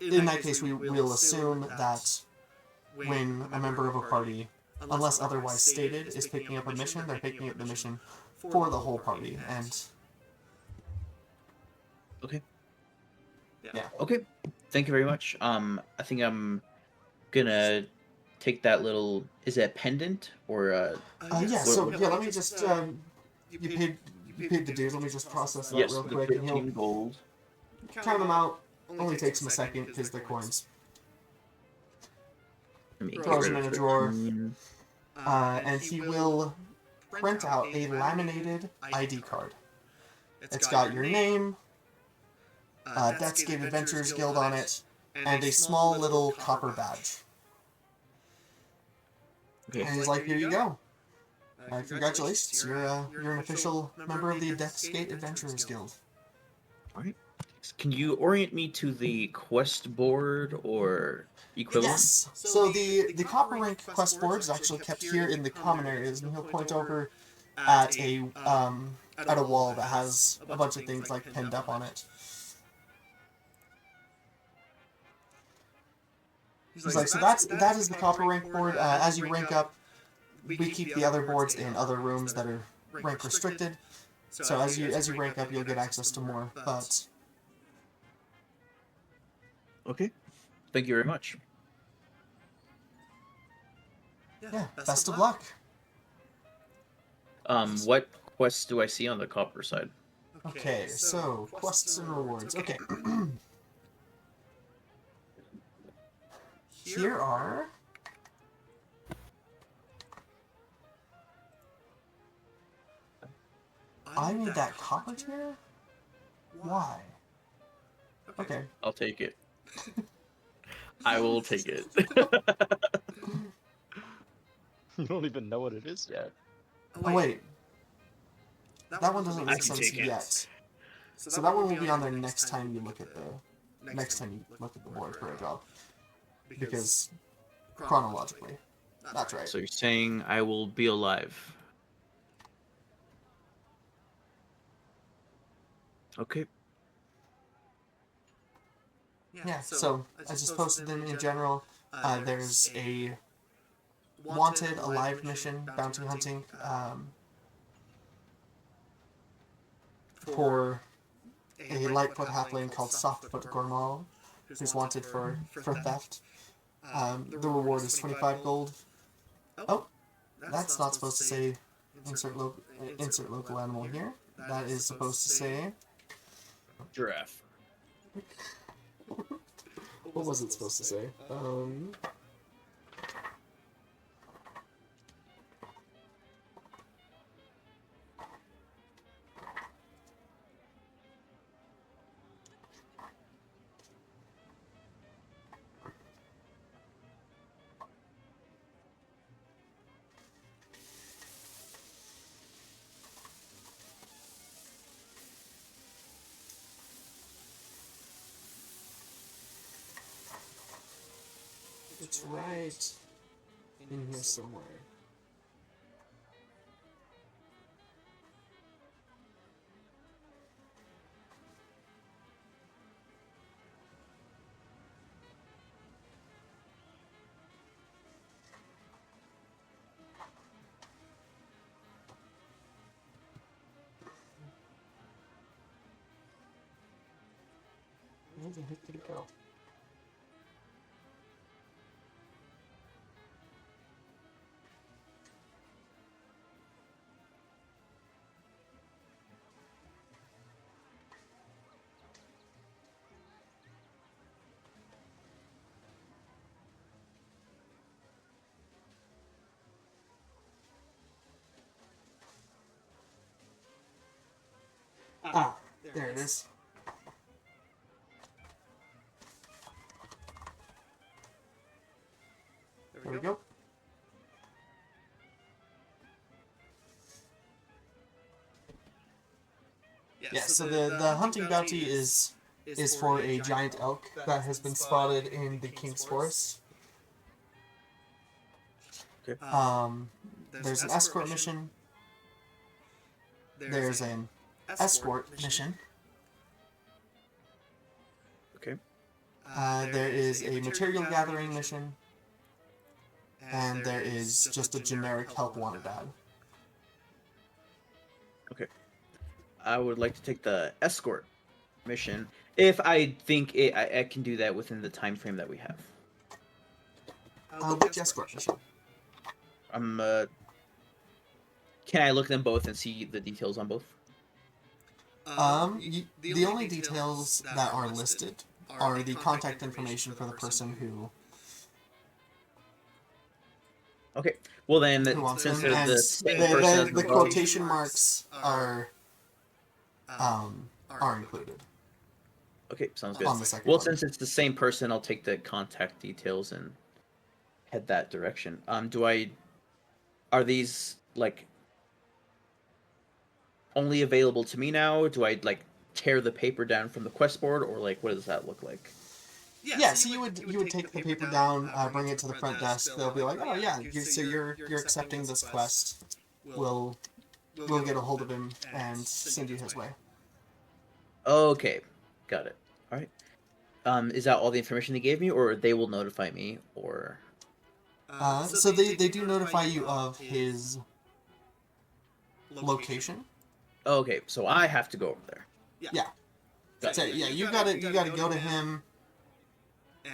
S6: in that case, we'll assume that when a member of a party, unless otherwise stated, is picking up a mission, they're picking up the mission for the whole party. And
S4: Okay.
S6: Yeah.
S4: Okay. Thank you very much. I think I'm gonna take that little. Is it a pendant or a?
S6: yeah. So yeah, let me just you paid the dues. Let me just process that
S4: Yes,
S6: real
S4: the
S6: quick, and
S4: 13
S6: he'll
S4: gold.
S6: count them out. Only takes him a second because they're coins.
S4: Let me
S6: Throws
S4: get
S6: them
S4: rid
S6: in a
S4: of
S6: drawer.
S4: 13.
S6: And he will print out a laminated ID card. It's got your name, Death's Gate Adventurers Guild on it, and a small little copper badge.
S4: Okay.
S6: And he's like, here you go. Congratulations, you're an official member of the Death's Gate Adventurers Guild.
S4: Alright. Can you orient me to the quest board or equivalent?
S6: Yes. So the copper rank quest board is actually kept here in the common areas, and he'll point over at a wall that has a bunch of things like pinned up on it. He's like, so that is the copper rank board. As you rank up, we keep the other boards in other rooms that are rank restricted. So as you rank up, you'll get access to more. But
S4: Okay. Thank you very much.
S6: yeah, best of luck.
S4: What quests do I see on the copper side?
S6: Okay, so quests and rewards. Okay. Here are I need that copper tier? Why? Okay.
S4: I'll take it. I will take it.
S2: You don't even know what it is yet.
S6: Oh wait. That one doesn't
S4: I
S6: make
S4: can
S6: sense
S4: take it.
S6: yet. So that one will be on there next time you look at the board for a job. Because chronologically. That's right.
S4: So you're saying I will be alive? Okay.
S6: Yeah, so I just posted them in general. There's a wanted alive mission, bounty hunting, for a Lightfoot halfling called Softfoot Gormal, who's wanted for theft. The reward is 25 gold. Oh, that's not supposed to say insert local animal here. That is supposed to say...
S4: Giraffe.
S6: What was it supposed to say? It's right in here somewhere. Where the heck did it go? Ah, there it is. There we go. Yeah, so the hunting bounty is for a giant elk that has been spotted in the King's Forest.
S4: Okay.
S6: There's an escort mission. There's an escort mission.
S4: Okay.
S6: There is a material gathering mission. And there is just a generic help wanted ad.
S4: Okay. I would like to take the escort mission if I think I can do that within the time frame that we have.
S6: Which escort mission?
S4: Can I look them both and see the details on both?
S6: The only details that are listed are the contact information for the person who
S4: Okay. Well then,
S6: wants
S4: since
S6: them,
S4: they're
S6: and
S4: the same person,
S6: the quotation marks are included.
S4: Okay, sounds good.
S6: On the second
S4: Well,
S6: one.
S4: since it's the same person, I'll take the contact details and head that direction. Are these like only available to me now? Do I like tear the paper down from the quest board, or like what does that look like?
S6: Yeah, so you would take the paper down, bring it to the front desk. They'll be like, oh yeah, you're accepting this quest. We'll get a hold of him and send you his way.
S4: Okay, got it. All right. Is that all the information they gave me, or they will notify me, or?
S6: So they do notify you of his location.
S4: Okay, so I have to go over there.
S6: Yeah.
S4: Got
S6: So,
S4: it.
S6: yeah, you gotta go to him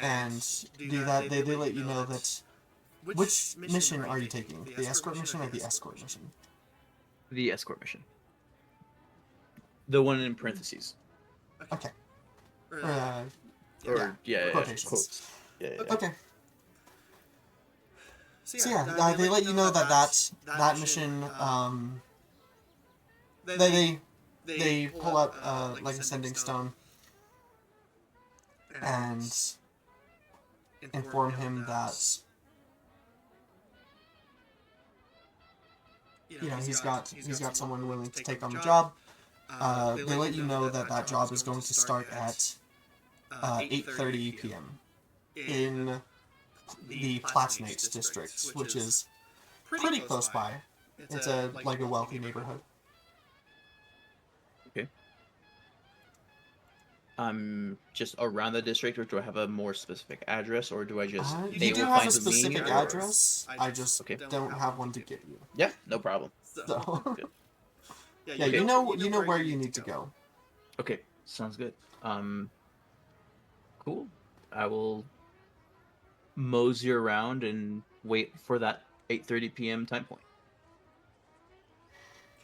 S6: and do that. They let you know that. Which mission are you taking? The escort mission or the escort mission?
S4: The escort mission. The one in parentheses.
S6: Okay.
S4: Or yeah,
S6: quotations.
S4: quotes. Yeah.
S6: Okay. So yeah, they let you know that mission. They pull up like a sending stone and inform him that he's got someone willing to take on the job. They let you know that job is going to start at 8:30 p.m. in the Platinates district, which is pretty close by. It's a wealthy neighborhood.
S4: Okay. Just around the district, or do I have a more specific address, or do I just
S6: you do have a specific address. I just don't have one to give you.
S4: Yeah, no problem.
S6: So yeah,
S4: Okay.
S6: you know where you need to go.
S4: Okay, sounds good. Cool. I will mosey around and wait for that 8:30 p.m. time point.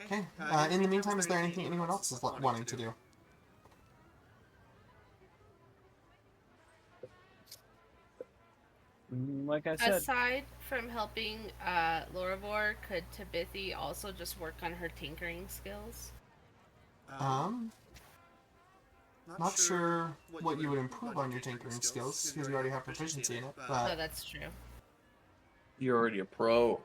S6: Okay. In the meantime, is there anything anyone else is wanting to do?
S3: Like I said,
S5: Aside from helping Loravor, could Tabithi also just work on her tinkering skills?
S6: Not sure what you would improve on your tinkering skills, because you already have proficiency in it,
S5: Oh,
S6: but
S5: that's true.
S4: You're already a pro.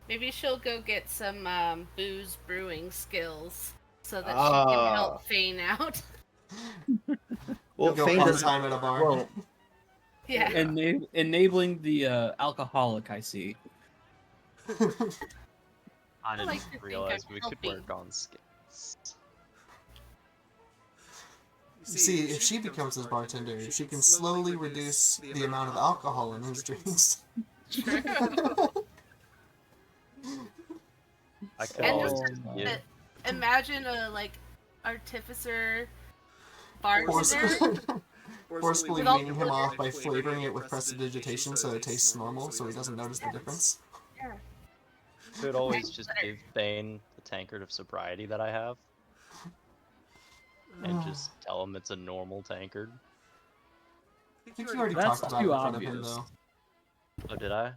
S5: Maybe she'll go get some booze brewing skills so that she can help Fane out.
S6: you'll go
S4: Fane
S6: part
S4: doesn't-
S6: time at a bar.
S4: Well,
S5: Yeah.
S3: enabling the alcoholic, I see.
S2: I didn't
S5: like to think
S2: realize
S5: I'm
S2: we could
S5: helping.
S2: work on skills.
S6: See, if she becomes his bartender, she can slowly reduce the amount of alcohol in his drinks.
S5: True.
S2: I could
S5: And
S2: always
S5: just
S2: yeah.
S5: imagine a artificer bartender.
S6: Forcefully
S5: With all
S6: weaning him off by flavoring it with prestidigitation so it tastes normal, so he doesn't notice the difference.
S5: Yeah.
S2: Could always just give Bane the tankard of sobriety that I have. And just tell him it's a normal tankard.
S6: I think you already
S3: That's
S6: talked about it
S3: too
S6: in front of him,
S3: obvious.
S6: though.
S2: Oh, did I?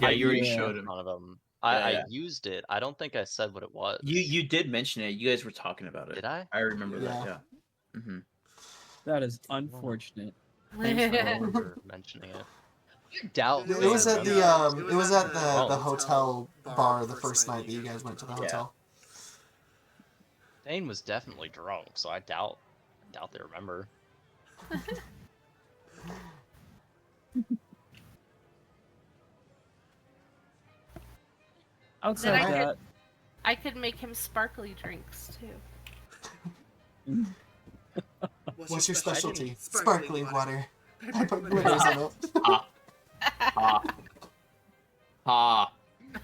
S4: yeah, you already
S3: Yeah.
S4: showed
S2: In
S4: him.
S2: front of him.
S4: Yeah,
S2: I
S4: yeah.
S2: used it. I don't think I said what it was.
S4: You did mention it. You guys were talking about it.
S2: Did I?
S4: I remember
S6: Yeah.
S4: that. Yeah. Mm-hmm.
S3: That is unfortunate.
S2: I remember mentioning it. I doubt
S6: It was at the hotel bar the first night that you guys went to the
S4: Yeah.
S6: hotel.
S2: Dane was definitely drunk, so I doubt they remember.
S3: Outside
S5: Then I
S3: that,
S5: I could make him sparkly drinks too.
S6: What's your specialty? Sparkling water. I put glitters on it.
S4: Ha.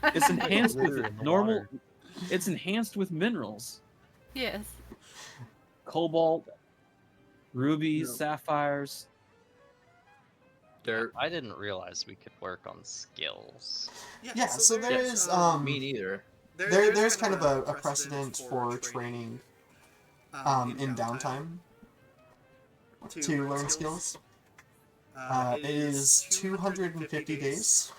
S3: it's enhanced
S2: Glitter
S3: with
S2: in the
S3: normal.
S2: water.
S3: It's enhanced with minerals:
S5: Yes.
S3: cobalt, rubies, sapphires.
S4: Dirt.
S2: I didn't realize we could work on skills.
S6: Yeah, so there is
S4: Me neither.
S6: there's kind of a precedent for training in downtime to learn skills. It is 250 days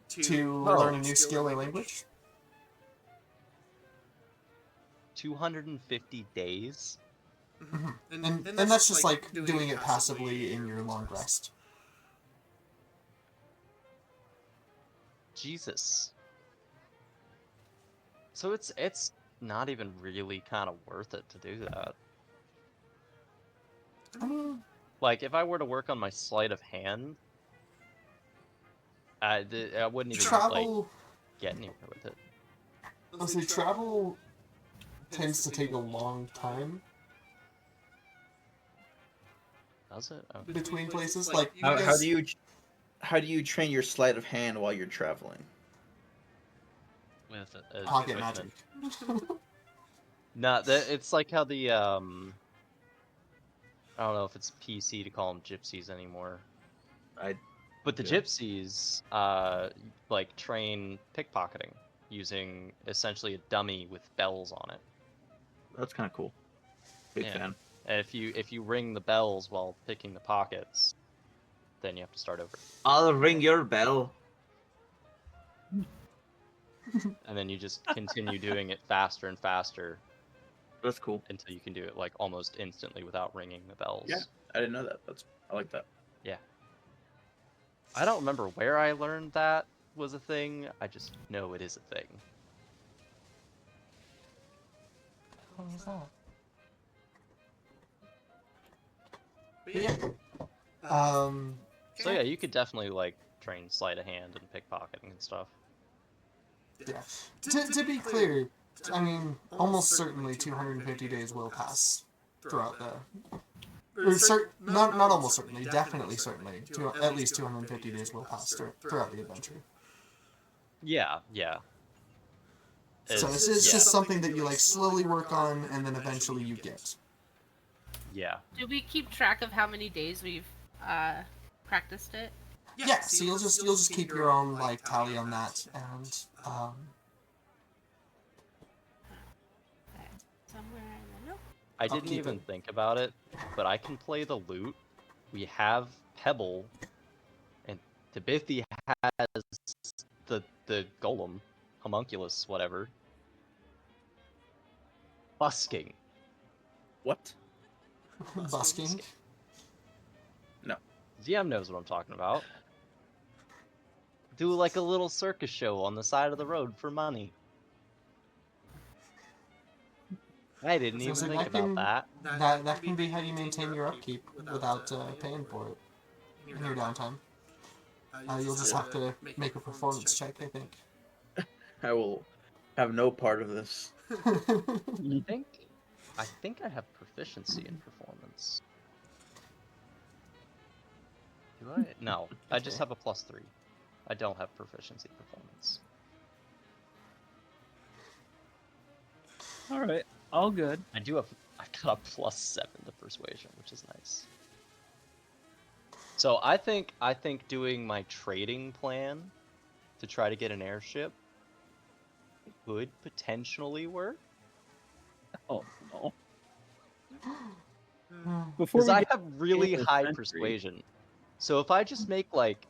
S6: to learn a new skill or language.
S2: 250 days?
S6: And that's just like doing it passively in your long rest.
S2: Jesus. So it's not even really kind of worth it to do that.
S6: I mean,
S2: Like, if I were to work on my sleight of hand, I wouldn't even like
S6: travel.
S2: get anywhere with it.
S6: Honestly, travel tends to take a long time
S2: Does it? Oh.
S6: between places. Like, you
S4: How
S6: guys,
S4: how do you train your sleight of hand while you're traveling?
S2: With
S6: pocket
S2: with
S6: magic.
S2: No, it's like how the I don't know if it's PC to call them gypsies anymore. But the
S4: Yeah.
S2: gypsies like train pickpocketing using essentially a dummy with bells on it.
S4: That's kind of cool. Big
S2: Yeah.
S4: fan.
S2: And if you ring the bells while picking the pockets, then you have to start over.
S4: I'll ring your bell.
S2: And then you just continue doing it faster and faster
S4: That's cool.
S2: until you can do it like almost instantly without ringing the bells.
S4: Yeah, I didn't know that. I like that.
S2: Yeah. I don't remember where I learned that was a thing. I just know it is a thing.
S6: What was that? But yeah.
S2: So yeah, you could definitely like train sleight of hand and pickpocketing and stuff.
S6: Yeah. To be clear, I mean, almost certainly 250 days will pass throughout the. Not almost certainly, definitely certainly. At least 250 days will pass throughout the adventure.
S2: Yeah, yeah.
S6: So it's just something that you like slowly work on, and then eventually you get.
S2: Yeah.
S5: Do we keep track of how many days we've practiced it?
S6: Yeah. So you'll just keep your own like tally on that, and
S5: Somewhere in the note.
S2: I
S6: I'll
S2: didn't
S6: keep
S2: even
S6: it.
S2: think about it, but I can play the lute. We have Pebble, and Tabithy has the golem, homunculus, whatever. Busking.
S4: What?
S6: busking.
S2: GM knows what I'm talking about. Do like a little circus show on the side of the road for money. I didn't even
S6: So
S2: think about that.
S6: That can be how you maintain your upkeep without paying for it in your downtime. You'll just have to make a performance check, I think.
S4: I will have no part of this.
S2: I think I have proficiency in performance. Do I? No, I just have a +3. I don't have proficiency in performance.
S3: All right, all good.
S2: I got a +7 to persuasion, which is nice. So I think doing my trading plan to try to get an airship could potentially work.
S3: Oh no. Before
S2: Because
S3: we
S2: I
S3: get
S2: have really
S3: into the
S2: high
S3: century-
S2: persuasion. So if I just make like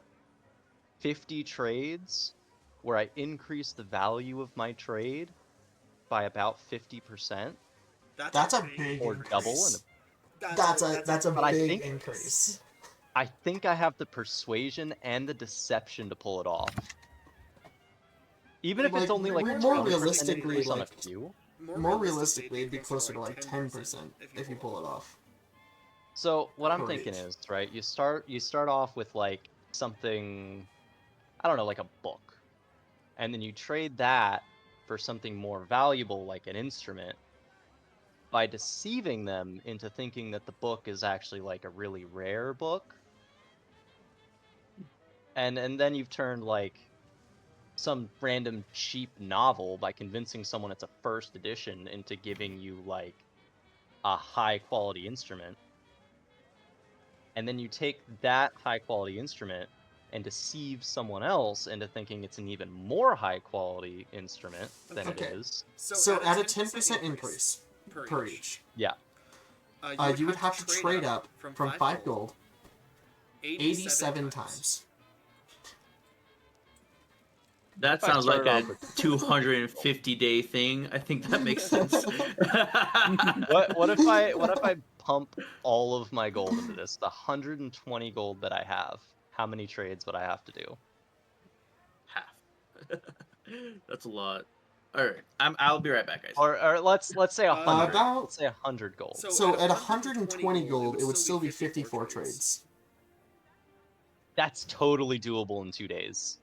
S2: 50 trades where I increase the value of my trade by about 50%,
S6: That's a big
S2: or
S6: increase.
S2: double, and
S6: That's a
S2: But I
S6: big
S2: think-
S6: increase.
S2: I think I have the persuasion and the deception to pull it off. Even if it's only like
S6: more
S2: 20%
S6: realistically,
S2: increase on a
S6: like
S2: few.
S6: more realistically, it'd be closer to like 10% if you pull it off.
S2: So what I'm
S6: Right.
S2: thinking is, right, you start off with like something, I don't know, like a book. And then you trade that for something more valuable like an instrument by deceiving them into thinking that the book is actually like a really rare book. And then you've turned like some random cheap novel by convincing someone it's a first edition into giving you like a high quality instrument. And then you take that high quality instrument and deceive someone else into thinking it's an even more high quality instrument than it
S6: Okay.
S2: is.
S6: So at a 10% increase per each,
S2: Yeah.
S6: you would have to trade up from 5 gold 87 times.
S4: That
S2: If I
S4: sounds like
S2: started
S4: a
S2: off with
S4: 250-day thing. I think that makes sense.
S2: what if I pump all of my gold into this? The 120 gold that I have. How many trades would I have to do?
S4: Half. That's a lot. All right, I'll be right back, guys.
S2: Or let's say 100.
S6: About-
S2: Let's say 100 gold.
S6: So at 120 gold, it would still be 54 trades.
S2: That's totally doable in 2 days.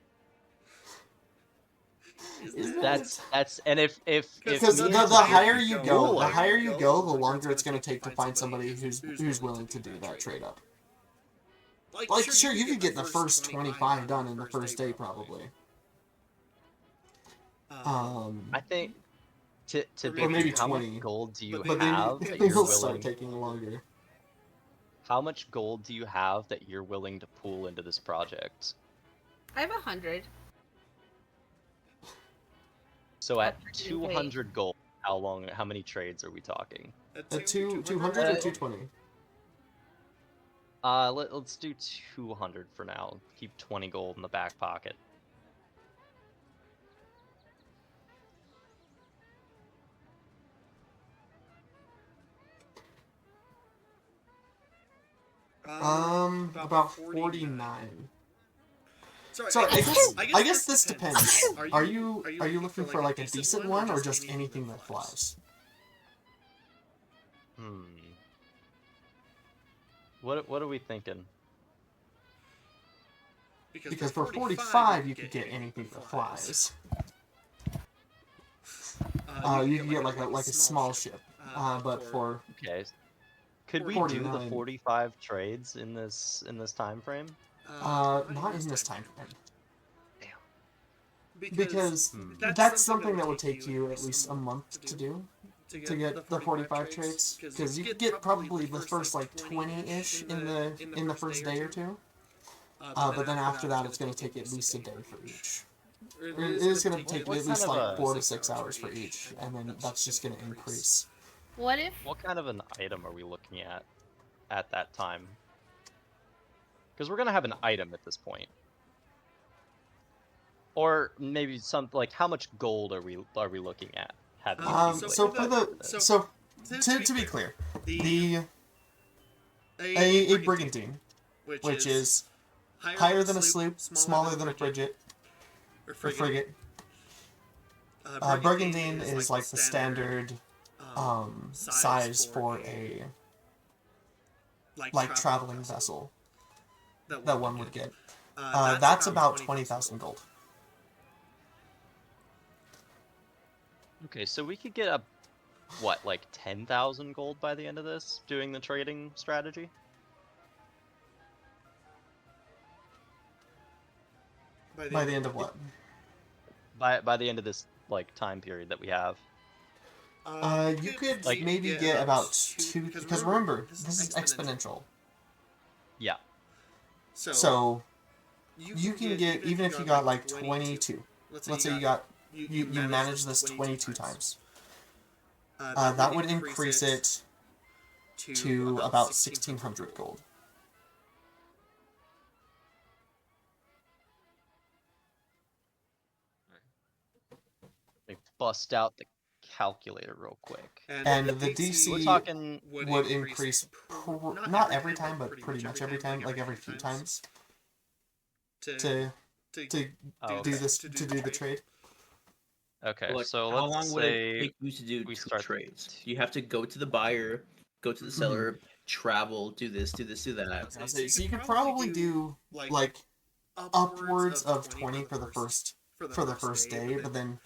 S6: Isn't
S2: That's
S6: it?
S2: and if
S6: Because
S2: me
S6: the
S2: and
S6: higher
S2: Jake
S6: you
S2: are
S6: go, the
S2: cooler-
S6: higher you go, the longer it's going to take to find somebody who's willing to do that trade up. Like, sure, you could get the first 25 done in the first day, probably.
S2: I think to
S6: Or maybe
S2: Vicky, how
S6: 20.
S2: much gold do you
S6: But then
S2: have that
S6: it'll
S2: you're
S6: start
S2: willing?
S6: taking longer.
S2: How much gold do you have that you're willing to pool into this project?
S5: I have 100.
S2: So at
S5: That's pretty great.
S2: 200 gold, how many trades are we talking?
S6: At 200 or 220?
S2: Let's do 200 for now. Keep 20 gold in the back pocket.
S6: About 49.
S1: Sorry,
S6: So I guess this
S1: depends.
S6: depends. Are you looking for like a decent one or just anything that flies?
S2: What are we thinking?
S6: Because for 45 you could get anything that flies. You can get like a small ship. But for
S2: Okay. Could we do the
S6: 49.
S2: 45 trades in this time frame?
S6: not in this time frame.
S2: Damn.
S6: Because that's something that would take you at least a month to do. To get the 45 trades, because you get probably the first like 20-ish in the first day or two, but then after that it's going to take at least a day for each. It is going to take at least like 4 to 6 hours for each, and then that's just going to increase.
S5: What if?
S2: What kind of an item are we looking at that time? Because we're gonna have an item at this point, or maybe some like how much gold are we looking at? Having
S6: So for the to be clear, the a brigantine, which is higher than a sloop, smaller than a frigate. Brigantine is like the standard size for a like traveling vessel that one would get. That's about 20,000 gold.
S2: Okay, so we could get a what, like 10,000 gold by the end of this, doing the trading strategy?
S6: By the end of what?
S2: By the end of this like time period that we have.
S6: You could
S2: like,
S6: maybe get about 2, because remember, this is exponential.
S2: Yeah.
S6: So you can get, even if you got like 22, let's say you manage this 22 times, that would increase it to about 1,600 gold.
S2: Let me bust out the calculator real quick.
S6: And the DC
S2: We're talking
S6: would increase, not every time, but pretty much every time, like every few times, to do the trade.
S2: Okay,
S4: Look,
S2: so
S4: how
S2: let's
S4: long would
S2: say
S4: it take you to do
S2: we
S4: two
S2: start
S4: trades? You have to go to the buyer, go to the seller, travel, do this, do that.
S6: So you could probably do like upwards of 20 for the first day, but then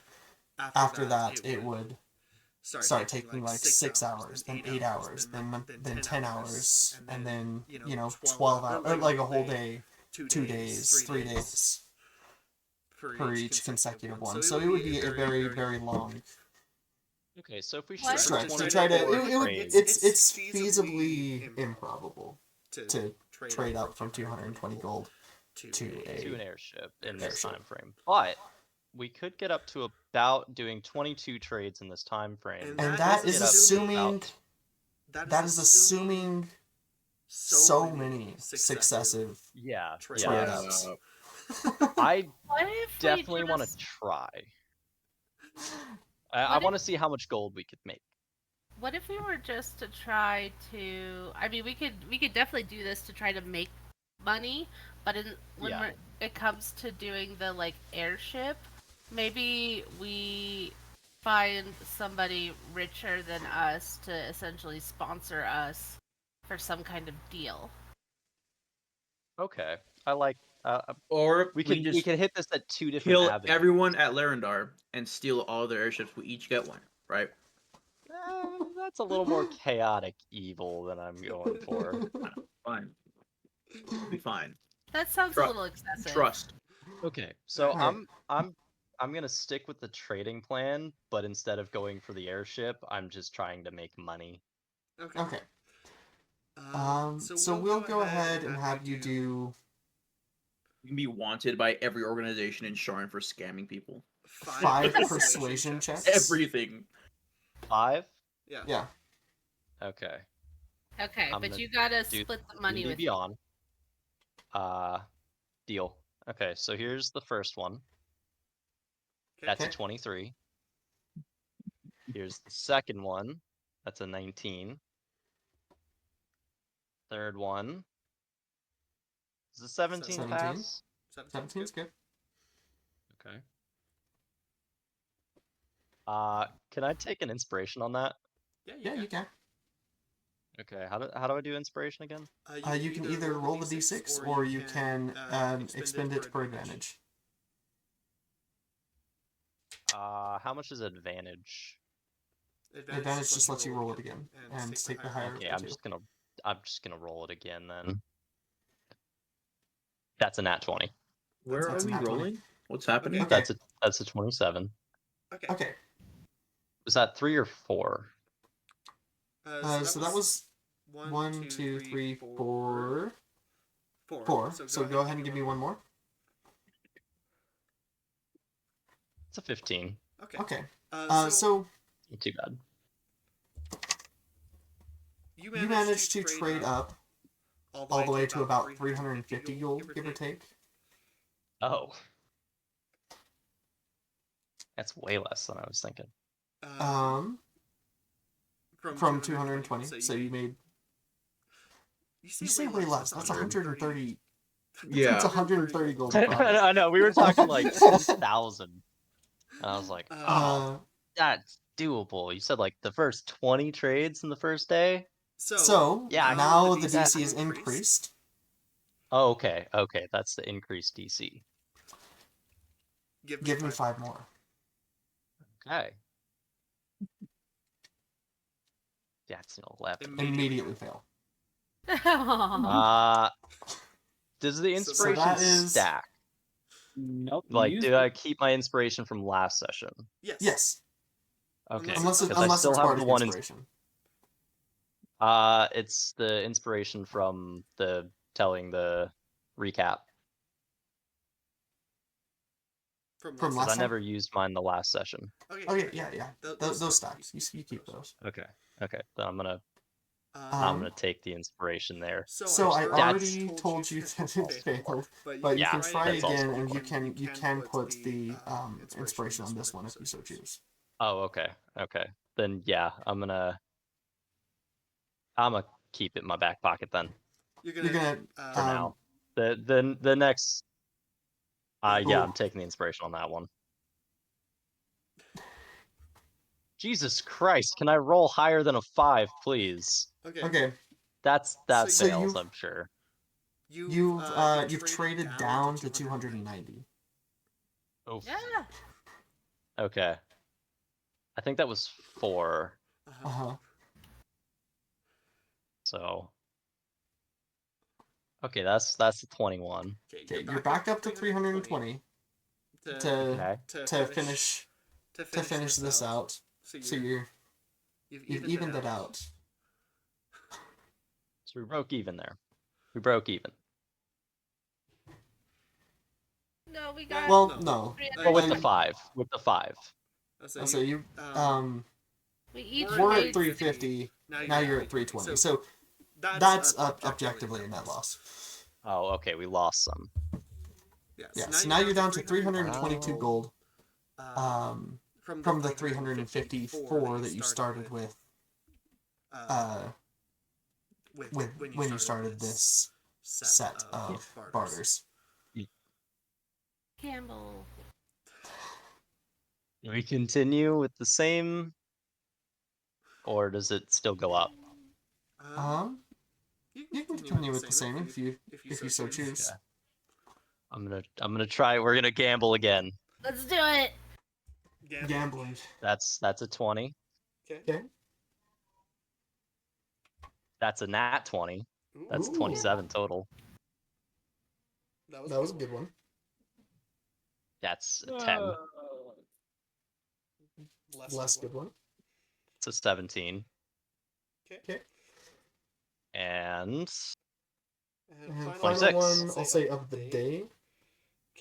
S6: after that it would start taking like 6 hours, then 8 hours, then 10 hours, and then 12 hours, or like a whole day, 2 days, 3 days for each consecutive one. So it would be a very, very long
S2: Okay, so if we
S5: What?
S2: shoot for
S6: stretch to try to.
S2: 24 trades,
S6: It's feasibly improbable to trade up from 220 gold to
S2: to an
S6: a.
S2: airship in this
S6: airship.
S2: time frame. But we could get up to about doing 22 trades in this time frame.
S6: And that is
S2: Get up to
S6: assuming
S2: about-
S6: that is assuming so many successive
S2: yeah,
S6: trade
S2: yeah.
S6: ups.
S2: I
S5: What if
S2: definitely
S5: we
S2: want to
S5: just,
S2: try. I
S5: What
S2: want to see how much gold we could make.
S5: What if we were just to try to? I mean, we could definitely do this to try to make money, but when
S2: Yeah.
S5: it comes to doing the like airship, maybe we find somebody richer than us to essentially sponsor us for some kind of deal.
S2: Okay, I like.
S4: Or
S2: We
S4: can
S2: can
S4: just
S2: hit this at two different
S4: kill
S2: avenues.
S4: everyone at Larendar and steal all their airships. We each get one, right?
S2: That's a little more chaotic evil than I'm going for.
S4: Fine. We'll be fine.
S5: That sounds a little excessive.
S4: Trust.
S2: Okay, so
S6: Alright.
S2: I'm gonna stick with the trading plan, but instead of going for the airship, I'm just trying to make money.
S1: Okay.
S6: Okay. So we'll go ahead and have you do
S4: You can be wanted by every organization in Sharn for scamming people.
S6: 5 persuasion checks.
S4: Everything.
S2: 5?
S1: Yeah.
S6: Yeah.
S2: Okay.
S5: Okay,
S2: I'm
S5: but
S2: gonna
S5: you gotta
S2: do
S5: split the money
S2: D&D
S5: with me.
S2: Beyond. Deal. Okay, so here's the first one. That's a
S6: Okay.
S2: 23. Here's the second one. That's a 19. Third one. Is the 17
S6: 17.
S2: pass?
S6: 17's good.
S2: Okay. Can I take an inspiration on that?
S6: Yeah, you can.
S2: Okay, how do I do inspiration again?
S6: You can either roll the d6 or you can expend it for advantage.
S2: How much is advantage?
S6: Advantage just lets you roll it again and take the higher
S2: Okay,
S6: of the two.
S2: I'm just gonna roll it again then. That's a nat 20.
S4: Where
S6: That's
S4: are we
S6: a nat 20.
S4: rolling? What's happening?
S6: Okay.
S2: That's a 27.
S6: Okay.
S2: Was that 3 or 4?
S6: So that was 1, 2, 3, 4. 4. So go ahead and give me one more.
S2: It's a 15.
S6: Okay. So
S2: Not too bad.
S6: you managed to trade up all the way to about 350 gold, give or take.
S2: Oh. That's way less than I was thinking.
S6: From 220. So you made. You say way less. That's 130.
S4: Yeah.
S6: It's 130 gold. a pop.
S2: I know, we were talking like 10,000. And I was like, oh, that's doable. You said like the first 20 trades in the first day?
S6: So
S2: Yeah,
S6: now the DC is increased.
S2: Oh, okay. Okay, that's the increased DC.
S6: Give me 5 more.
S2: Okay. That's an 11.
S6: Immediately fail.
S2: Does the inspiration
S6: that is-
S2: stack?
S3: Nope. you
S2: Like,
S3: used
S2: did
S3: it.
S2: I keep my inspiration from last session?
S6: Yes.
S2: Okay.
S6: Unless
S2: because I
S6: it's
S2: still have the
S6: bardic
S2: one
S6: inspiration.
S2: It's the inspiration from the telling the recap.
S6: From
S2: Because
S6: last
S2: I
S6: time?
S2: never used mine the last session.
S6: Okay, yeah. Those stacks. You keep those.
S2: Okay. Okay. Then I'm gonna
S6: Um,
S2: take the inspiration there.
S6: So I
S2: That's-
S6: already told you that it failed, but you
S2: Yeah,
S6: can try
S2: that's
S6: again,
S2: also
S6: and
S2: four.
S6: you can put the inspiration on this one if you so choose.
S2: Oh, okay. Okay. Then yeah, I'm gonna keep it in my back pocket then.
S6: You're gonna
S2: For now. The next yeah,
S6: Ooh.
S2: I'm taking the inspiration on that one. Jesus Christ, can I roll higher than a 5, please?
S6: Okay.
S2: That
S6: So
S2: fails,
S6: you've-
S2: I'm sure.
S6: You've traded down to 290.
S2: Oh.
S5: Yeah.
S2: Okay. I think that was 4. So. Okay, that's the 21.
S6: Okay, you're back up to 320 to finish this out. So you've evened it out.
S2: So we broke even there. We broke even.
S5: No, we got.
S6: Well, no.
S2: Well, with the 5. With the 5.
S6: So you
S5: We each
S6: we're
S5: made
S6: at 350. Now you're at 320. So that's objectively a net loss.
S2: Oh, okay, we lost some.
S6: Yeah. So now you're down to 322 gold. From the 354 that you started with. When you started this set of barters.
S5: Campbell.
S2: We continue with the same, or does it still go up?
S6: You can continue with the same if you so choose.
S2: Yeah. I'm gonna try. We're gonna gamble again.
S5: Let's do it.
S6: Gambling.
S2: That's a 20.
S6: Okay.
S2: That's a nat 20. That's
S6: Ooh.
S2: 27 total.
S6: That was a good one.
S2: That's a 10.
S6: Less good one.
S2: It's a 17.
S6: Okay.
S2: And
S6: And final
S2: 26.
S6: one, I'll say of the day.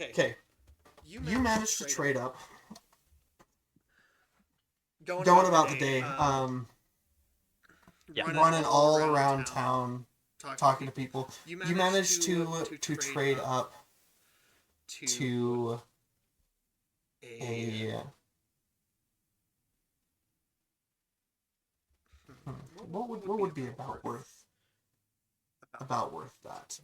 S6: Okay. You managed to trade up. Going about the day.
S2: Yeah.
S6: Running all around town, talking to people. You managed to trade up to a what would be about worth that?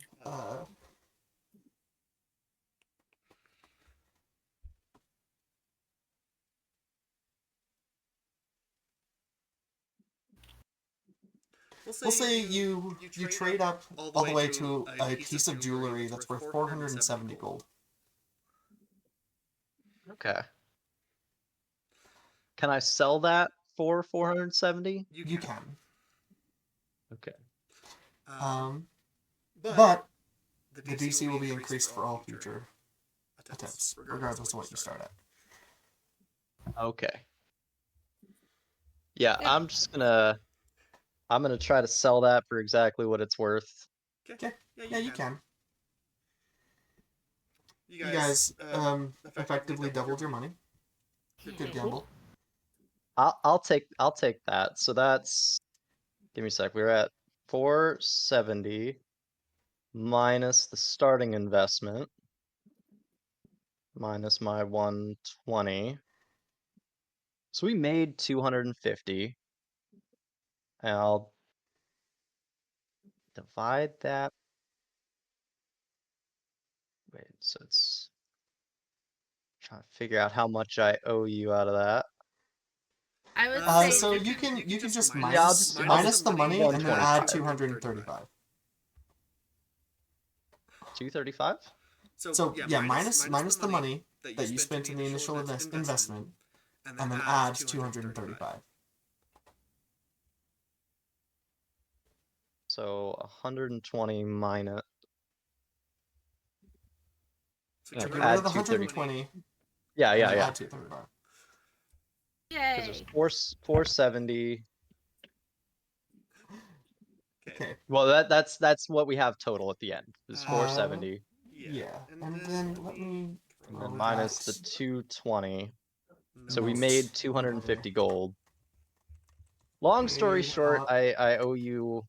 S6: We'll say you trade up all the way to a piece of jewelry that's worth 470 gold.
S2: Okay. Can I sell that for 470?
S6: You can.
S2: Okay.
S6: But the DC will be increased for all future attempts, regardless of what you start at.
S2: Okay. Yeah, I'm gonna try to sell that for exactly what it's worth.
S6: Okay. Yeah, you can. You guys effectively doubled your money. Good gamble.
S2: I'll take that. So that's, give me a sec. We're at 470 minus the starting investment minus my 120. So we made 250. And I'll divide that. Wait, so it's trying to figure out how much I owe you out of that.
S5: I would say.
S6: So you can just minus
S2: Yeah, I'll just-
S6: minus the money and then
S2: 125.
S6: add 235.
S2: 235?
S6: So yeah, minus the money that you spent in the initial investment, and then add 235.
S2: So 120 minus.
S6: So
S2: Yeah,
S6: get rid
S2: add
S6: of the
S2: 230.
S6: 120.
S2: Yeah.
S6: And add 235.
S2: Because
S5: Yay.
S2: there's 470.
S6: Okay.
S2: Well, that's what we have total at the end. Is 470.
S6: Yeah. And then let me.
S2: And then minus the 220. So we made 250 gold. Long story short, I owe you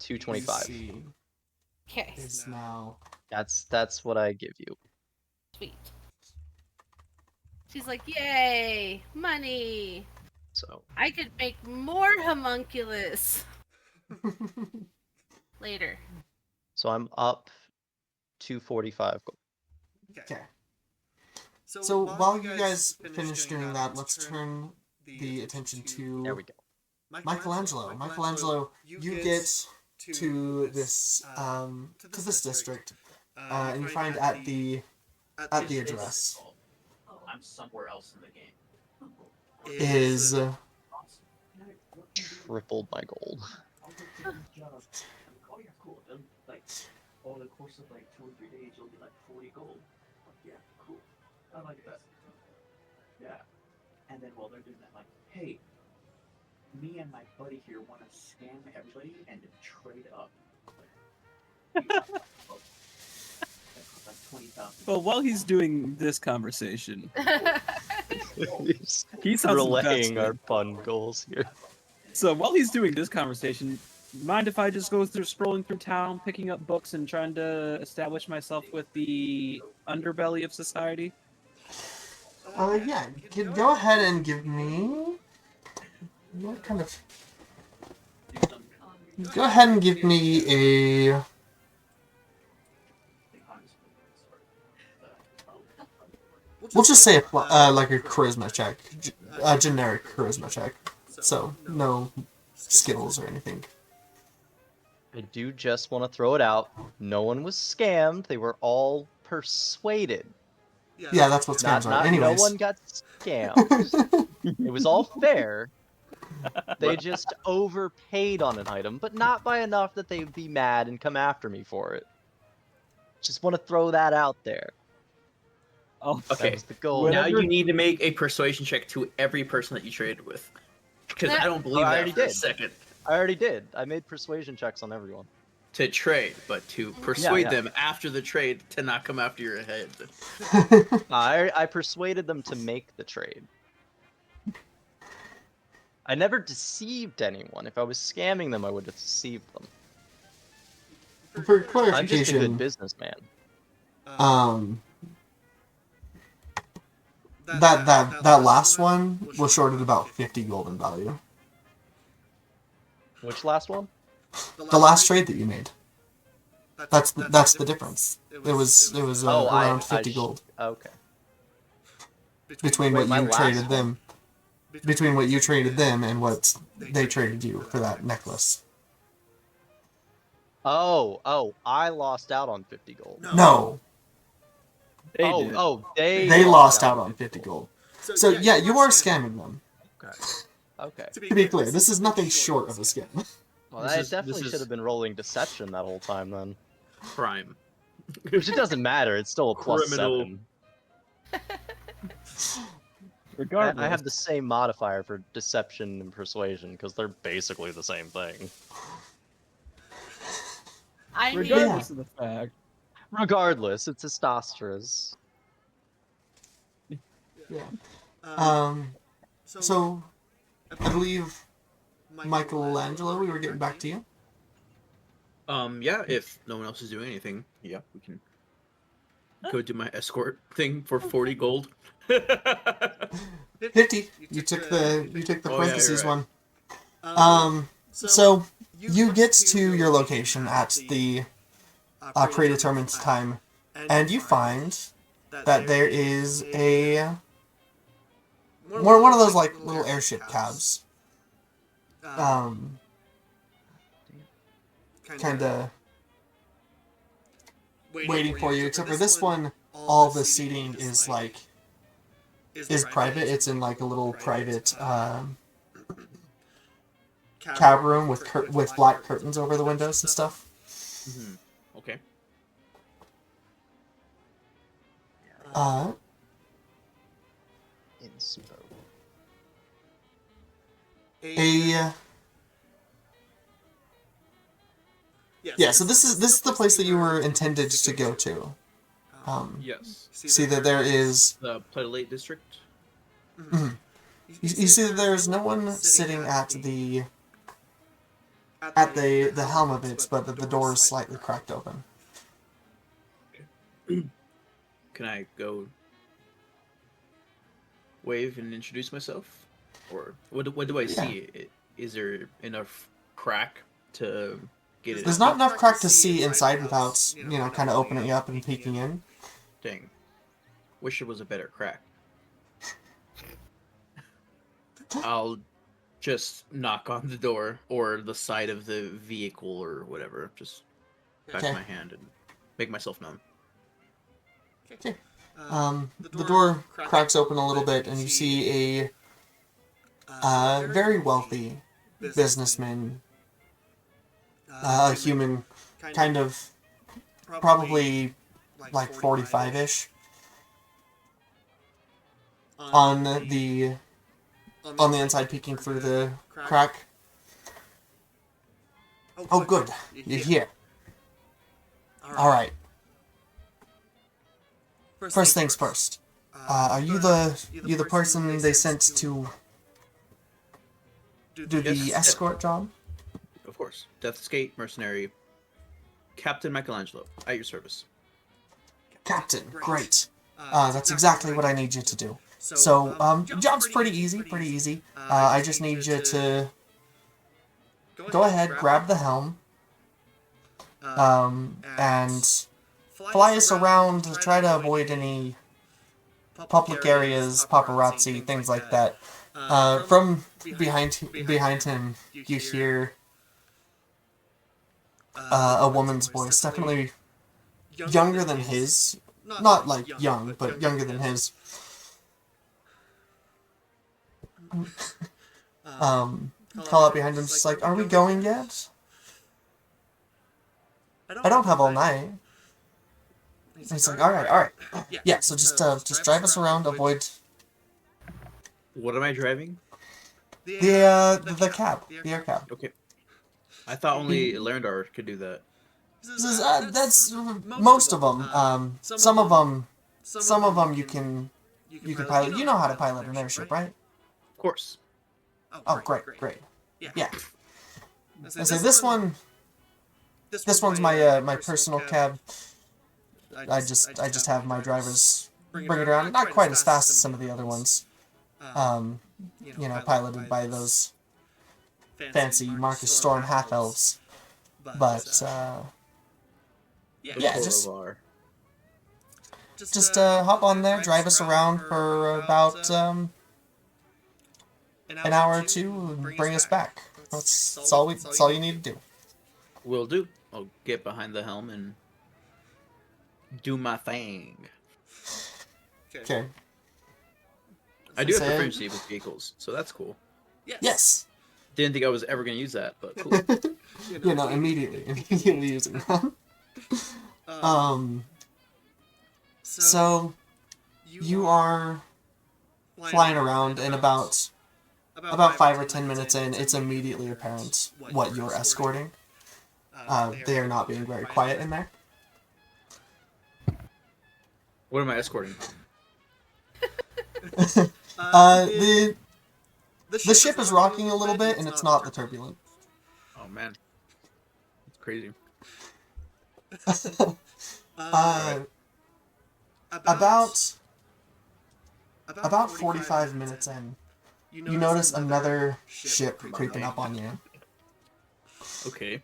S2: 225.
S5: Okay.
S6: Is now.
S2: That's what I give you.
S5: Sweet. She's like, yay, money.
S2: So
S5: I could make more homunculus later.
S2: so I'm up 245 gold.
S6: Okay. So while you guys finish doing that, let's turn the attention to
S2: There we go.
S6: Michelangelo. Michelangelo, you get to this district, and you find at the address
S4: I'm somewhere else in the game.
S6: is
S2: Tripled my gold.
S4: Oh yeah, cool. Then, like over the course of like 2 or 3 days, you'll get like 40 gold. Yeah, cool. I like that. Yeah. And then while they're doing that, like, hey, me and my buddy here want to scam everybody and trade up. Like 20,000.
S3: Well, while he's doing this conversation,
S2: He's
S3: he sounds
S2: relaying our
S3: invested.
S2: fun goals here.
S3: So while he's doing this conversation, mind if I just go through scrolling through town, picking up books, and trying to establish myself with the underbelly of society?
S6: yeah. Go ahead and give me. What kind of? Go ahead and give me a. We'll just say like a charisma check, a generic charisma check. So no skills or anything.
S2: I do just want to throw it out. No one was scammed. They were all persuaded.
S6: Yeah, that's what scams are.
S2: No
S6: Anyways.
S2: one got scammed. It was all fair. They just overpaid on an item, but not by enough that they'd be mad and come after me for it. Just want to throw that out there.
S3: Oh,
S2: That
S4: Okay.
S2: was the goal.
S4: Now you need to make a persuasion check to every person that you traded with. Because I don't believe
S2: I
S4: that
S2: already
S4: for a
S2: did.
S4: second.
S2: I already did. I made persuasion checks on everyone.
S4: To trade, but to persuade
S2: yeah.
S4: them after the trade to not come after your head.
S2: I persuaded them to make the trade. I never deceived anyone. If I was scamming them, I would have deceived them.
S6: For
S2: I'm just a
S6: clarification,
S2: good businessman.
S6: that last one was shorted about 50 gold in value.
S2: Which last one?
S6: The last trade that you made. That's the difference. It was around 50 gold
S2: Okay.
S6: between
S2: Wait,
S6: what
S2: my
S6: you
S2: last
S6: traded
S2: one?
S6: them. Between what you traded them and what they traded you for that necklace.
S2: Oh, I lost out on 50 gold.
S6: No, they lost out on 50 gold. So yeah, you are scamming them.
S2: Okay.
S6: To be clear, this is nothing short of a scam.
S2: Well,
S4: This
S2: I
S4: is-
S2: definitely
S4: this is-
S2: should have been rolling deception that whole time then.
S4: Crime.
S2: Which it doesn't matter. It's still a plus
S4: Criminal.
S2: 7.
S3: regardless.
S2: I have the same modifier for deception and persuasion because they're basically the same thing.
S5: I mean,
S3: regardless of the fact.
S2: Regardless, it's testosterone.
S6: Yeah. So I believe Michelangelo, we were getting back to you.
S4: Yeah, if no one else is doing anything, yeah, we can go do my escort thing for 40 gold.
S6: 50. You took the
S4: Oh, yeah,
S6: parentheses
S4: you're right.
S6: one. So you get to your location at the predetermined time, and you find that there is one of those like little airship cabs. Kind of waiting for you. Except for this one, all the seating is private. It's in like a little private cab room with black curtains over the windows and stuff.
S4: Mhm. Okay.
S2: Inspo.
S6: Yeah, so this is the place that you were intended to go to.
S4: Yes.
S6: See that there is.
S4: The Platelate District.
S6: You see that there is no one sitting at the helm of it, but that the door is slightly cracked open.
S4: Can I go wave and introduce myself? Or what do I see? Is there enough crack to get it?
S6: There's not enough crack to see inside without, kind of opening up and peeking in.
S4: Dang. Wish it was a better crack. I'll just knock on the door or the side of the vehicle or whatever. Just back
S6: Okay.
S4: my hand and make myself known.
S6: Okay. The door cracks open a little bit, and you see a very wealthy businessman, a human, kind of probably like 45-ish, on the inside, peeking through the crack. Oh, good, you're here. All right. First things first. Are you the person they sent to do the
S4: Yes.
S6: escort job?
S4: Of course. Death's Gate Mercenary Captain Michelangelo, at your service.
S6: Captain, great. That's exactly what I need you to do. So, job's pretty easy. I just need you to go ahead, grab the helm, and fly us around to try to avoid any public areas, paparazzi, things like that. From behind him, you hear a woman's voice, definitely younger than his. Not like young, but younger than his. Call out behind him, just like, "Are we going yet? I don't have all night." And he's like, all right. Yeah, so just drive us around, avoid
S4: What am I driving?
S6: the cab, the air cab.
S4: Okay. I thought only Lerndar could do that.
S6: That's most of them. Some of them you can pilot. You know how to pilot an airship, right?
S4: Of course.
S6: Oh, great. Yeah. I say this one's my personal cab. I just have my drivers bring it around. Not quite as fast as some of the other ones. Piloted by those fancy Marcus Storm half-elves. But, yeah, just hop on there, drive us around for about an hour or two, and bring us back. That's all you need to do.
S4: Will do. I'll get behind the helm and do my thing.
S6: Okay.
S4: I do have proficiency with vehicles, so that's cool.
S6: Yes.
S4: Didn't think I was ever going to use that, but cool.
S6: Immediately using that. So you are flying around, and about 5 or 10 minutes in, it's immediately apparent what you're escorting. They are not being very quiet in there.
S4: What am I escorting?
S6: The ship is rocking a little bit, and it's not the turbulent.
S4: Oh man, it's crazy.
S6: About 45 minutes in, you notice another ship creeping up on you.
S4: Okay.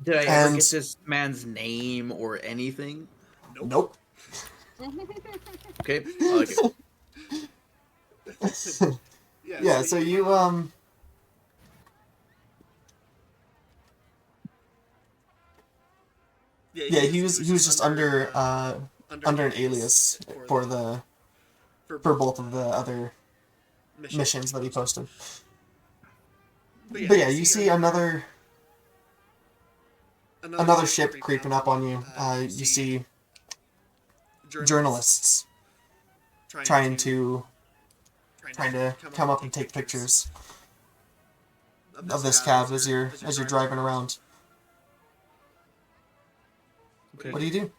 S6: Did
S4: I ever get this man's name or anything?
S6: Nope.
S4: Okay, I like it.
S6: Yeah, so you yeah, he was just under an alias for both of the other missions that he posted. But yeah, you see another ship creeping up on you. You see journalists trying to come up and take pictures of this cab as you're driving around.
S4: Okay.
S6: What do you do?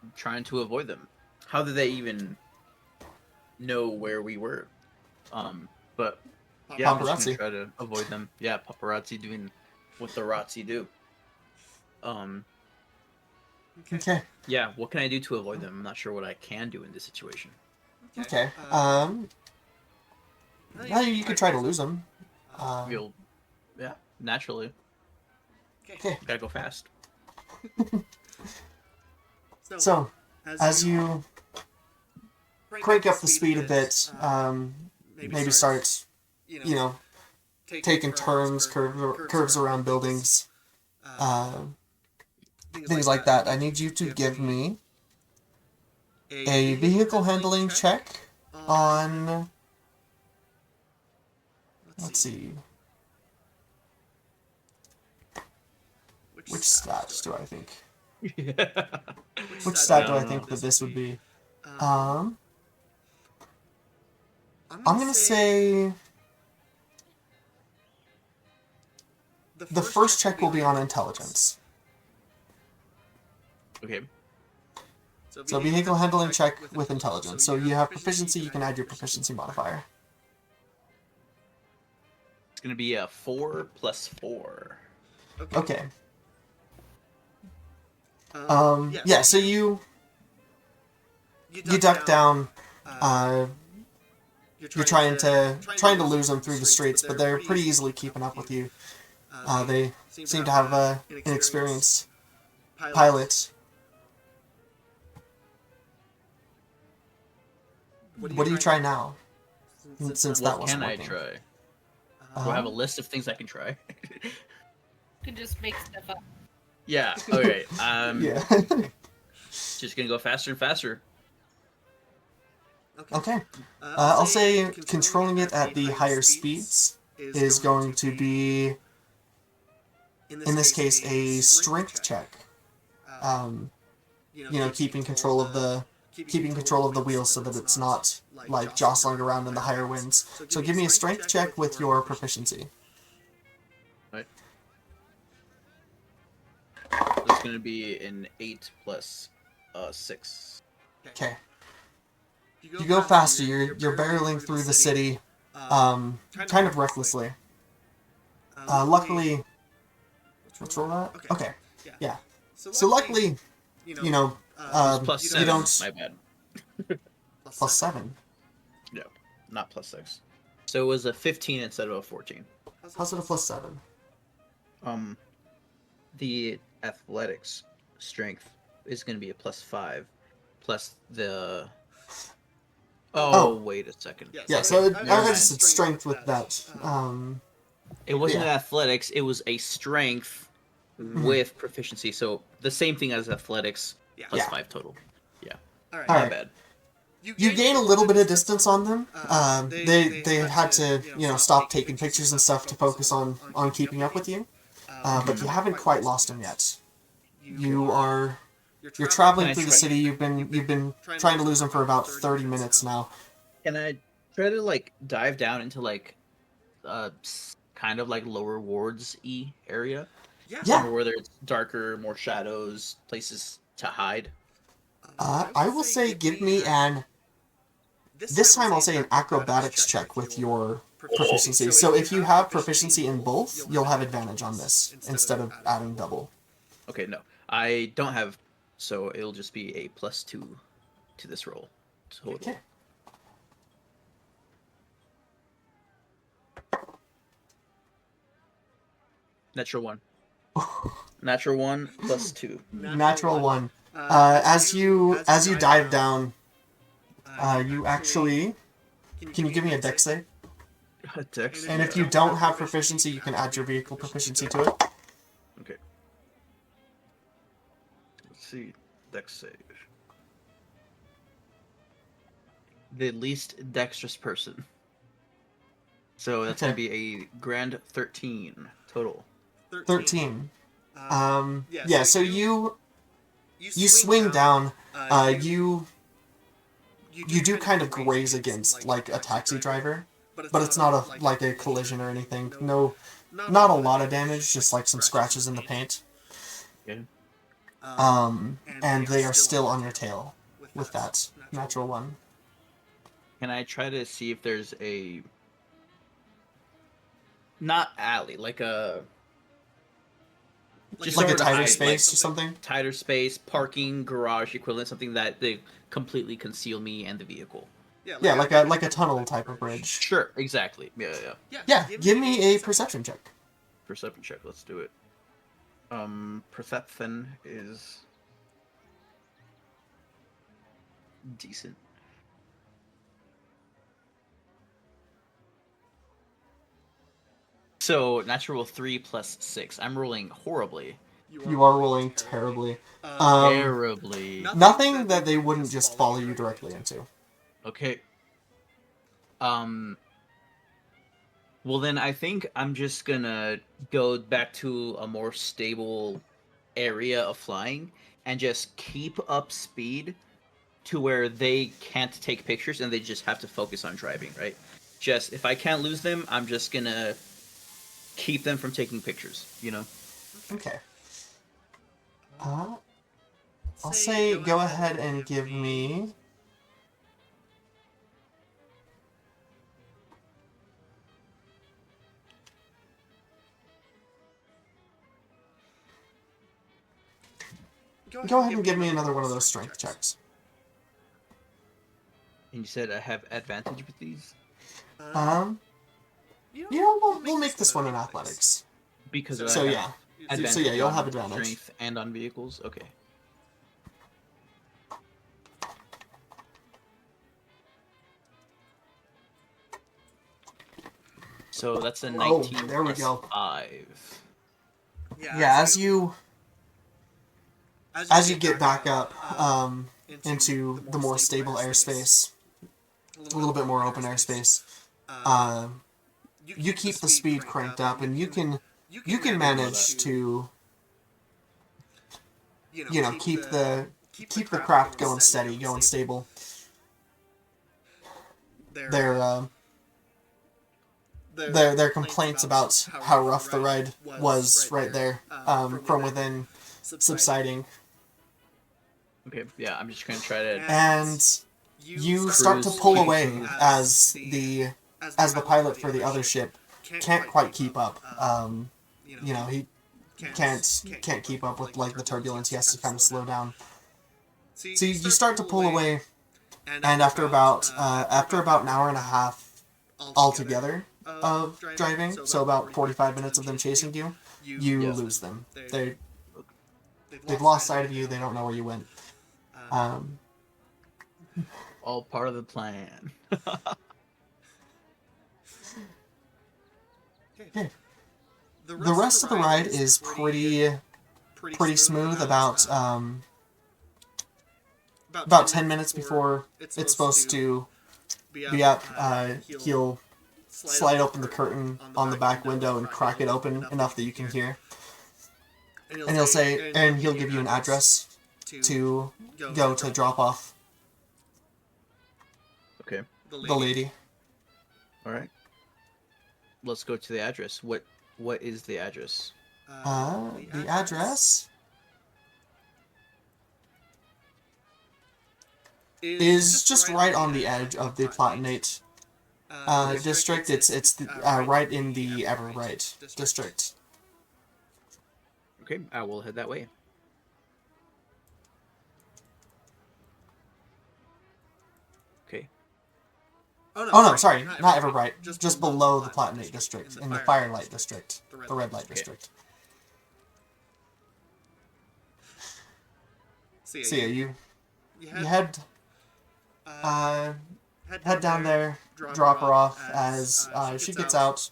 S4: I'm trying to avoid them. How did they even know where we were? But yeah, I'm just gonna try to avoid them. Yeah, paparazzi doing what the Razzi do.
S6: Okay.
S4: Yeah, what can I do to avoid them? I'm not sure what I can do in this situation.
S6: Okay. You could try to lose them.
S4: Yeah, naturally.
S6: Okay.
S4: Gotta go fast.
S6: So, as you crank up the speed a bit, maybe start, taking turns, curves around buildings, things like that. I need you to give me a vehicle handling check on, let's see, which stats do I think? Which stat do I think that this would be? I'm gonna say the first check will be on intelligence.
S4: Okay.
S6: So vehicle handling check with intelligence. So you have proficiency, you can add your proficiency modifier.
S4: It's gonna be a 4 + 4.
S6: Okay. Yeah, so you duck down, you're trying to lose them through the streets, but they're pretty easily keeping up with you. They seem to have an experienced pilot. what do you try now? Since that
S4: What
S6: wasn't
S4: can I
S6: working.
S4: try? Do I have a list of things I can try?
S5: You can just make stuff up.
S4: Yeah. Okay.
S6: Yeah.
S4: Just gonna go faster and faster.
S6: Okay. I'll say controlling it at the higher speeds is going to be, in this case, a strength check. Keeping control of the wheels so that it's not like jostling around in the higher winds. So give me a strength check with your proficiency.
S4: Right. That's gonna be an 8 plus 6.
S6: Okay. You go faster. You're barreling through the city, kind of recklessly. Luckily, let's roll that. Okay. Yeah. So luckily,
S4: Plus
S6: you
S4: 7.
S6: don't
S4: My bad.
S6: plus 7.
S4: No, not plus 6. So it was a 15 instead of a 14.
S6: How's it a plus 7?
S4: The athletics strength is going to be a plus 5, plus the. Oh, wait a second.
S6: Yeah. So I registered strength with that.
S4: It wasn't
S6: yeah.
S4: athletics. It was a strength with proficiency. So the same thing as athletics plus
S6: Yeah.
S4: 5 total. Yeah.
S1: All right.
S6: All
S4: My
S6: right.
S4: bad.
S6: You gain a little bit of distance on them. They had to stop taking pictures and stuff to focus on keeping up with you. But you haven't quite lost them yet. You're traveling through the city. You've been trying to lose them for about 30 minutes now.
S4: Can I try to like dive down into like kind of like lower wards area?
S6: Yeah.
S4: Somewhere where there's darker, more shadows, places to hide.
S6: I will say give me an. This time I'll say an acrobatics check with your proficiency. So if you have proficiency in both, you'll have advantage on this instead of adding double.
S4: Okay, no. I don't have, so it'll just be a +2 to this roll. Total.
S6: Okay.
S4: Natural 1. Natural 1 +2.
S6: Natural 1. As you dive down, you actually. Can you give me a dex save?
S4: Dex.
S6: And if you don't have proficiency, you can add your vehicle proficiency to it.
S4: Okay. Let's see. Dex save. The least dexterous person. So that's
S6: Okay.
S4: gonna be a grand 13 total.
S6: 13. Yeah. So you swing down. You do kind of graze against like a taxi driver, but it's not a collision or anything. No, not a lot of damage, just like some scratches in the paint.
S4: Okay.
S6: And they are still on your tail with that natural 1.
S4: Can I try to see if there's a not alley, like a
S6: Like a
S4: somewhere to
S6: tighter
S4: hide,
S6: space
S4: like,
S6: or something?
S4: tighter space, parking, garage equivalent, something that they completely conceal me and the vehicle.
S6: Yeah, like a tunnel type of bridge.
S4: Sure, exactly. Yeah.
S6: Yeah, give me a perception check.
S4: Perception check. Let's do it. Perception is decent. So natural 3 plus 6. I'm rolling horribly.
S6: You are rolling terribly.
S4: Terribly.
S6: Nothing that they wouldn't just follow you directly into.
S4: Okay. Well then I think I'm just gonna go back to a more stable area of flying and just keep up speed to where they can't take pictures and they just have to focus on driving, right? Just if I can't lose them, I'm just gonna keep them from taking pictures, you know?
S6: Okay. I'll say go ahead and give me. Go ahead and give me another one of those strength checks.
S4: And you said I have advantage with these?
S6: We'll make this one in athletics.
S4: Because
S6: So
S4: I
S6: yeah.
S4: have
S6: So yeah, you'll
S4: on
S6: have advantage.
S4: Strength and on vehicles? Okay. So that's a
S6: Oh,
S4: 19
S6: there we
S4: plus
S6: go.
S4: 5.
S6: Yeah, as you get back up into the more stable airspace, a little bit more open airspace, you keep the speed cranked up, and you can manage to keep the craft going steady, going stable. Their complaints about how rough the ride was right there from within subsiding.
S4: Okay, yeah, I'm just gonna try to.
S6: And you start to pull away as the pilot for the other ship can't quite keep up. He can't keep up with like the turbulence. He has to kind of slow down. So you start to pull away, and after about an hour and a half altogether of driving, so about 45 minutes of them chasing you, you lose them. They've lost sight of you. They don't know where you went.
S4: All part of the plan.
S6: Okay. The rest of the ride is pretty smooth. About 10 minutes before it's supposed to be up, he'll slide open the curtain on the back window and crack it open enough that you can hear. And he'll give you an address to go to drop off
S4: Okay.
S6: the lady.
S4: All right. Let's go to the address. What is the address?
S6: The address is just right on the edge of the Platinate district. It's right in the Eberron district.
S4: Okay, I will head that way. Okay.
S6: Oh no, sorry, not Eberron. Just below the Platinate district, in the Firelight district, the Red Light district. So yeah, you head down there, drop her off as she gets out.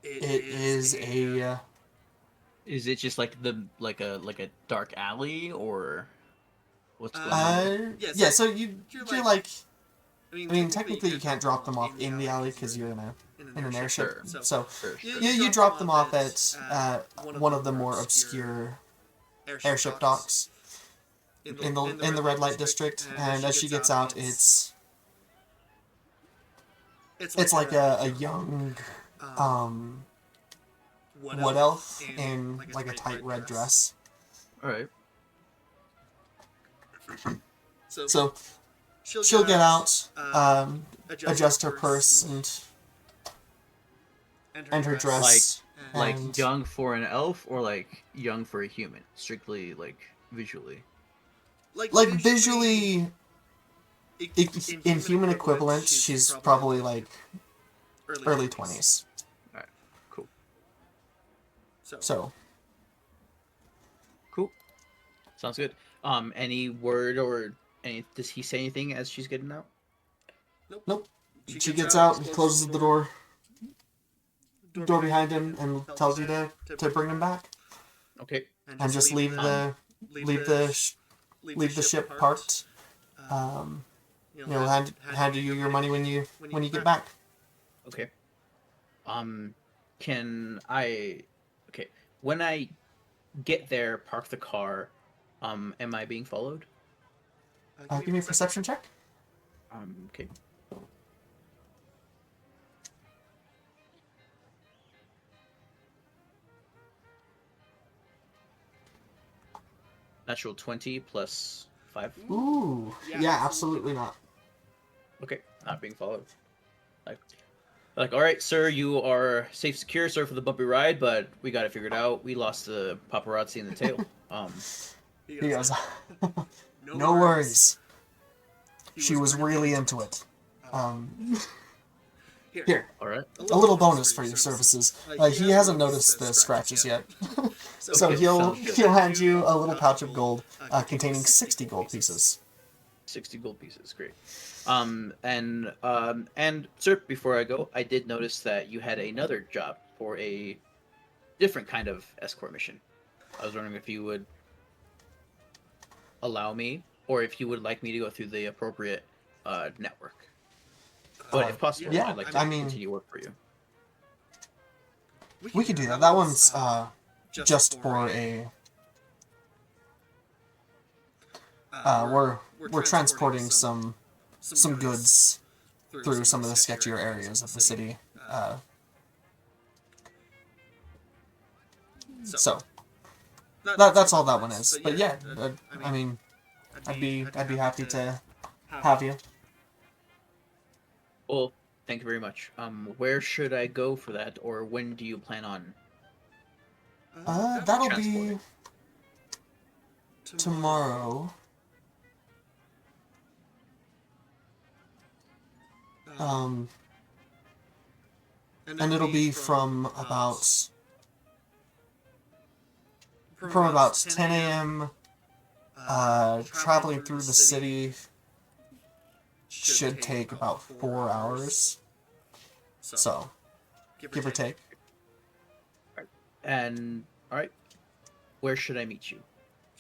S6: It is a
S4: Is it just like like a dark alley, or what's going on?
S6: yeah. So you're like, I mean, technically you can't drop them off in the alley because you're in an airship. So you drop them off at one of the more obscure airship docks in the red light district, and as she gets out, it's like a young wood elf in like a tight red dress.
S4: All right.
S6: So she'll get out, adjust her purse and her dress.
S4: Like young for an elf, or like young for a human? Strictly like visually.
S6: Like visually, in human equivalent, she's probably like early 20s.
S4: All right. Cool.
S6: So.
S4: Cool. Sounds good. Any word or does he say anything as she's getting out?
S6: Nope. She gets out and closes the door behind him and tells you to bring him back.
S4: Okay.
S6: And just leave the ship parked. Hand you your money when you get back.
S4: Okay. Can I? Okay. When I get there, park the car. Am I being followed?
S6: Give me a perception check.
S4: Okay. Natural 20 plus 5.
S6: Ooh. Yeah, absolutely not.
S4: Okay, not being followed. Like, all right, sir, you are safe, secure. Sorry for the bumpy ride, but we got it figured out. We lost the paparazzi in the tail.
S6: He goes, no worries. She was really into it. Here,
S4: All right.
S6: a little bonus for your services. He hasn't noticed the scratches yet. So
S4: Okay,
S6: he'll
S4: sounds good.
S6: hand you a little pouch of gold containing 60 gold pieces.
S4: 60 gold pieces, great. And sir, before I go, I did notice that you had another job for a different kind of escort mission. I was wondering if you would allow me, or if you would like me to go through the appropriate network. But if possible,
S6: yeah,
S4: I'd like to
S6: I mean,
S4: continue work for you.
S6: we could do that. That one's just for a. We're transporting some goods through some of the sketchier areas of the city. So that's all that one is. But yeah, I mean, I'd be happy to have you.
S4: Well, thank you very much. Where should I go for that, or when do you plan on?
S6: That'll be
S4: transporting?
S6: tomorrow. And it'll be from about 10 a.m. Traveling through the city should take about 4 hours. So, give or take.
S4: And all right, where should I meet you?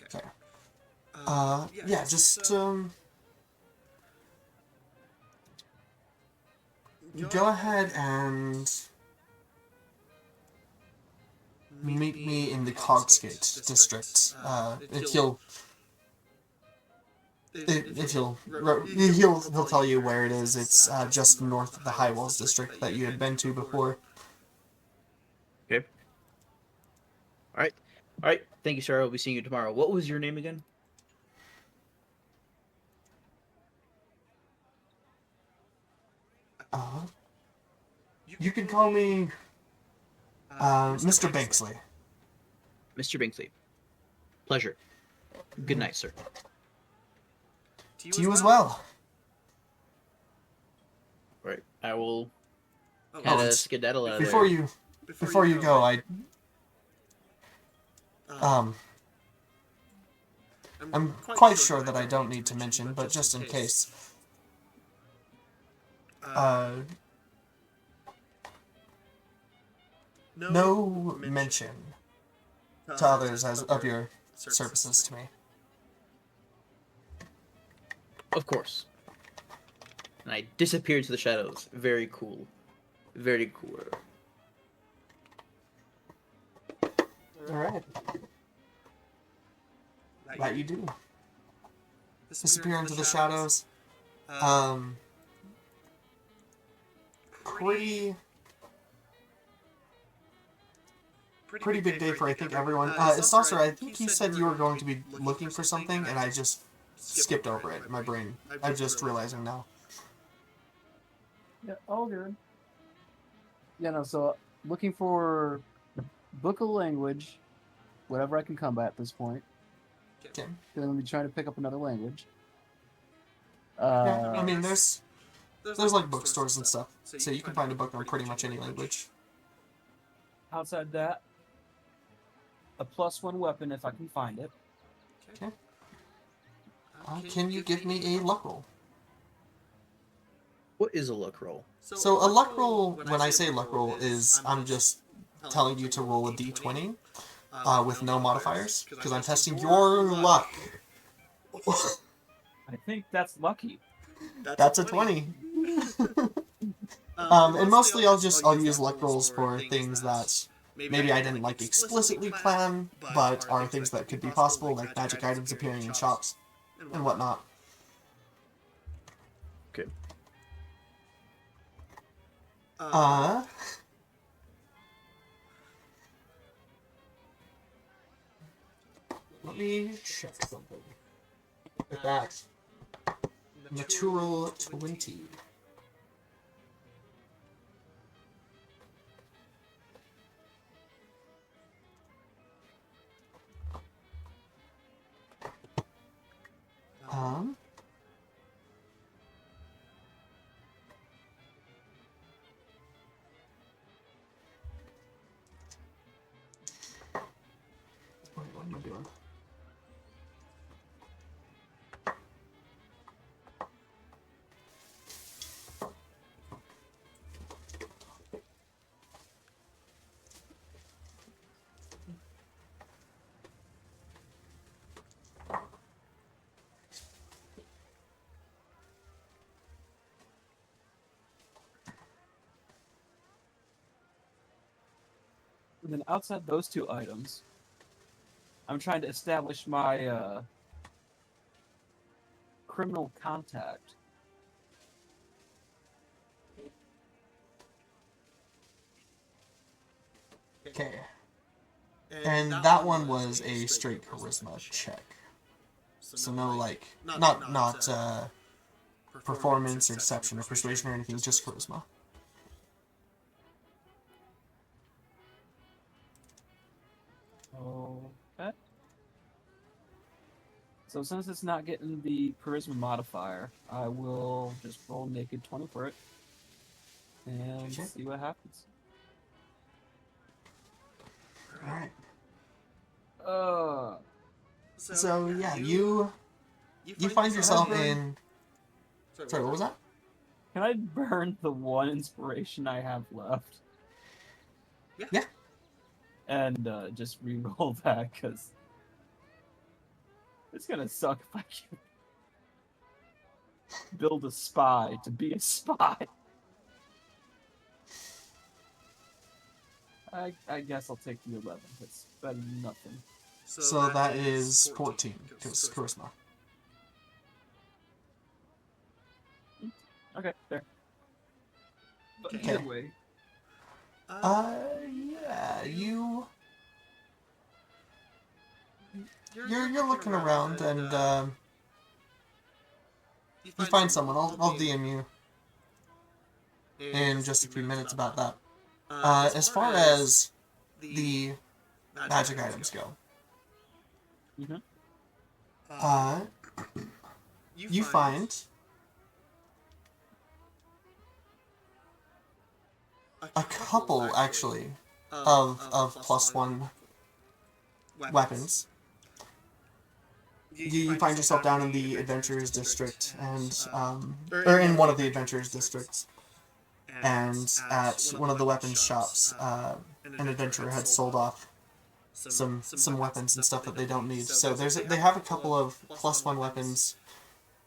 S6: Okay. Yeah, just go ahead and meet me in the Cogsgate district. He'll tell you where it is. It's just north of the High Walls district that you had been to before.
S4: Okay. All right. Thank you, sir. I'll be seeing you tomorrow. What was your name again?
S6: You can call me Mr. Banksley.
S4: Mr. Binkley. Pleasure. Good night, sir.
S6: To you as well.
S4: Right. I will
S6: Oh,
S4: kind of
S6: and
S4: skedaddle out of
S6: Before
S4: there.
S6: you go, I'm quite sure that I don't need to mention, but just in case, no mention to others of your services to me.
S4: Of course. And I disappear into the shadows. Very cool. Very cool.
S6: Alright. That you do. Disappear into the shadows. Pretty big day for, I think, everyone. Saucer, I think you said you were going to be looking for something, and I just skipped over it in my brain. I'm just realizing now.
S3: Yeah, all good. Yeah, no, so looking for book a language, whatever I can combat at this point.
S6: Okay.
S3: Then I'll be trying to pick up another language.
S6: Yeah, I mean, there's like bookstores and stuff, so you can find a book on pretty much any language.
S3: Outside that, a +1 weapon if I can find it.
S6: Okay. Can you give me a luck roll?
S4: What is a luck roll?
S6: So a luck roll, when I say luck roll, is I'm just telling you to roll a d20 with no modifiers, because I'm testing your luck.
S3: I think that's lucky.
S6: That's a 20. And mostly I'll use luck rolls for things that maybe I didn't like explicitly plan, but are things that could be possible, like magic items appearing in shops and whatnot.
S4: Okay.
S6: Let me check something. Look at that. Natural 20. What am I doing?
S3: And then outside those two items, I'm trying to establish my criminal contact.
S6: Okay. And that one was a straight charisma check. So no, like, not performance or deception or persuasion or anything, just charisma.
S3: Okay. So since it's not getting the charisma modifier, I will just roll naked 20 for it. And
S6: Okay.
S3: see what happens.
S6: Alright.
S3: Uh,
S6: So yeah, you find yourself in... Sorry, what was that?
S3: can I burn the one inspiration I have left?
S6: Yeah.
S3: And just re-roll that, because it's gonna suck if I can build a spy to be a spy. I guess I'll take the 11. It's better than nothing.
S6: So that is 14, because charisma.
S3: Okay, there. But
S6: Okay.
S3: either way,
S6: Yeah, you're looking around and you find someone. I'll DM you in just a few minutes about that. As far as the magic items go, you find a couple actually of +1 weapons. You find yourself down in the Adventurers District, and or in one of the Adventurers Districts, and at one of the weapons shops, an adventurer had sold off some weapons and stuff that they don't need. So they have a couple of +1 weapons,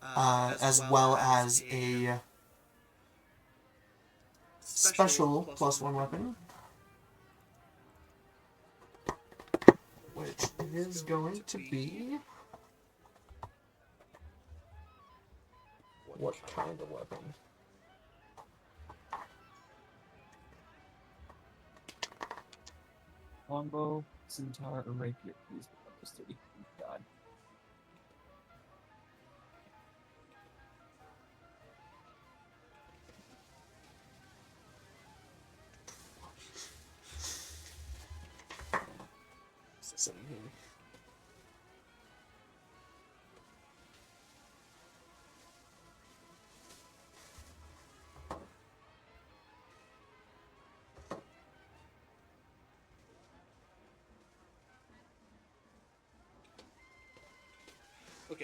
S6: as well as a special +1 weapon, which is going to be... What kind of weapon?
S3: longbow, scimitar, or rapier, please. Those 3. God.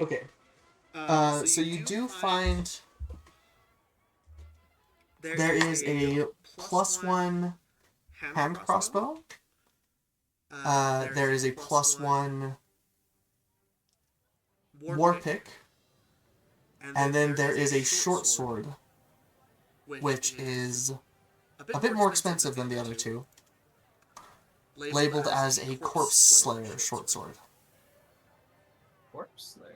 S6: Okay. So you do find there is a +1 hand crossbow. There is a +1 war pick, and then there is a short sword, which is a bit more expensive than the other two, labeled as a Corpse Slayer short sword.
S3: Corpse Slayer.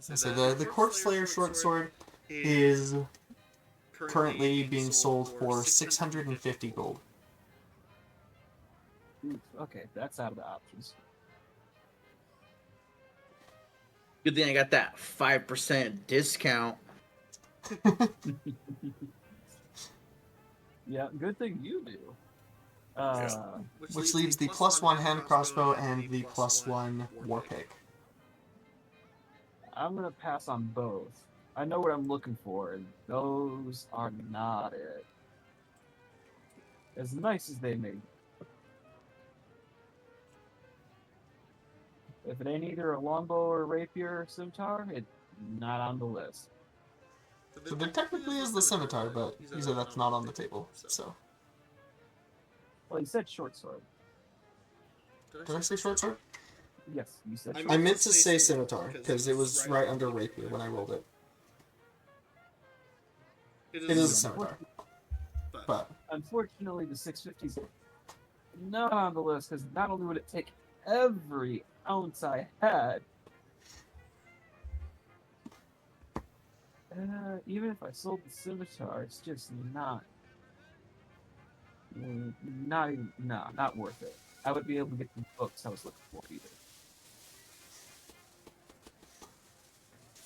S6: So the Corpse Slayer short sword is currently being sold for 650 gold.
S3: Oof, okay, that's out of the options.
S4: Good thing I got that 5% discount.
S3: Yeah, good thing you do.
S6: Which leaves the +1 hand crossbow and the +1 war pick.
S3: I'm gonna pass on both. I know what I'm looking for, and those are not it. As nice as they may be. If it ain't either a longbow or a rapier or scimitar, it's not on the list.
S6: So there technically is the scimitar, but he said that's not on the table, so...
S3: Well, you said short sword.
S6: Did I say short sword?
S3: Yes, you said short
S6: I meant to say scimitar, because it was right under rapier when I rolled it.
S1: It
S6: It is a scimitar, but
S3: Unfortunately, the 650's not on the list because not only would it take every ounce I had, even if I sold the scimitar, it's just not even, not worth it. I would be able to get the books I was looking for either.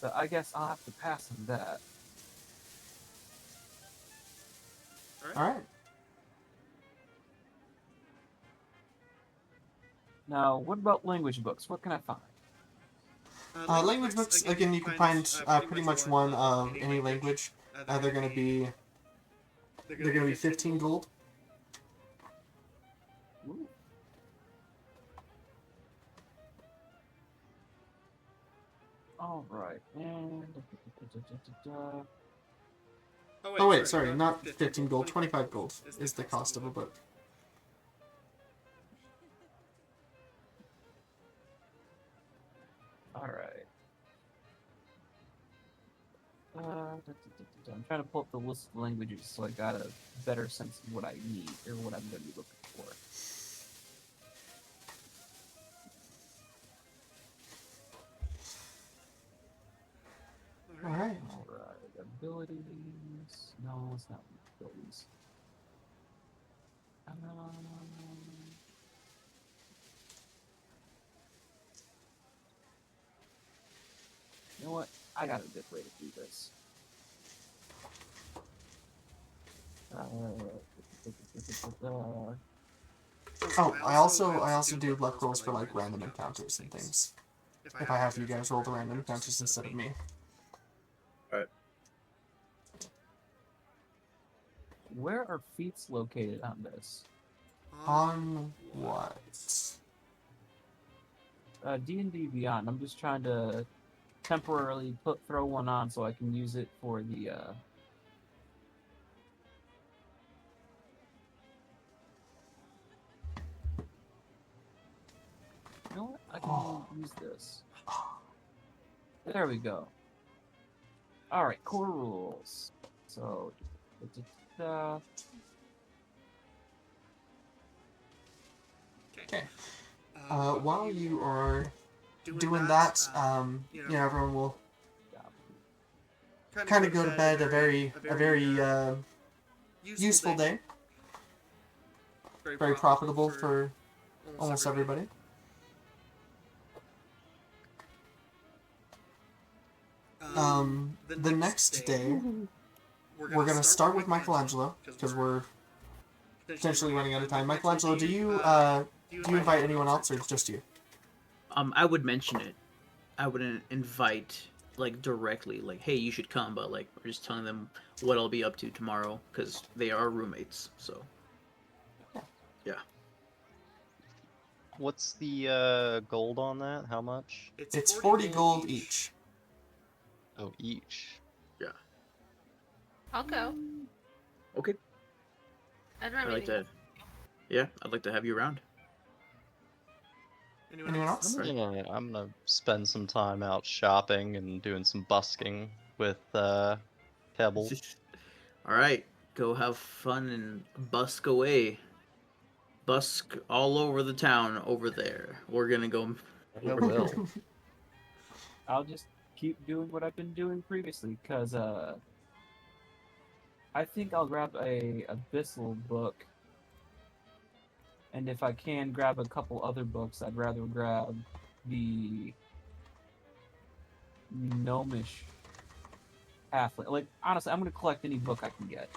S3: So I guess I'll have to pass on that.
S6: all right.
S3: Now, what about language books? What can I find?
S6: Language books, again, you can find pretty much one of any language. They're gonna be 15 gold.
S3: Ooh. All right, and
S6: Oh wait, sorry, not 15 gold. 25 gold is the cost of a book.
S3: all right. I'm trying to pull up the list of languages so I got a better sense of what I need or what I'm going to be looking for.
S6: All right.
S3: All right, abilities. No, it's not abilities. You know what? I got a good way to do this.
S6: Oh, I also do luck rolls for like random encounters and things. If I have you guys roll the random encounters instead of me.
S4: Alright.
S3: Where are feats located on this?
S6: On what?
S3: D&D Beyond. I'm just trying to temporarily throw one on so I can use it for the You know what? I can use this. There we go. Alright, core rules. So
S6: Okay. While you are doing that, everyone will kind of go to bed. A very useful day. Very profitable for almost everybody. The next day, we're gonna start with Michelangelo because we're potentially running out of time. Michelangelo, do you invite anyone else or just you?
S4: I would mention it. I wouldn't invite like directly, like, hey, you should come, but like we're just telling them what I'll be up to tomorrow because they are roommates. So, yeah.
S2: What's the gold on that? How much?
S6: It's 40 gold each.
S2: Oh, each.
S4: Yeah.
S5: I'll go.
S4: Okay.
S5: I don't have
S4: I'd like
S5: anything.
S4: to. Yeah, I'd like to have you around.
S6: Anyone else?
S2: I'm gonna spend some time out shopping and doing some busking with Pebble.
S4: All right, go have fun and busk away. Busk all over the town over there. We're gonna go.
S2: I will.
S3: I'll just keep doing what I've been doing previously, because I think I'll grab a Abyssal book, and if I can grab a couple other books, I'd rather grab the Gnomish Halfling. Like, honestly, I'm going to collect any book I can get.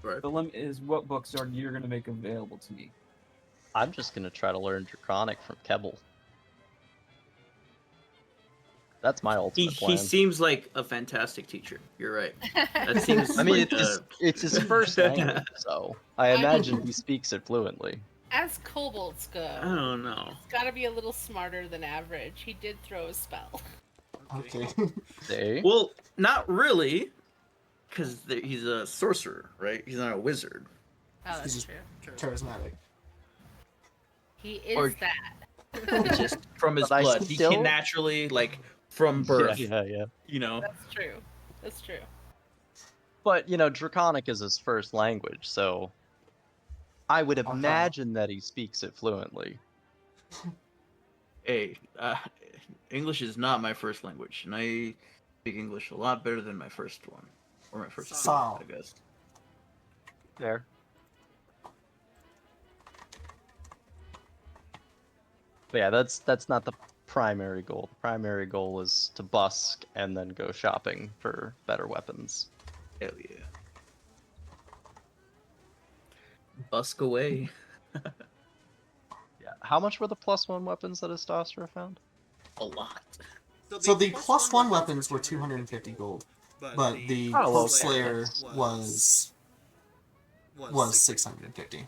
S4: Right.
S3: The limit is what books you're going to make available to me.
S2: I'm just gonna try to learn Draconic from Kebble. That's my ultimate plan.
S4: He seems like a fantastic teacher. You're right. That seems.
S2: I mean,
S4: like,
S2: it's his first language, so I imagine he speaks it fluently.
S5: As kobolds go,
S4: I don't know.
S5: he's got to be a little smarter than average. He did throw a spell.
S6: Okay.
S2: See?
S4: Well, not really, because he's a sorcerer, right? He's not a wizard.
S5: Oh, that's
S6: He's
S5: true.
S6: charismatic.
S5: He is
S4: Or-
S5: that.
S4: It's just from his
S2: But I
S4: blood. He
S2: still-
S4: can naturally, like, from birth.
S2: Yeah.
S4: You know.
S5: That's true. That's true.
S2: But, Draconic is his first language, so I would imagine that he speaks it fluently.
S4: Hey, English is not my first language, and I speak English a lot better than my first one. Or my first two,
S6: Saw.
S4: I guess.
S2: There. But yeah, that's not the primary goal. The primary goal is to busk and then go shopping for better weapons.
S4: Hell yeah. Busk away.
S2: Yeah. How much were the +1 weapons that Astostra found?
S4: A lot.
S6: So the +1 weapons were 250 gold, but the Corpse Slayer was 650.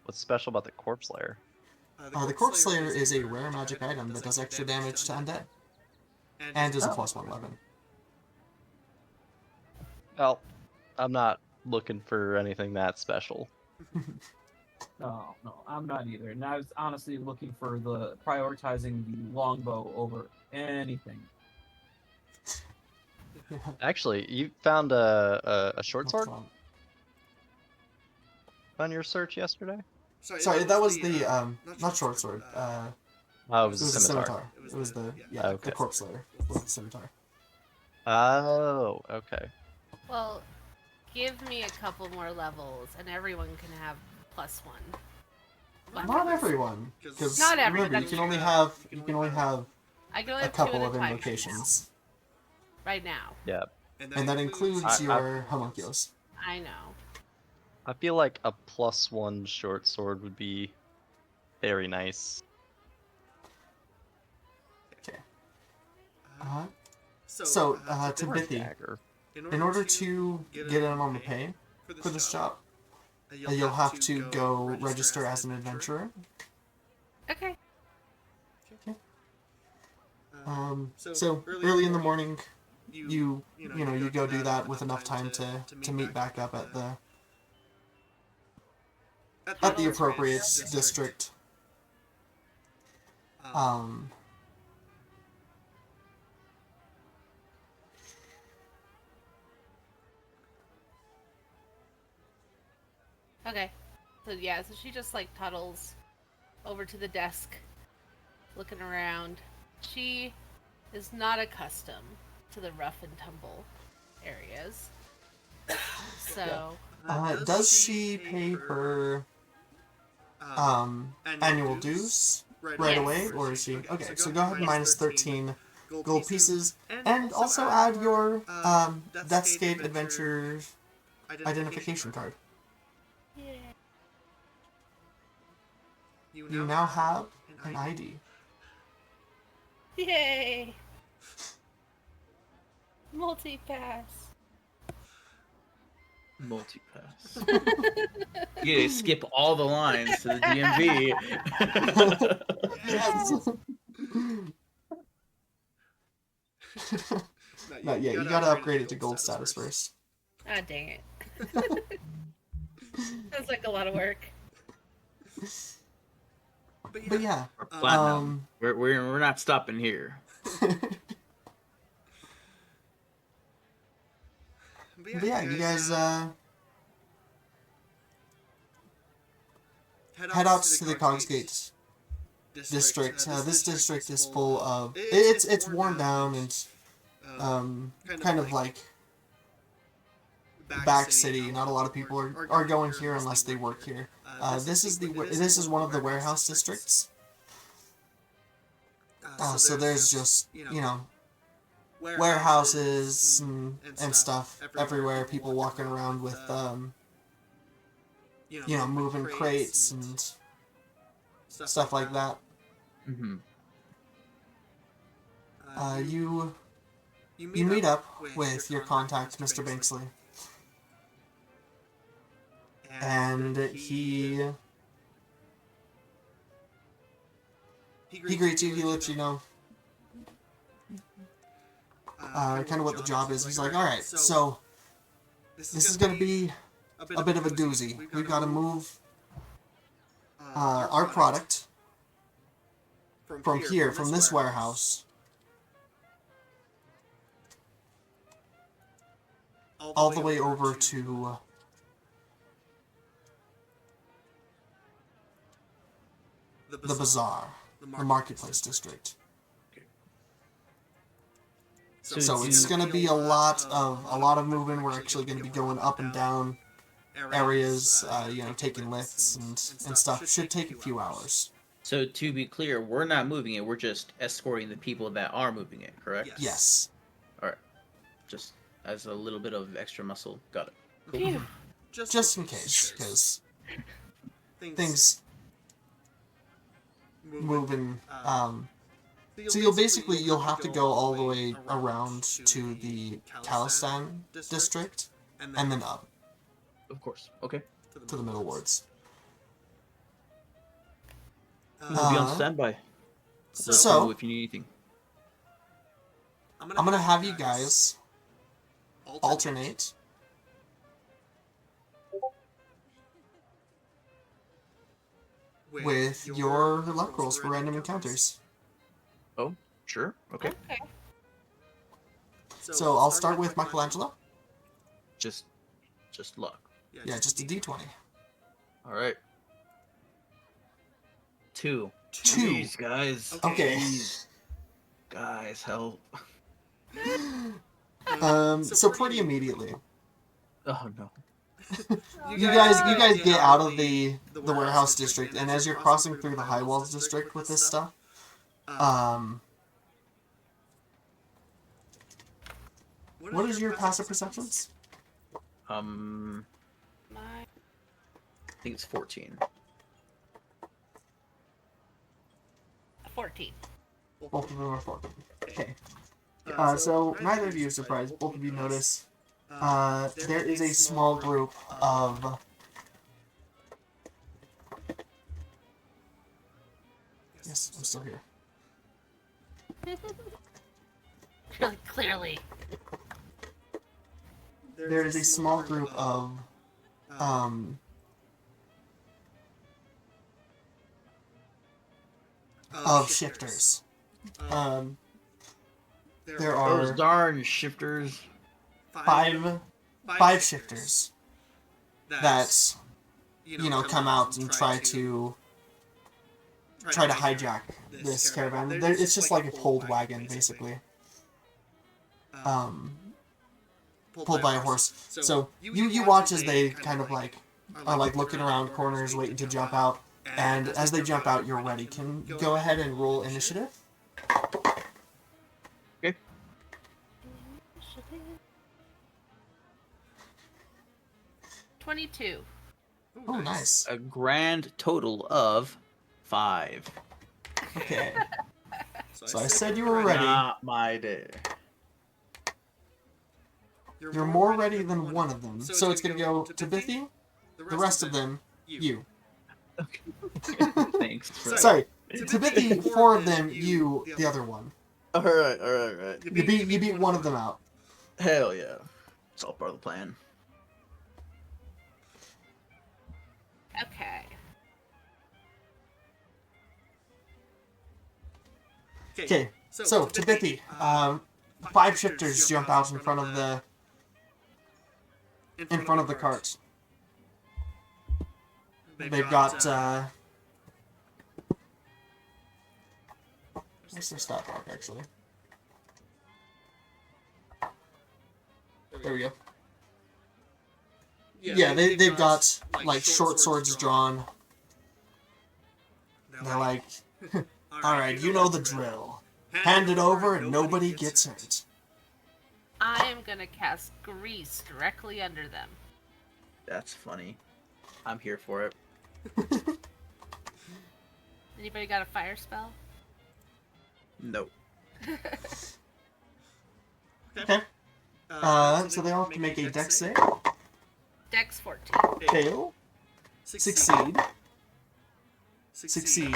S2: What's special about the Corpse Slayer?
S6: The Corpse Slayer is a rare magic item that does extra damage to undead, and is a +1 weapon.
S2: Well, I'm not looking for anything that special.
S3: No, I'm not either. And I was honestly looking for prioritizing the longbow over anything.
S2: Actually, you found a short sword on your search yesterday?
S6: Sorry, that was the not short sword.
S2: Oh,
S6: It
S2: it was
S6: was
S2: a
S6: a
S2: scimitar.
S6: scimitar. It was the
S2: Okay.
S6: the Corpse Slayer was the scimitar.
S2: Oh, okay.
S5: Well, give me a couple more levels, and everyone can have +1.
S6: Not everyone, because
S5: Not everyone,
S6: remember you
S5: that's
S6: can
S5: true.
S6: only have
S5: I can only
S6: a
S5: have 2
S6: couple
S5: at
S6: of
S5: a time
S6: invocations,
S5: right now.
S2: Yeah.
S6: and that includes your homunculus.
S5: I know.
S2: I feel like a +1 short sword would be very nice.
S6: Okay. So to Bithy,
S2: Dagger.
S6: in order to get him on the pay for this job, you'll have to go register as an adventurer.
S5: Okay.
S6: So early in the morning, you go do that with enough time to meet back up at the appropriate district.
S5: Okay. So she just like tuttles over to the desk, looking around. She is not accustomed to the rough and tumble areas. So
S6: Does she pay her annual dues right away, or is she okay? So go ahead and minus 13 gold pieces, and also add your Deathscape Adventure identification card.
S5: yeah.
S6: You now have an ID.
S5: Yay! Multi-pass.
S4: Multi-pass. You gotta skip all the lines to the DMV.
S6: Not yet. You gotta upgrade it to gold status first.
S5: Ah, dang it. Sounds like a lot of work.
S6: But yeah,
S4: Platinum. We're not stopping here.
S6: But yeah, you guys head out to the Cogsgate district. This district is full of it's worn down and kind of like back city. Not a lot of people are going here unless they work here. This is one of the warehouse districts. So there's just warehouses and stuff everywhere. People walking around with moving crates and stuff like that.
S4: Mm-hmm.
S6: You meet up with your contact, Mr. Banksley, and he greets you. He lets you know kind of what the job is. He's like, all right, so this is going to be a bit of a doozy. We've got to move our product from this warehouse all the way over to the bazaar, the marketplace district. So it's going to be a lot of movement. We're actually going to be going up and down areas, taking lifts and stuff. Should take a few hours.
S4: So to be clear, we're not moving it. We're just escorting the people that are moving it, correct?
S6: Yes.
S4: All right. Just as a little bit of extra muscle. Got it.
S5: Phew.
S6: Just in case, because things moving. So you'll have to go all the way around to the Khalistan district, and then up
S4: Of course. Okay.
S6: to the middle wards.
S4: We'll be on standby.
S6: So
S4: if you need anything.
S6: I'm gonna have you guys alternate with your luck rolls for random encounters.
S4: Oh, sure. Okay.
S5: Okay.
S6: So I'll start with Michelangelo.
S4: Just luck.
S6: Yeah, just a D20.
S4: All right. 2.
S6: 2.
S4: Jeez, guys.
S6: Okay.
S4: Jeez. Guys, help.
S6: So pretty immediately,
S4: Oh no.
S6: you guys get out of the warehouse district, and as you're crossing through the high walls district with this stuff, what is your passive perceptions?
S4: I
S5: My
S4: think it's 14.
S5: 14.
S6: Both of them are 14. Okay. So neither of you are surprised. Both of you notice there is a small group of Yes, I'm still here.
S5: Really clearly.
S6: There is a small group of shifters. There
S4: Those
S6: are
S4: darn shifters.
S6: five shifters that come out and try to hijack this caravan. It's just like a pulled wagon, basically. Pulled by a horse. So you watch as they kind of are looking around corners, waiting to jump out. And as they jump out, you're ready. Can go ahead and roll initiative.
S4: Okay.
S5: 22.
S6: Oh, nice.
S4: A grand total of 5.
S6: Okay. So I said you were ready.
S4: Not my day.
S6: You're more ready than one of them. So it's going to go to Bithi, the rest of them, you.
S4: Thanks.
S6: Sorry, to Bithi, 4 of them, you, the other one.
S4: Alright.
S6: You beat one of them out.
S4: Hell yeah. It's all part of the plan.
S5: Okay.
S6: Okay, so to Bithi, 5 shifters jump out in front of the cart. They've got what's their stat block actually? There we go. Yeah, they've got short swords drawn. They're like, alright, you know the drill. Hand it over and nobody gets hurt.
S5: I am gonna cast grease directly under them.
S4: That's funny. I'm here for it.
S5: Anybody got a fire spell?
S4: Nope.
S6: Okay. So they all have to make a dex save.
S5: Dex 14.
S6: Fail. Succeed. Succeed.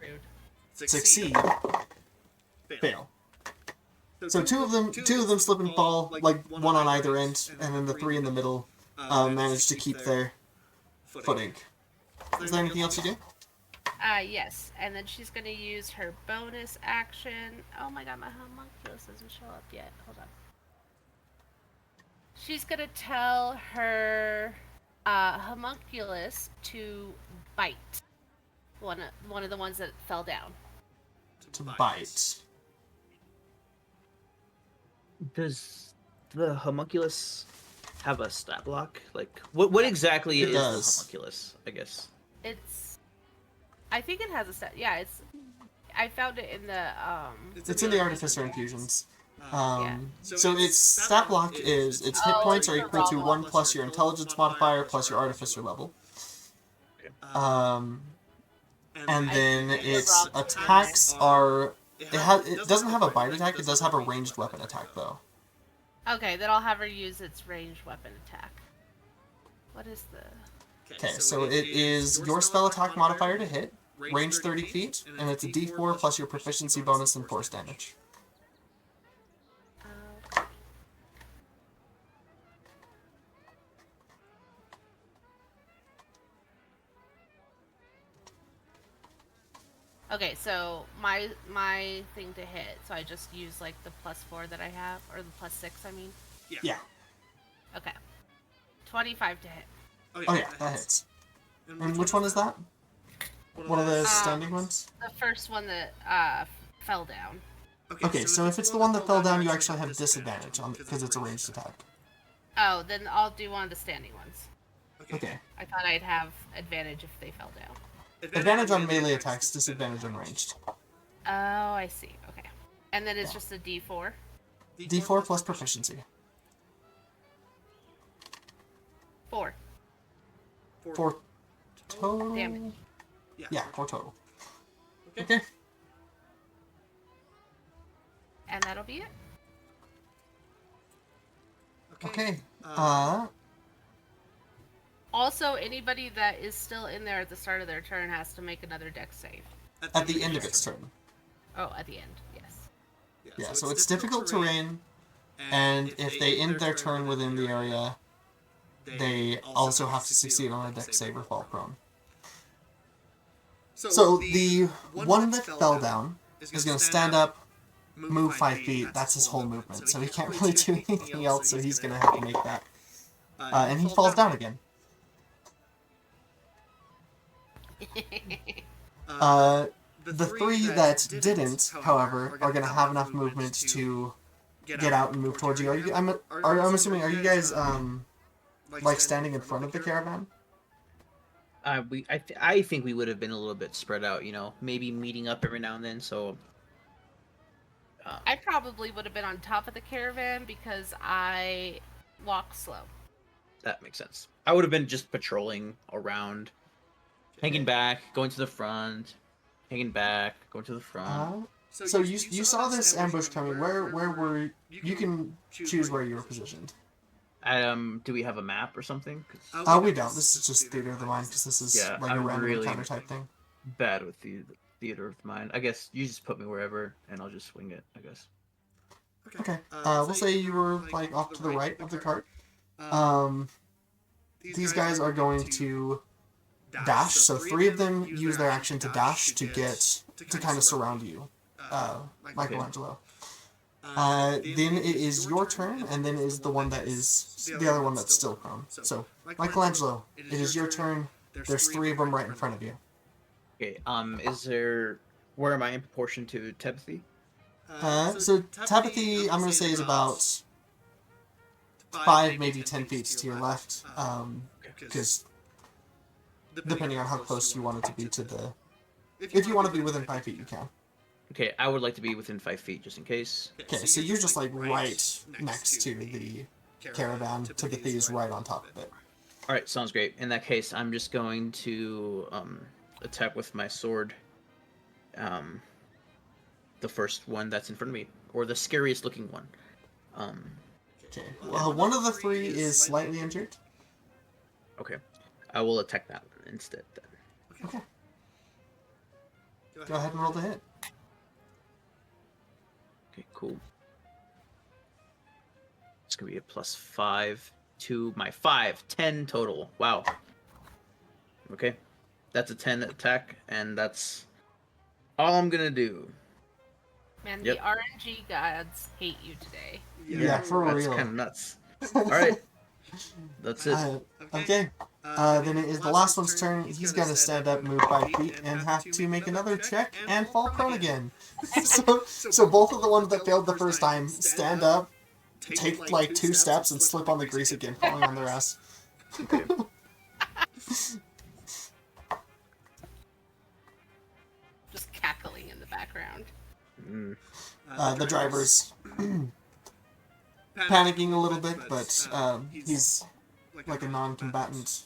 S5: Rude.
S6: Succeed. Fail. So two of them slip and fall, one on either end, and then the 3 in the middle manage to keep their footing. Is there anything else you do?
S5: Yes. And then she's gonna use her bonus action. Oh my god, my homunculus doesn't show up yet. Hold on. She's gonna tell her homunculus to bite one of the ones that fell down.
S6: To bite.
S4: Does the homunculus have a stat block? Like, what exactly
S6: It
S4: is
S6: does.
S4: the homunculus? I guess.
S5: I think it has a stat. Yeah, I found it in the
S6: It's in the Artificer Infusions.
S5: Yeah.
S6: So its stat block is its hit points are equal to 1 plus your intelligence modifier plus your artificer level. And then its attacks are it doesn't have a bite attack, it does have a ranged weapon attack though.
S5: Okay, then I'll have her use its ranged weapon attack. What is the...
S6: Okay, so it is your spell attack modifier to hit, range 30 feet, and it's a d4 plus your proficiency bonus and force damage.
S5: Okay, so my thing to hit, so I just use like the +4 that I have, or the +6, I mean.
S6: Yeah.
S5: Okay. 25 to hit.
S6: Oh yeah, that hits. And which one is that? One of the standing ones?
S5: The first one that fell down.
S6: Okay, so if it's the one that fell down, you actually have disadvantage on because it's a ranged attack.
S5: Oh, then I'll do one of the standing ones.
S6: Okay.
S5: I thought I'd have advantage if they fell down.
S6: Advantage on melee attacks, disadvantage on ranged.
S5: Oh, I see. Okay. And then it's just a D4?
S6: D4 plus proficiency.
S5: 4.
S6: 4 total?
S5: Damage.
S6: Yeah, 4 total. Okay.
S5: And that'll be it.
S6: Okay.
S5: Also, anybody that is still in there at the start of their turn has to make another dex save.
S6: At the end of its turn.
S5: Oh, at the end, yes.
S6: Yeah, so it's difficult terrain, and if they end their turn within the area, they also have to succeed on a dex save or fall prone. So the one that fell down is going to stand up, move 5 feet. That's his whole movement, so he can't really do anything else, so he's going to have to make that. And he falls down again. The 3 that didn't, however, are going to have enough movement to get out and move towards you. I'm assuming, are you guys like standing in front of the caravan?
S4: I think we would have been a little bit spread out, maybe meeting up every now and then. So
S5: I probably would have been on top of the caravan because I walk slow.
S4: That makes sense. I would have been just patrolling around, hanging back, going to the front, hanging back, going to the front.
S6: So you saw this ambush coming. Where were you? Can choose where you were positioned.
S4: Do we have a map or something?
S6: We don't. This is just theater of the mind because this is like a random encounter type thing.
S4: Bad with the theater of the mind. I guess you just put me wherever, and I'll just swing it. I guess.
S6: Okay. We'll say you were like off to the right of the cart. These guys are going to dash. So 3 of them use their action to dash to kind of surround you, Michelangelo. Then it is your turn, and then it is the one that is the other one that's still prone. So, Michelangelo, it is your turn. There's 3 of them right in front of you.
S4: Okay. Where am I in proportion to Tepathy?
S6: So Tepathy, I'm gonna say is about 5, maybe 10 feet to your left. Because depending on how close you want it to be to the, if you want to be within 5 feet, you can.
S4: Okay, I would like to be within 5 feet just in case.
S6: Okay, so you're just like right next to the caravan. Timothy is right on top of it.
S4: Alright, sounds great. In that case, I'm just going to attack with my sword. The first one that's in front of me, or the scariest looking one.
S6: Okay, well, one of the 3 is slightly injured.
S4: Okay, I will attack that one instead then.
S6: Okay. Go ahead and roll the hit.
S4: Okay, cool. It's gonna be a +5 to my 5. 10 total. Wow. Okay. That's a 10 attack, and that's all I'm gonna do.
S5: Man,
S4: Yep.
S5: the RNG gods hate you today.
S6: Yeah, for
S4: That's
S6: real.
S4: kind of nuts. All right, that's it.
S6: Okay. Then it is the last one's turn. He's gonna stand up, move 5 feet, and have to make another check and fall prone again. So both of the ones that failed the first time stand up, take like 2 steps, and slip on the grease again, falling on their ass.
S4: Okay.
S5: Just cackling in the background.
S4: Mm.
S6: The driver's panicking a little bit, but he's like a non-combatant.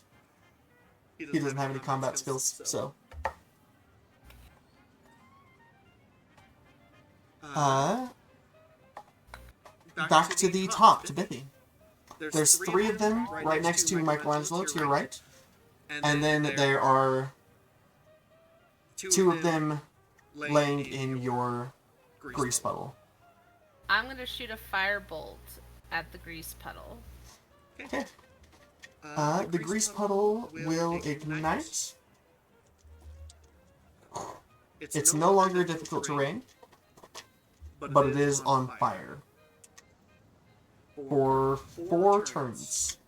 S6: He doesn't have any combat skills, so. Back to the top, to Bippy. There's 3 of them right next to Michelangelo to your right, and then there are 2 of them laying in your grease puddle.
S5: I'm gonna shoot a firebolt at the grease puddle.
S6: Okay. The grease puddle will ignite. It's no longer difficult terrain, but it is on fire. For 4 turns,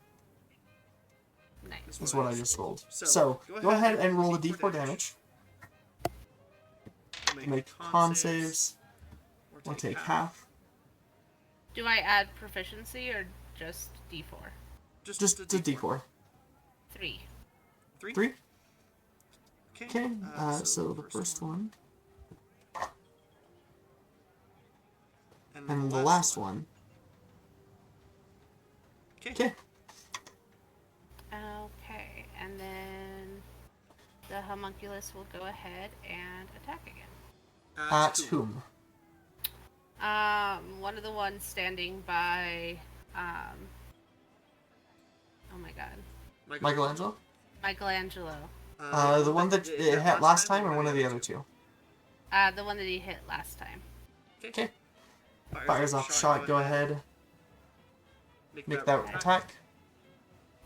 S5: Nice.
S6: is what I just rolled. So, go ahead and roll a d4 damage. Make con saves. We'll take half.
S5: Do I add proficiency or just D4?
S6: Just a d4.
S5: 3.
S6: 3? Okay, so the first one. And the last one. Okay.
S5: Okay, and then the homunculus will go ahead and attack again.
S6: At whom?
S5: One of the ones standing by, oh my god.
S6: Michelangelo?
S5: Michelangelo.
S6: The one that it hit last time, or one of the other 2?
S5: The one that he hit last time.
S6: Okay. Fires off a shot, go ahead. Make that attack.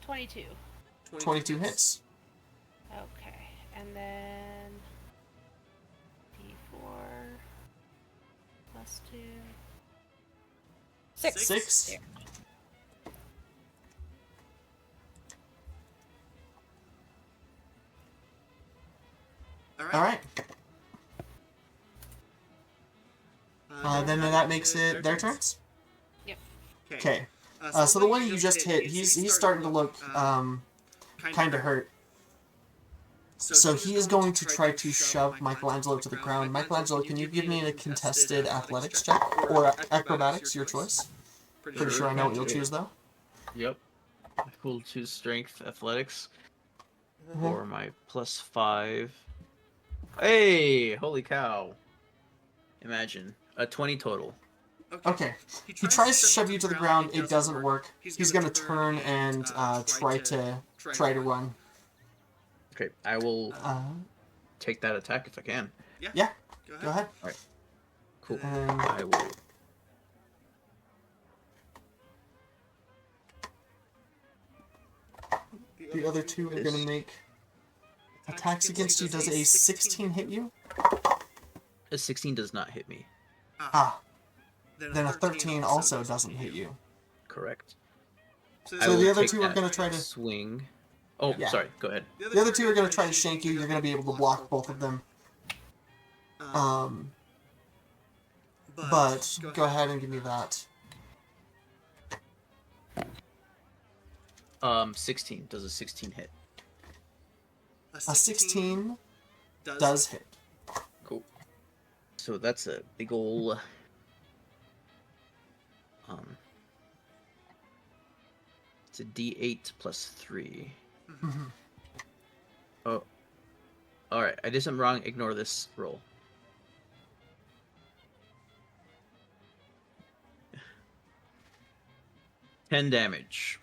S5: 22.
S6: 22 hits.
S5: Okay, and then D4 plus 2. 6.
S6: 6.
S5: There.
S6: Alright. Then that makes it their turns?
S5: Yep.
S6: Okay. So the one you just hit, he's starting to look kind of hurt. So he is going to try to shove Michelangelo to the ground. Michelangelo, can you give me a contested athletics check? Or acrobatics, your choice? Pretty sure I know what you'll choose, though.
S4: Yep. I will choose strength athletics for my +5. Hey, holy cow! Imagine a 20 total.
S6: Okay. He tries to shove you to the ground. It doesn't work. He's going to turn and try to run.
S4: Okay, I will take that attack if I can.
S6: Yeah. Go ahead.
S4: All right. Cool.
S6: And
S4: I will.
S6: the other 2 are going to make attacks against you. Does a 16 hit you?
S4: A 16 does not hit me.
S6: Ah. Then a 13 also doesn't hit you.
S4: Correct.
S6: So
S4: I will
S6: the other
S4: take
S6: 2 are
S4: that
S6: going to try to...
S4: swing. Oh,
S6: Yeah.
S4: sorry. Go ahead.
S6: The other 2 are going to try to shank you. You're going to be able to block both of them. But go ahead and give me that.
S4: 16. Does a 16 hit?
S6: A 16 does hit.
S4: Cool. So that's a big ol'... It's a D8 plus 3. Oh. Alright, I did something wrong. Ignore this roll. $10 damage.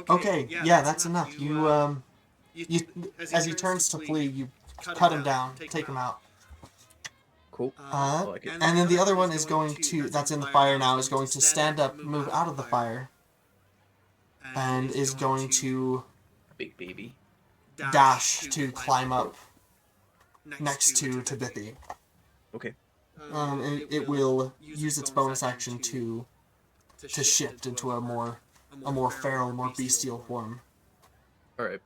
S6: Okay, yeah, that's enough. You as he turns to flee, you cut him down, take him out.
S4: Cool.
S6: And then the other one is going to, that's in the fire now, is going to stand up, move out of the fire, and is going to
S4: Big baby.
S6: dash to climb up next to Bippy.
S4: Okay.
S6: And it will use its bonus action to shift into a more a more feral, more bestial form.
S4: All right.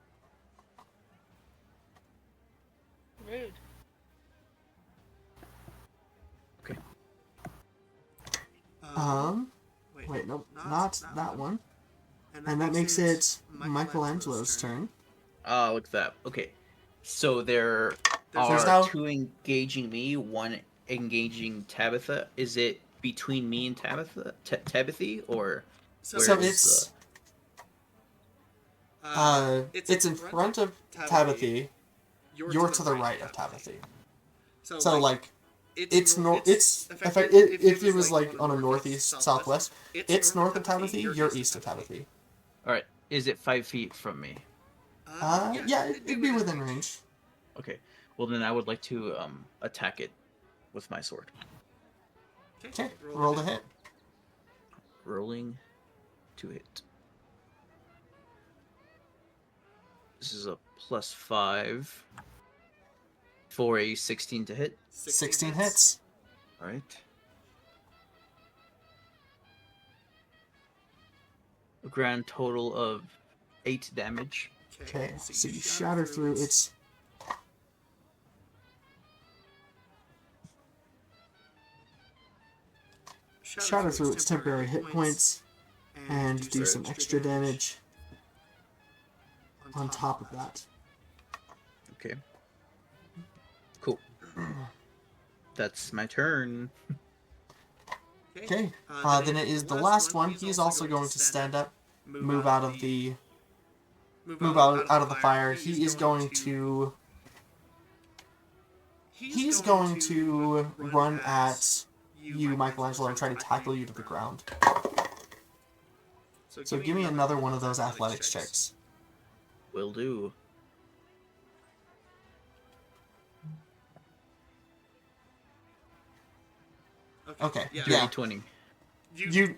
S5: Rude.
S4: Okay.
S6: Wait, nope, not that one. And that makes it Michelangelo's turn.
S4: Oh, look at that. Okay. So there
S6: There's
S4: are
S6: now-
S4: 2 engaging me, 1 engaging Tabitha. Is it between me and Tabitha, Tabithy, or
S6: So
S4: where
S6: it's
S4: is
S6: it's in front of Tabithy. You're to the right of Tabithy. So like it's if it was like on a northeast southwest, it's north of Tabithy. You're east of Tabithy.
S4: All right? Is it 5 feet from me?
S6: Yeah, it'd be within range.
S4: Okay. Well, then I would like to attack it with my sword.
S6: Okay, roll to hit.
S4: Rolling to hit. This is a +5 for a 16 to hit.
S6: 16 hits.
S4: All right. A grand total of 8 damage.
S6: Okay, so you shatter through its. Shatter through its temporary hit points and do some extra damage on top of that.
S4: Okay. Cool. That's my turn.
S6: Okay, then it is the last one. He's also going to stand up, move out of the fire. He is going to run at you, Michelangelo, and try to tackle you to the ground. So give me another one of those athletics checks.
S4: Will do.
S6: Okay,
S4: Dirty
S6: yeah.
S4: 20.
S6: You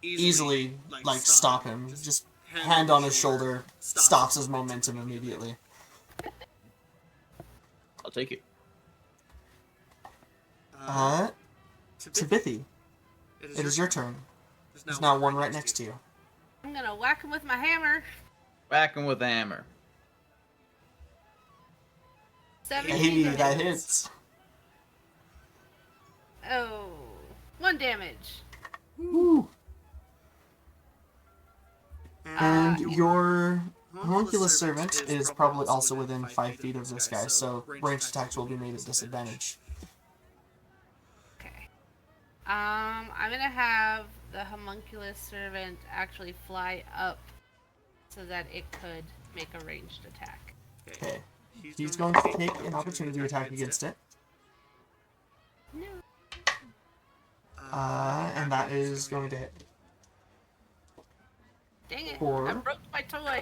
S6: easily like stop him. Just hand on his shoulder stops his momentum immediately.
S4: I'll take it.
S6: Tabithy, it is your turn. There's now one right next to you.
S5: I'm gonna whack him with my hammer.
S4: Whack him with the hammer.
S5: 17
S6: Hey,
S5: damage.
S6: that hits.
S5: Oh, 1 damage.
S6: Woo. And your homunculus servant is probably also within 5 feet of this guy, so ranged attacks will be made at disadvantage.
S5: Okay. I'm gonna have the homunculus servant actually fly up so that it could make a ranged attack.
S6: Okay. He's going to take an opportunity attack against it.
S5: No.
S6: And that is going to hit.
S5: Dang it!
S6: Four.
S5: I broke my toy.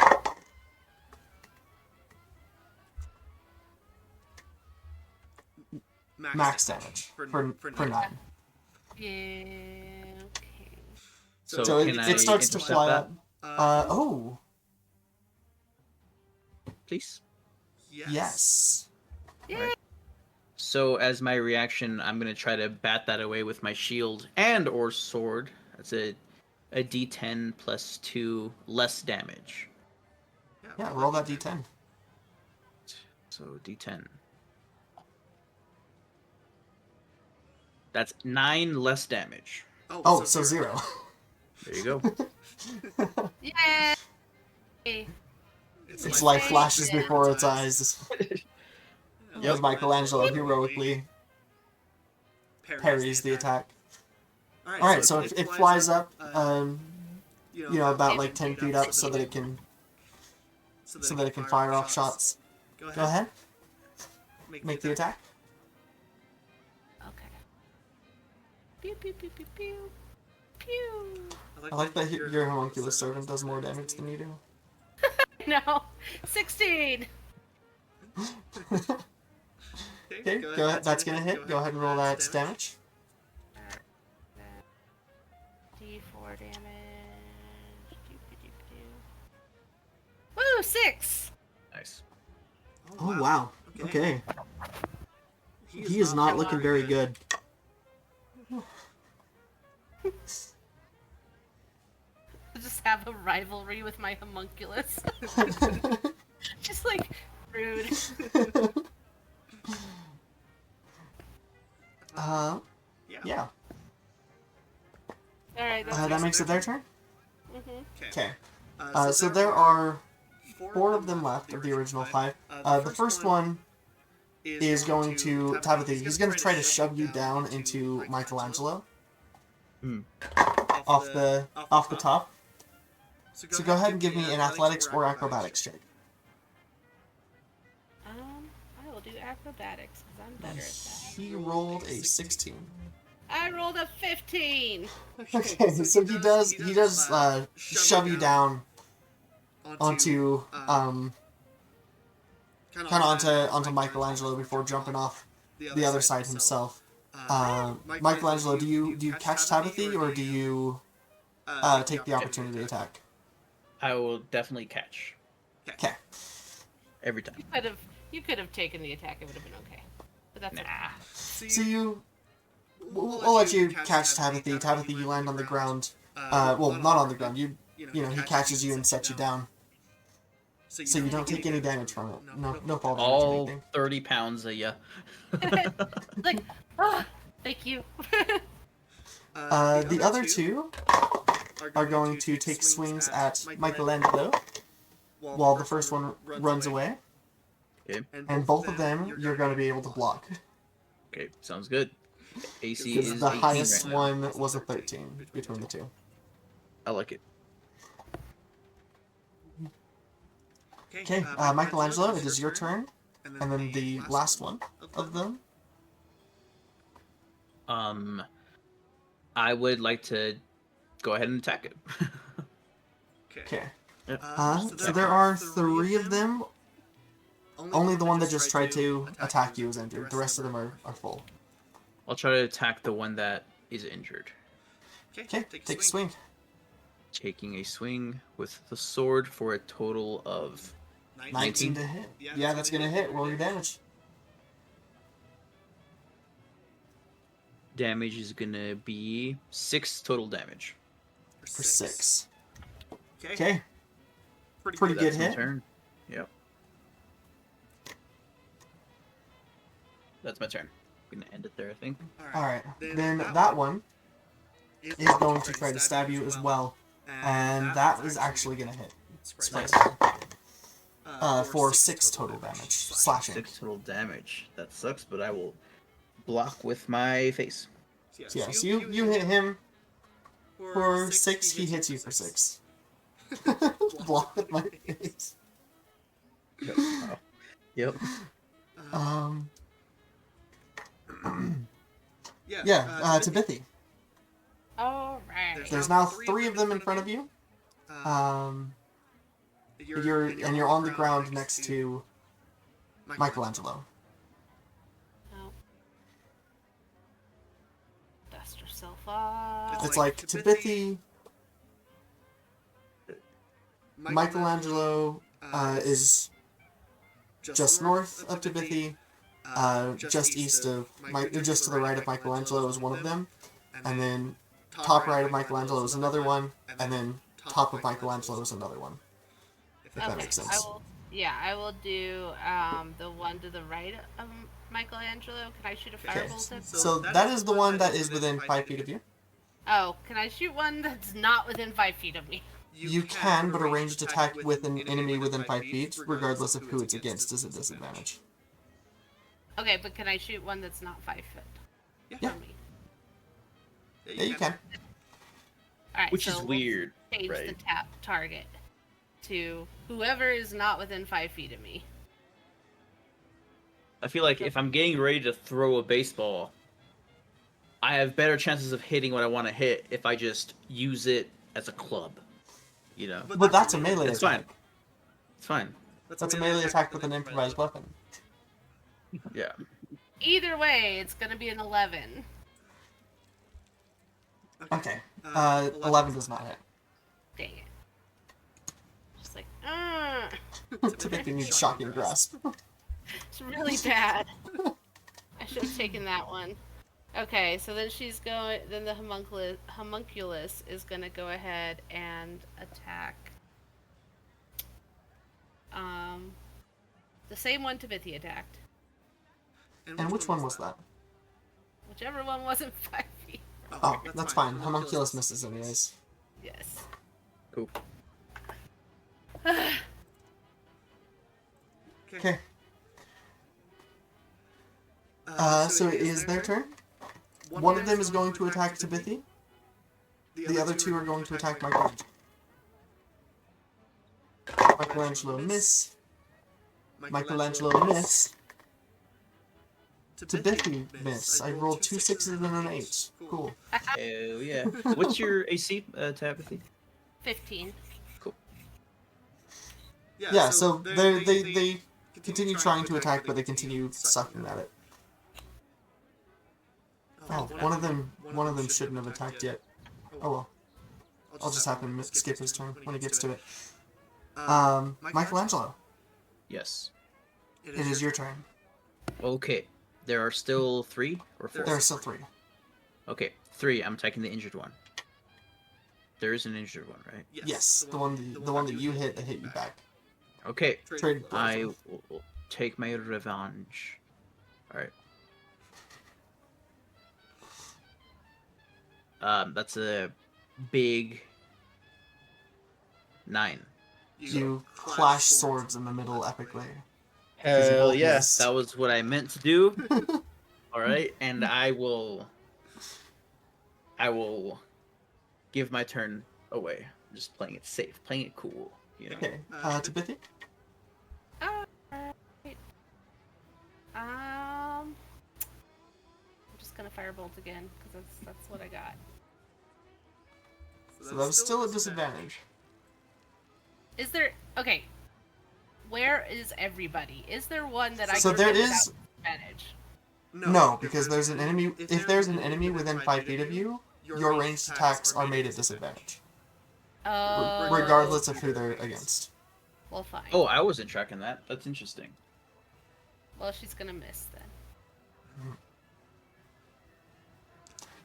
S6: Max damage for 9.
S5: Yeah. Okay.
S6: So
S4: can I
S6: it starts to
S4: intercept
S6: fly
S4: that,
S6: up. Oh,
S4: please?
S6: yes.
S5: Yeah.
S4: So as my reaction, I'm gonna try to bat that away with my shield and or sword. That's a D10 plus 2 less damage.
S6: Yeah, roll that d10.
S4: So D10. That's 9 less damage.
S6: Oh, so 0.
S4: There you go.
S5: Yay!
S6: Its life flashes before its eyes. As Michelangelo heroically parries the attack. Alright, so it flies up, about like 10 feet up so that it can fire off shots. Go ahead. Make the attack.
S5: Okay. Pew pew pew pew pew. Pew.
S6: I like that your homunculus servant does more damage than you do.
S5: No. 16.
S6: Okay, go ahead. That's gonna hit. Go ahead and roll that damage.
S5: D4 damage. Woo! 6.
S4: Nice.
S6: Oh wow. Okay. He is not looking very good.
S5: just have a rivalry with my homunculus. Just like rude.
S6: Yeah.
S5: All right.
S6: That makes it their turn?
S5: Mm-hmm.
S6: Okay. So there are 4 of them left of the original 5. The first one is going to Tabitha. He's going to try to shove you down into Michelangelo. Off the top. So go ahead and give me an athletics or acrobatics check.
S5: I will do acrobatics because I'm better at that.
S6: He rolled a 16.
S5: I rolled a 15.
S6: Okay, so he does shove you down onto kind of onto Michelangelo before jumping off the other side himself. Michelangelo, do you catch Tabitha or do you take the opportunity attack?
S4: I will definitely catch.
S6: Okay.
S4: Every time.
S5: You could have taken the attack. It would have been okay. But that's okay.
S6: So we'll let you catch Tabitha. Tabitha, you land on the ground. Well, not on the ground. You know, he catches you and sets you down. So you don't take any damage from it. No fall damage or
S4: All
S6: anything.
S4: 30 pounds of ya.
S5: Like, thank you.
S6: The other 2 are going to take swings at Michelangelo while the first one runs away.
S4: Okay.
S6: And both of them you're going to be able to block.
S4: Okay, sounds good. AC
S6: Because
S4: is
S6: the
S4: 18
S6: highest
S4: right now.
S6: one was a 13 between the 2.
S4: I like it.
S6: Okay, Michelangelo, it is your turn. And then the last one of them.
S4: I would like to go ahead and attack it.
S6: Okay.
S4: Yep.
S6: So there are 3 of them. Only the one that just tried to attack you is injured. The rest of them are full.
S4: I'll try to attack the one that is injured.
S6: Okay, take a swing.
S4: Taking a swing with the sword for a total of
S6: 19 to hit. Yeah, that's going to hit. Roll your damage.
S4: damage is gonna be 6 total damage.
S6: For 6. Okay. Pretty good
S4: That's my
S6: hit.
S4: turn. Yep. That's my turn. I'm gonna end it there, I think.
S6: Alright. Then that one is going to try to stab you as well. And that is actually going to hit. Surprisingly. For 6 total damage. Slashing.
S4: 6 total damage. That sucks, but I will block with my face.
S6: Yeah, so you hit him for 6, he hits you for 6. Block with my face.
S4: Yep. Oh. Yep.
S6: To Bithy.
S5: Alright.
S6: There's now 3 of them in front of you. You're on the ground next to Michelangelo.
S5: Oh. Dust yourself off.
S6: It's like Tabithy. Michelangelo is just north of Tabithy. Just east of just to the right of Michelangelo is one of them, and then top right of Michelangelo is another one, and then top of Michelangelo is another one. If that makes sense.
S5: I will do the one to the right of Michelangelo. Can I shoot a firebolt at
S6: So that is the one that is within 5 feet of you.
S5: Oh, can I shoot one that's not within 5 feet of me?
S6: You can, but a ranged attack with an enemy within 5 feet, regardless of who it's against, is a disadvantage.
S5: Okay, but can I shoot one that's not 5 foot?
S6: Yeah.
S5: From me?
S6: Yeah, you can.
S5: Alright,
S4: Which
S5: so
S4: is
S5: we'll
S4: weird,
S5: change
S4: right?
S5: the target to whoever is not within 5 feet of me.
S4: I feel like if I'm getting ready to throw a baseball, I have better chances of hitting what I want to hit if I just use it as a club. You know?
S6: But that's a melee
S4: It's
S6: attack.
S4: fine. It's fine.
S6: That's a melee attack with an improvised weapon.
S4: Yeah.
S5: Either way, it's gonna be an 11.
S6: Okay. 11 does not hit.
S5: Dang it. Just like,
S6: Tabithy needs shocking grasp.
S5: it's really bad. I should have taken that one. Okay, so then she's going. Then the homunculus is gonna go ahead and attack. The same one Tabithy attacked.
S6: And which one was that?
S5: Whichever one wasn't 5 feet.
S6: Oh, that's fine. Homunculus misses anyways.
S5: Yes.
S4: Cool.
S6: Okay. So it is their turn. One of them is going to attack Tabithy. The other two are going to attack Michelangelo. Michelangelo miss. Michelangelo miss. Tabithy miss. I rolled 2 6s and an 8. Cool.
S4: Hell yeah. What's your AC, Tabithy?
S5: 15.
S4: Cool.
S6: Yeah, so they continue trying to attack, but they continue sucking at it. Oh, one of them shouldn't have attacked yet. Oh well. I'll just have him skip his turn when he gets to it. Michelangelo,
S4: Yes.
S6: it is your turn.
S4: Okay. There are still 3 or 4?
S6: There are still 3.
S4: Okay, 3. I'm attacking the injured one. There is an injured one, right?
S6: Yes, the one that you hit that hit you back.
S4: Okay.
S6: Trade.
S4: I will take my revenge. Alright. That's a big 9.
S6: You clash swords in the middle epically.
S4: Hell
S6: both
S4: yeah,
S6: missed.
S4: that was what I meant to do. Alright, and I will give my turn away. I'm just playing it safe, playing it cool, you know.
S6: Okay, Tabithy?
S5: Alright. I'm just gonna firebolt again, because that's what I got.
S6: So that was still a disadvantage.
S5: Is there... Okay. Where is everybody? Is there one that I
S6: So
S5: can
S6: there
S5: hit
S6: is-
S5: without disadvantage?
S6: No, because there's an enemy. If there's an enemy within 5 feet of you, your ranged attacks are made at disadvantage, regardless of who they're against.
S5: Well, fine.
S4: Oh, I wasn't tracking that. That's interesting.
S5: Well, she's gonna miss then.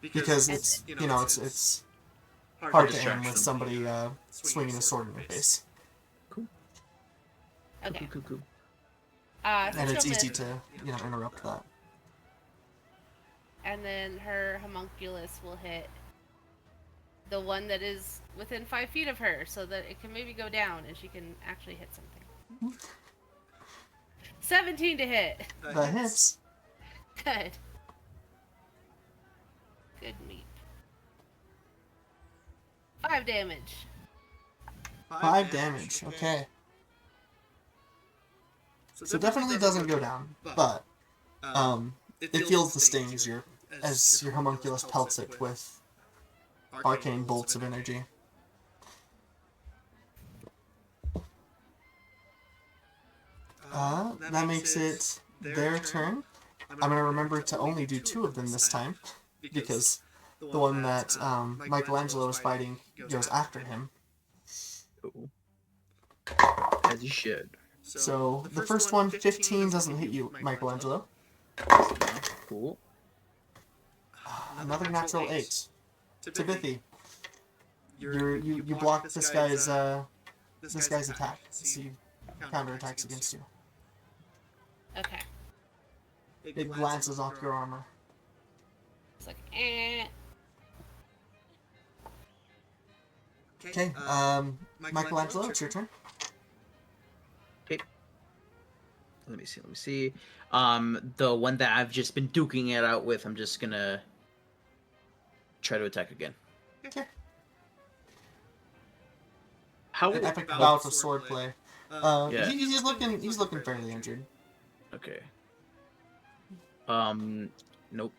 S6: Because it's it's hard to aim with somebody swinging a sword in your face,
S5: Okay.
S4: Cool.
S6: and
S5: So
S6: it's
S5: she'll
S6: easy
S5: miss.
S6: to interrupt that.
S5: And then her homunculus will hit the one that is within 5 feet of her, so that it can maybe go down and she can actually hit something. 17 to hit.
S6: That hits.
S5: Good. Good meat. 5 damage.
S6: 5 damage. Okay. So it definitely doesn't go down, but it feels the sting as your homunculus pelts it with arcane bolts of energy. That makes it their turn. I'm gonna remember to only do 2 of them this time, because the one that Michelangelo is fighting goes after him.
S4: Cool. As you should.
S6: So the first one, 15, doesn't hit you, Michelangelo.
S4: Cool.
S6: Another natural 8. Tabithy, you block this guy's attack. So you counterattacks against you.
S5: Okay.
S6: It glances off your armor.
S5: It's like, eh.
S6: Okay, Michelangelo, it's your turn.
S4: Okay. Let me see. The one that I've just been duking it out with, I'm just gonna try to attack again.
S6: Okay.
S4: How?
S6: An epic bout of swordplay.
S4: Yeah.
S6: He's looking fairly injured.
S4: Okay. Nope.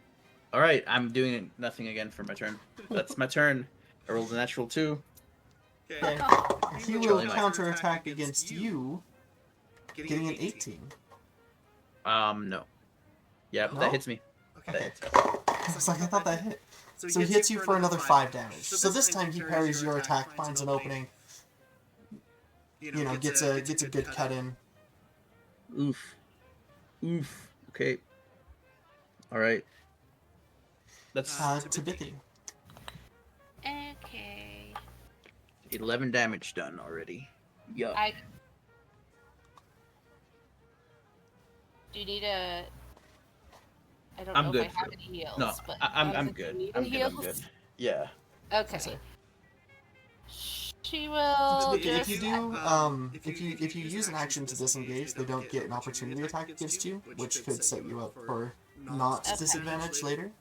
S4: All right, I'm doing nothing again for my turn. That's my turn. I rolled a natural 2.
S6: Okay. He will counterattack against you, getting an 18.
S4: No. Yep,
S6: No?
S4: that hits me.
S6: Okay. I was like, I thought that hit. So he hits you for another 5 damage. So this time he parries your attack, finds an opening, gets a good cut in.
S4: Oof. Okay. All right. That's
S6: Tibithy.
S5: Okay.
S4: 11 damage done already. Yup.
S5: Do you need a? I don't
S4: I'm
S5: know
S4: good
S5: if I have
S4: for-
S5: any heals.
S4: No,
S5: but
S4: I'm
S5: do
S4: good.
S5: you need
S4: I'm
S5: any
S4: good. I'm
S5: heals?
S4: good. Yeah.
S5: Okay. She will
S6: If
S5: just.
S6: you do, if you use an action to disengage, they don't get an opportunity attack against you, which could set you up for not
S5: Okay.
S6: disadvantage later.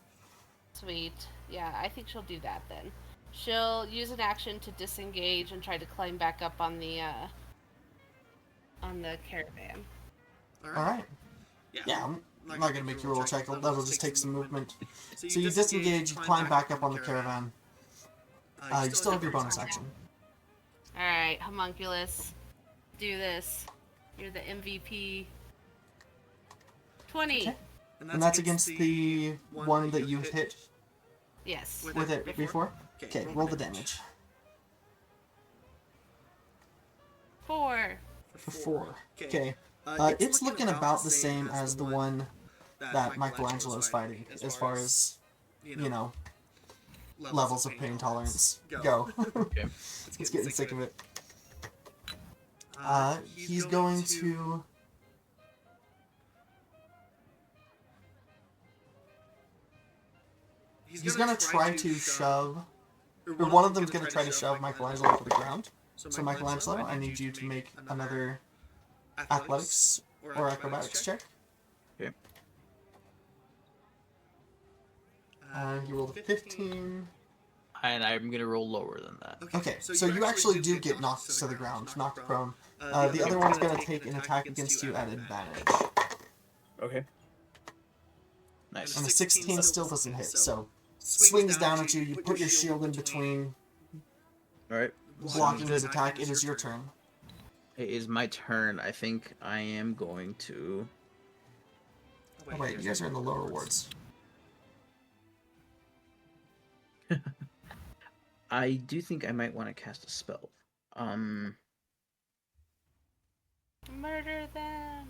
S5: Sweet. Yeah, I think she'll do that then. She'll use an action to disengage and try to climb back up on the caravan.
S6: Alright. Yeah, I'm not gonna make you roll a check, that'll just take some movement. So you disengage, you climb back up on the caravan. You still have your bonus action.
S5: Alright, homunculus. Do this. You're the MVP. 20.
S6: Okay. And that's against the one that you hit
S5: Yes.
S6: with it before? Okay, roll the damage.
S5: 4.
S6: For 4. Okay. It's looking about the same as the one that Michelangelo's fighting, as far as, you know, levels of pain tolerance go.
S4: Okay.
S6: It's getting sick of it. He's going to... He's gonna try to shove... Or one of them's gonna try to shove Michelangelo to the ground. So Michelangelo, I need you to make another athletics or acrobatics check.
S4: Okay.
S6: He rolled a 15.
S4: And I'm gonna roll lower than that.
S6: Okay, so you actually do get knocked to the ground, knocked prone. The other one's gonna take an attack against you at advantage.
S4: Okay. Nice.
S6: And a 16 still doesn't hit, so swings down at you, you put your shield in between,
S4: Alright.
S6: blocking his attack. It is your turn.
S4: It is my turn. I think I am going to...
S6: Oh wait, you guys are in the lower wards.
S4: I do think I might want to cast a spell.
S5: Murder them.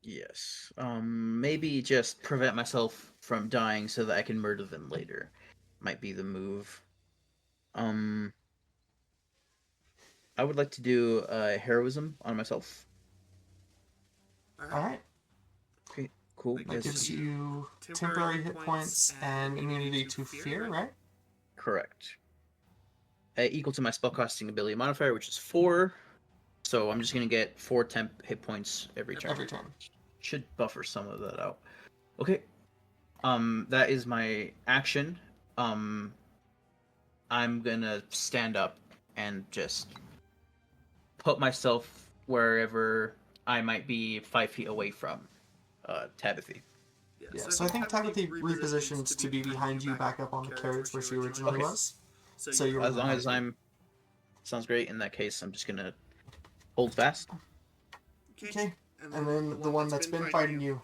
S4: Yes. Maybe just prevent myself from dying so that I can murder them later. Might be the move. I would like to do heroism on myself.
S6: Alright,
S4: Okay, cool.
S6: that gives you temporary hit points and immunity to fear, right?
S4: Correct. Equal to my spellcasting ability modifier, which is 4. So I'm just gonna get 4 temp hit points every turn.
S6: Every turn.
S4: Should buffer some of that out. Okay. That is my action. I'm gonna stand up and just put myself wherever I might be 5 feet away from Tabithy.
S6: Yeah, so I think Tabithy repositioned to be behind you back up on the carriage where she originally
S4: Okay.
S6: was. So you're
S4: As long as I'm... Sounds great. In that case, I'm just gonna hold fast.
S6: Okay, and then the one that's been fighting you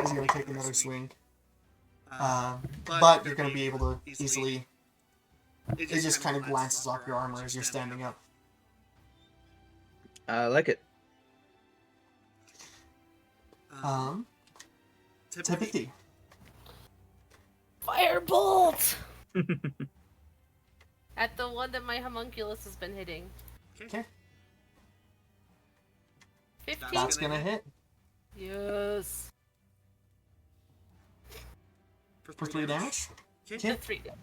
S6: is going to take another swing. But you're going to be able to easily... It just kind of glances off your armor as you're standing up.
S4: I like it.
S6: Tibithy.
S5: Firebolt! At the one that my homunculus has been hitting.
S6: Okay,
S5: 15.
S6: that's going to hit
S5: Yes.
S6: for 3 damage.
S5: Okay. 3 damage.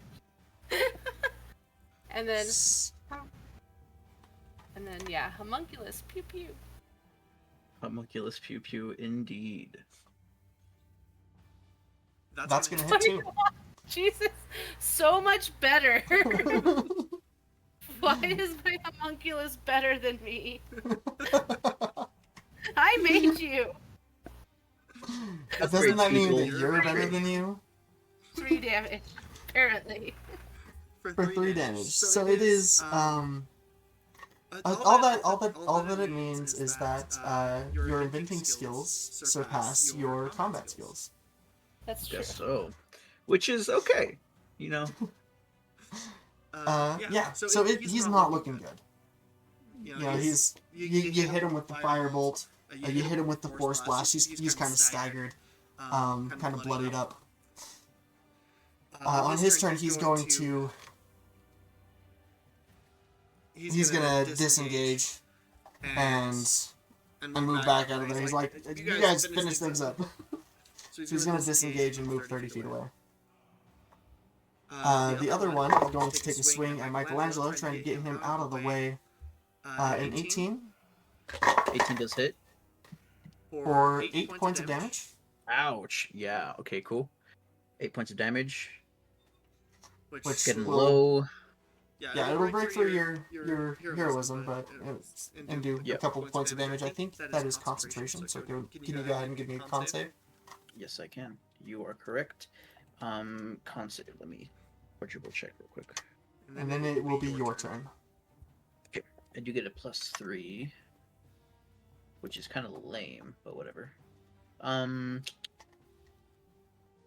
S5: and then, yeah, homunculus, pew pew.
S4: Homunculus pew pew, indeed.
S6: That's going to hit too.
S5: Jesus, so much better. Why is my homunculus better than me? I made you.
S6: Doesn't that mean that you're better than you?
S5: 3 damage, apparently.
S6: For 3 damage. So it is, all that it means is that your inventing skills surpass your combat skills.
S5: That's true.
S4: Guess so. Which is okay, you know.
S6: Yeah. So he's not looking good. You know, you hit him with the firebolt. You hit him with the force blast. He's kind of staggered, kind of bloodied up. On his turn, he's going to disengage and move back out of there. He's like, you guys finish things up. So he's going to disengage and move 30 feet away. The other one is going to take a swing at Michelangelo, trying to get him out of the way. An 18
S4: 18 does hit.
S6: for 8 points of damage.
S4: Ouch. Yeah. Okay. Cool. 8 points of damage.
S6: Which
S4: Getting
S6: will,
S4: low.
S6: yeah, it'll break through your heroism, but and do a couple points of damage. I think that is concentration. So can you go ahead and give me a con save?
S4: Yes, I can. You are correct. Con save. Let me quadruple check real quick.
S6: And then it will be your turn.
S4: Okay. And you get a +3, which is kind of lame, but whatever.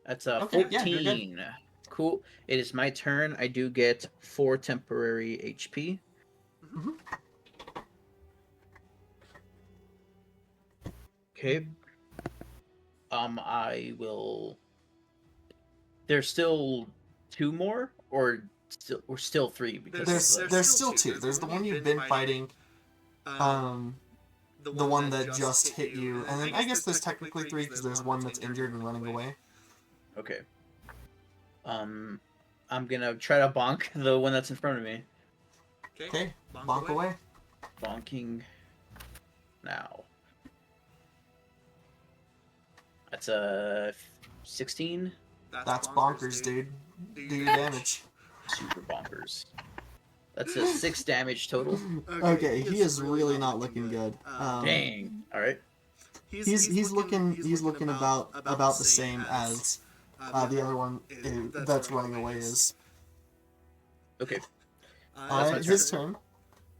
S4: That's a
S6: Okay, yeah,
S4: 14.
S6: you're good.
S4: Cool. It is my turn. I do get 4 temporary HP.
S6: Mhm.
S4: Okay. I will. There's still 2 more, or still 3 because
S6: There's still 2. There's the one you've been fighting, the one that just hit you, and then I guess there's technically 3 because there's one that's injured and running away.
S4: Okay. I'm gonna try to bonk the one that's in front of me.
S6: Okay, bonk away.
S4: Bonking now. That's a 16.
S6: That's bonkers, dude. Do your damage.
S4: Super bonkers. That's a 6 damage total.
S6: Okay, he is really not looking good.
S4: Dang. All right.
S6: He's looking about the same as the other one that's running away is.
S4: Okay.
S6: It's his turn.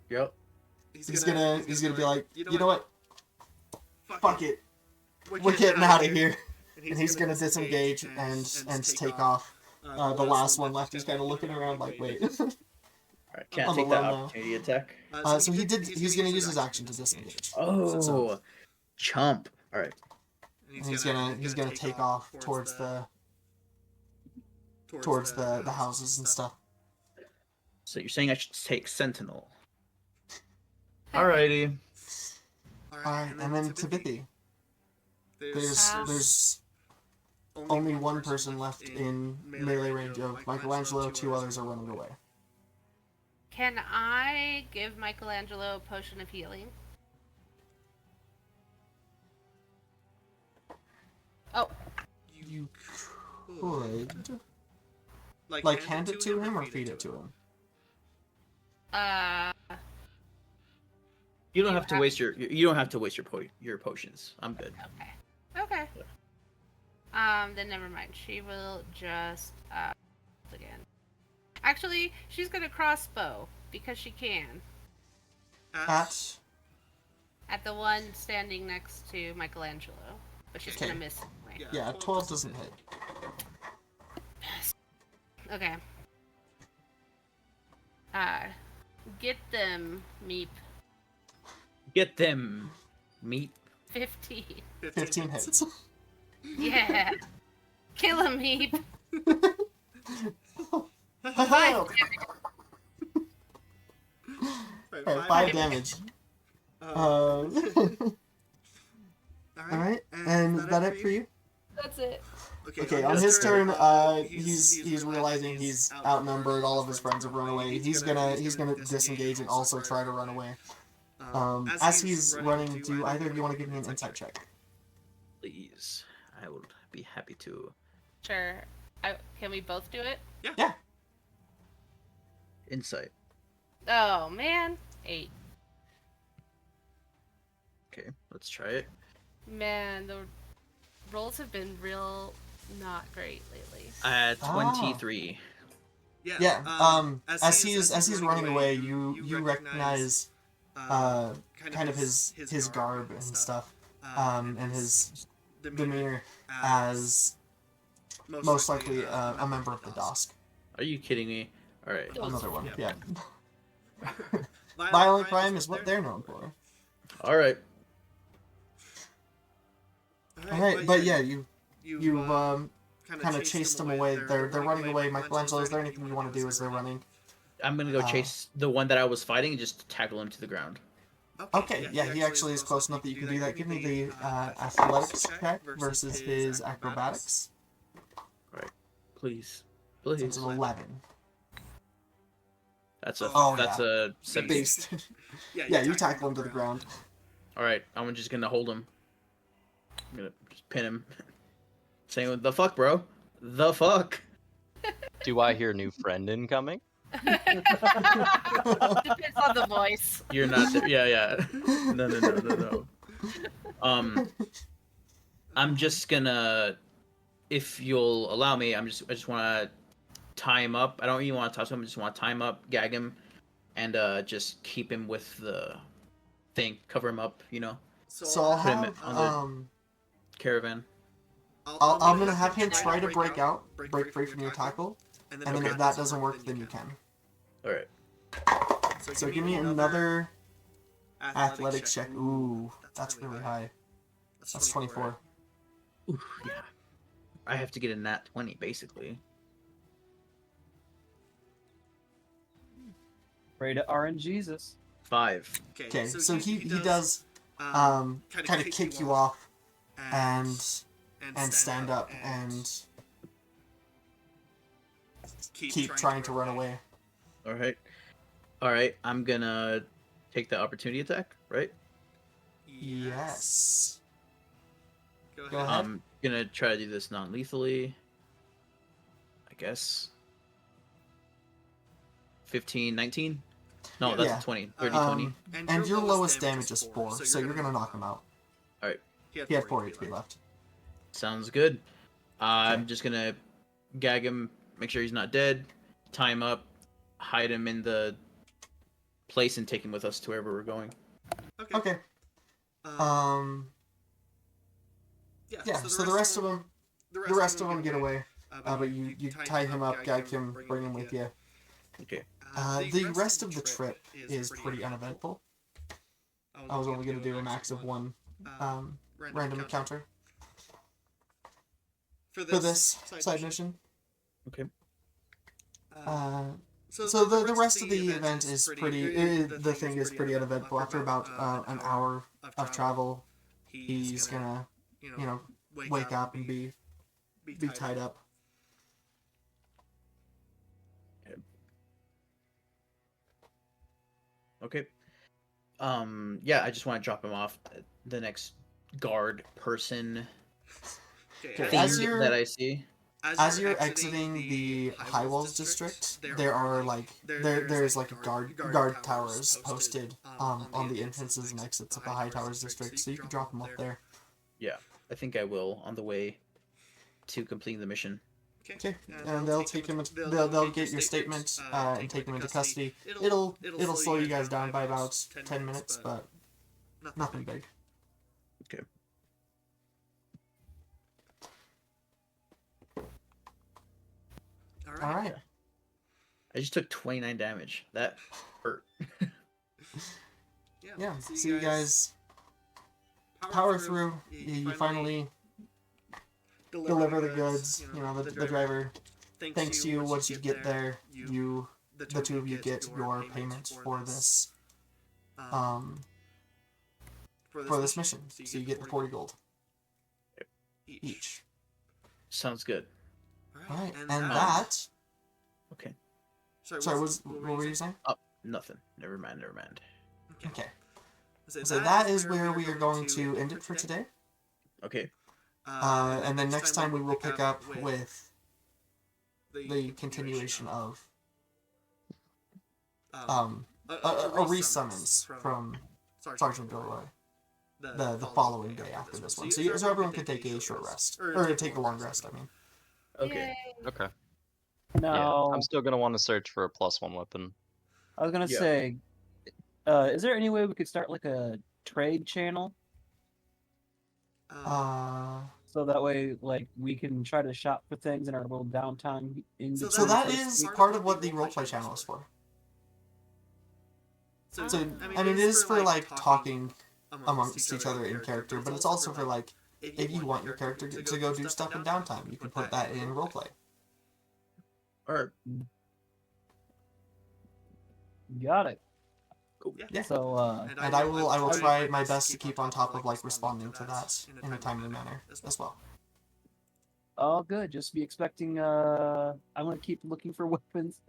S4: Yep.
S6: He's gonna be like, you know what? Fuck it. We're getting out of here. And he's gonna disengage and take off. The last one left is kind of looking around like, wait.
S4: Alright, can't
S6: I'm
S4: take that
S6: alone now.
S4: opportunity attack.
S6: So he's gonna use his action to disengage.
S4: Oh, chump. Alright.
S6: And he's gonna take off towards the houses and stuff.
S4: So you're saying I should take Sentinel? Alrighty.
S6: Alright, and then Tabithy. There's only one person left in melee range of Michelangelo. 2 others are running away.
S5: Can I give Michelangelo a potion of healing? Oh,
S6: You could like hand it to him or feed it to him.
S4: You don't have to waste your potions. I'm good.
S5: okay. Then never mind. She will just again. Actually, she's gonna crossbow because she can. At the one standing next to Michelangelo, but she's gonna miss anyway.
S6: Yeah, 12 doesn't hit.
S5: Okay. Get them, Meep.
S4: Get them, meat.
S5: 15.
S6: 15 hits.
S5: Yeah. Kill him, Meep.
S6: Alright, 5 damage. Alright, and is that it for you?
S5: That's it.
S6: Okay, on his turn, he's realizing he's outnumbered. All of his friends have run away. He's gonna disengage and also try to run away. As he's running, do either of you want to give me an insight check?
S4: Please, I would be happy to.
S5: Sure. Can we both do it?
S6: Yeah.
S4: Insight.
S5: Oh, man. 8.
S4: Okay, let's try it.
S5: Man, the rolls have been real not great lately.
S4: 23.
S6: Yeah. As he's running away, you recognize kind of his garb and stuff, and his demeanor as most likely a member of the DOSC.
S4: Are you kidding me? All right.
S6: Another one. Yeah. Violent crime is what they're known for.
S4: All right.
S6: Alright, but yeah, you've kind of chased them away. They're running away. Michelangelo, is there anything you want to do as they're runing?
S4: I'm gonna go chase the one that I was fighting and just tackle him to the ground.
S6: Okay, yeah, he actually is close enough that you can do that. Give me the athletics check versus his acrobatics.
S4: Alright. Please.
S6: So it's an 11.
S4: That's a
S6: Oh,
S4: that's
S6: yeah.
S4: a 17.
S6: Based. Yeah, you tackle him to the ground.
S4: Alright, I'm just gonna hold him. I'm gonna just pin him. Saying, the fuck, bro? The fuck?
S2: Do I hear new friend incoming?
S5: Depends on the voice.
S4: You're not there. Yeah. No. I'm just gonna, if you'll allow me, I just want to tie him up. I don't even want to touch him. I just want to tie him up, gag him, and just keep him with the thing, cover him up. You know.
S6: So I'll
S4: Put him
S6: have
S4: on the caravan.
S6: I'm gonna have him try to break free from your tackle, and then if that doesn't work, then you can.
S4: All right.
S6: So give me another athletics check. Ooh, that's really high. That's 24.
S4: Ooh, yeah. I have to get a nat 20, basically.
S3: Pray to RNGesus.
S4: 5.
S6: Okay, so he does kind of kick you off and stand up and keep trying to run away.
S4: Alright, I'm gonna take the opportunity attack, right?
S6: Yes. Go ahead.
S4: I'm gonna try to do this non-lethally. I guess. 15, 19? No, that's
S6: Yeah.
S4: a 20. 30, 20.
S6: And your lowest damage is 4, so you're gonna knock him out.
S4: Alright,
S6: He had 4 HP left.
S4: sounds good. I'm just gonna gag him, make sure he's not dead, tie him up, hide him in the place, and take him with us to wherever we're going.
S6: Okay. Yeah, so the rest of them get away. But you tie him up, gag him, bring him with you.
S4: Okay.
S6: The rest of the trip is pretty uneventful. I was only going to do a max of 1 random encounter for this side mission.
S4: Okay.
S6: So the rest of the event is pretty. The thing is pretty uneventful. After about an hour of travel, he's gonna, wake up and be tied up.
S4: Okay. Yeah, I just want to drop him off at the next guard person thing that I see.
S6: As you're exiting the High Walls district, there are there's guard towers posted on the entrances and exits of the High Towers district, so you can drop them up there.
S4: Yeah, I think I will on the way to completing the mission.
S6: Okay, and they'll take him. They'll get your statement and take him into custody. It'll slow you guys down by about 10 minutes, but nothing big.
S4: Okay.
S6: All right.
S4: I just took 29 damage. That hurt.
S6: Yeah. So you guys power through. You finally deliver the goods. The driver thanks you once you get there. The two of you get your payment for this mission. So you get the 40 gold each.
S4: Sounds good.
S6: Alright, and that...
S4: Okay.
S6: Sorry, what were you saying?
S4: Oh, nothing. Never mind.
S6: Okay. So that is where we are going to end it for today.
S4: Okay.
S6: And then next time we will pick up with the continuation of a resummons from Sergeant Gilroy the following day after this one. So everyone can take a short rest. Or take a long rest, I mean.
S4: Okay.
S5: Yay.
S2: Okay.
S3: No,
S2: Yeah, I'm still gonna want to search for a +1 weapon.
S3: I was gonna
S4: Yeah.
S3: say, is there any way we could start like a trade channel so that way, like, we can try to shop for things in our little downtime?
S6: So that is part of what the roleplay channel is for. So, I mean, it is for, like, talking amongst each other in character, but it's also for, like, if you want your character to go do stuff in downtime, you can put that in roleplay.
S4: Alright.
S3: Got it.
S6: Yeah.
S3: So,
S6: And I will try my best to keep on top of like responding to that in a timely manner as well.
S3: all good. Just be expecting. I'm gonna keep looking for weapons.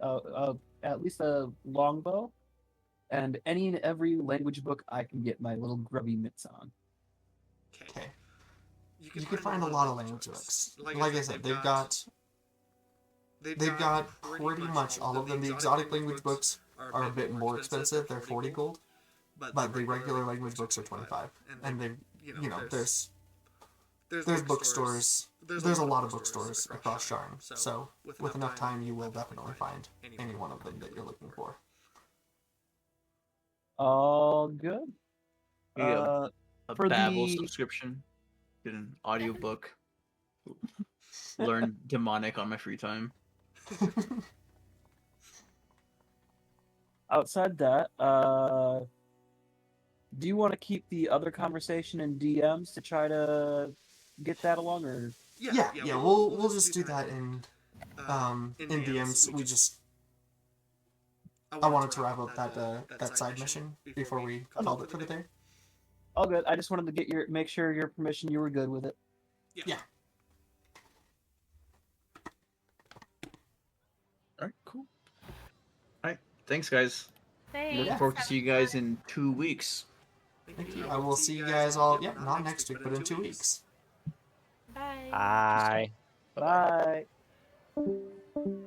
S3: At least a longbow, and any and every language book I can get my little grubby mitts on.
S6: Okay. You can find a lot of language books. Like I said, they've got pretty much all of them. The exotic language books are a bit more expensive. They're 40 gold, but the regular language books are 25. And they, there's bookstores. There's a lot of bookstores across Sharn. So with enough time, you will definitely find any one of them that you're looking for.
S3: All good.
S4: Yeah. A
S3: for
S4: Babbel
S3: the-
S4: subscription. Get an audiobook. Learn demonic on my free time.
S3: Outside that, do you want to keep the other conversation in DMs to try to get that along, or?
S6: Yeah. We'll just do that in DMs. I wanted to wrap up that side mission before we called it for the day.
S3: All good. I just wanted to make sure your permission you were good with it.
S6: Yeah.
S4: Alright, cool. Alright, thanks guys.
S5: Thanks.
S4: Looking forward to see you guys in 2 weeks.
S6: Thank you. I will see you guys all. Yeah, not next week, but in 2 weeks.
S5: Bye.
S2: Bye.
S3: Bye.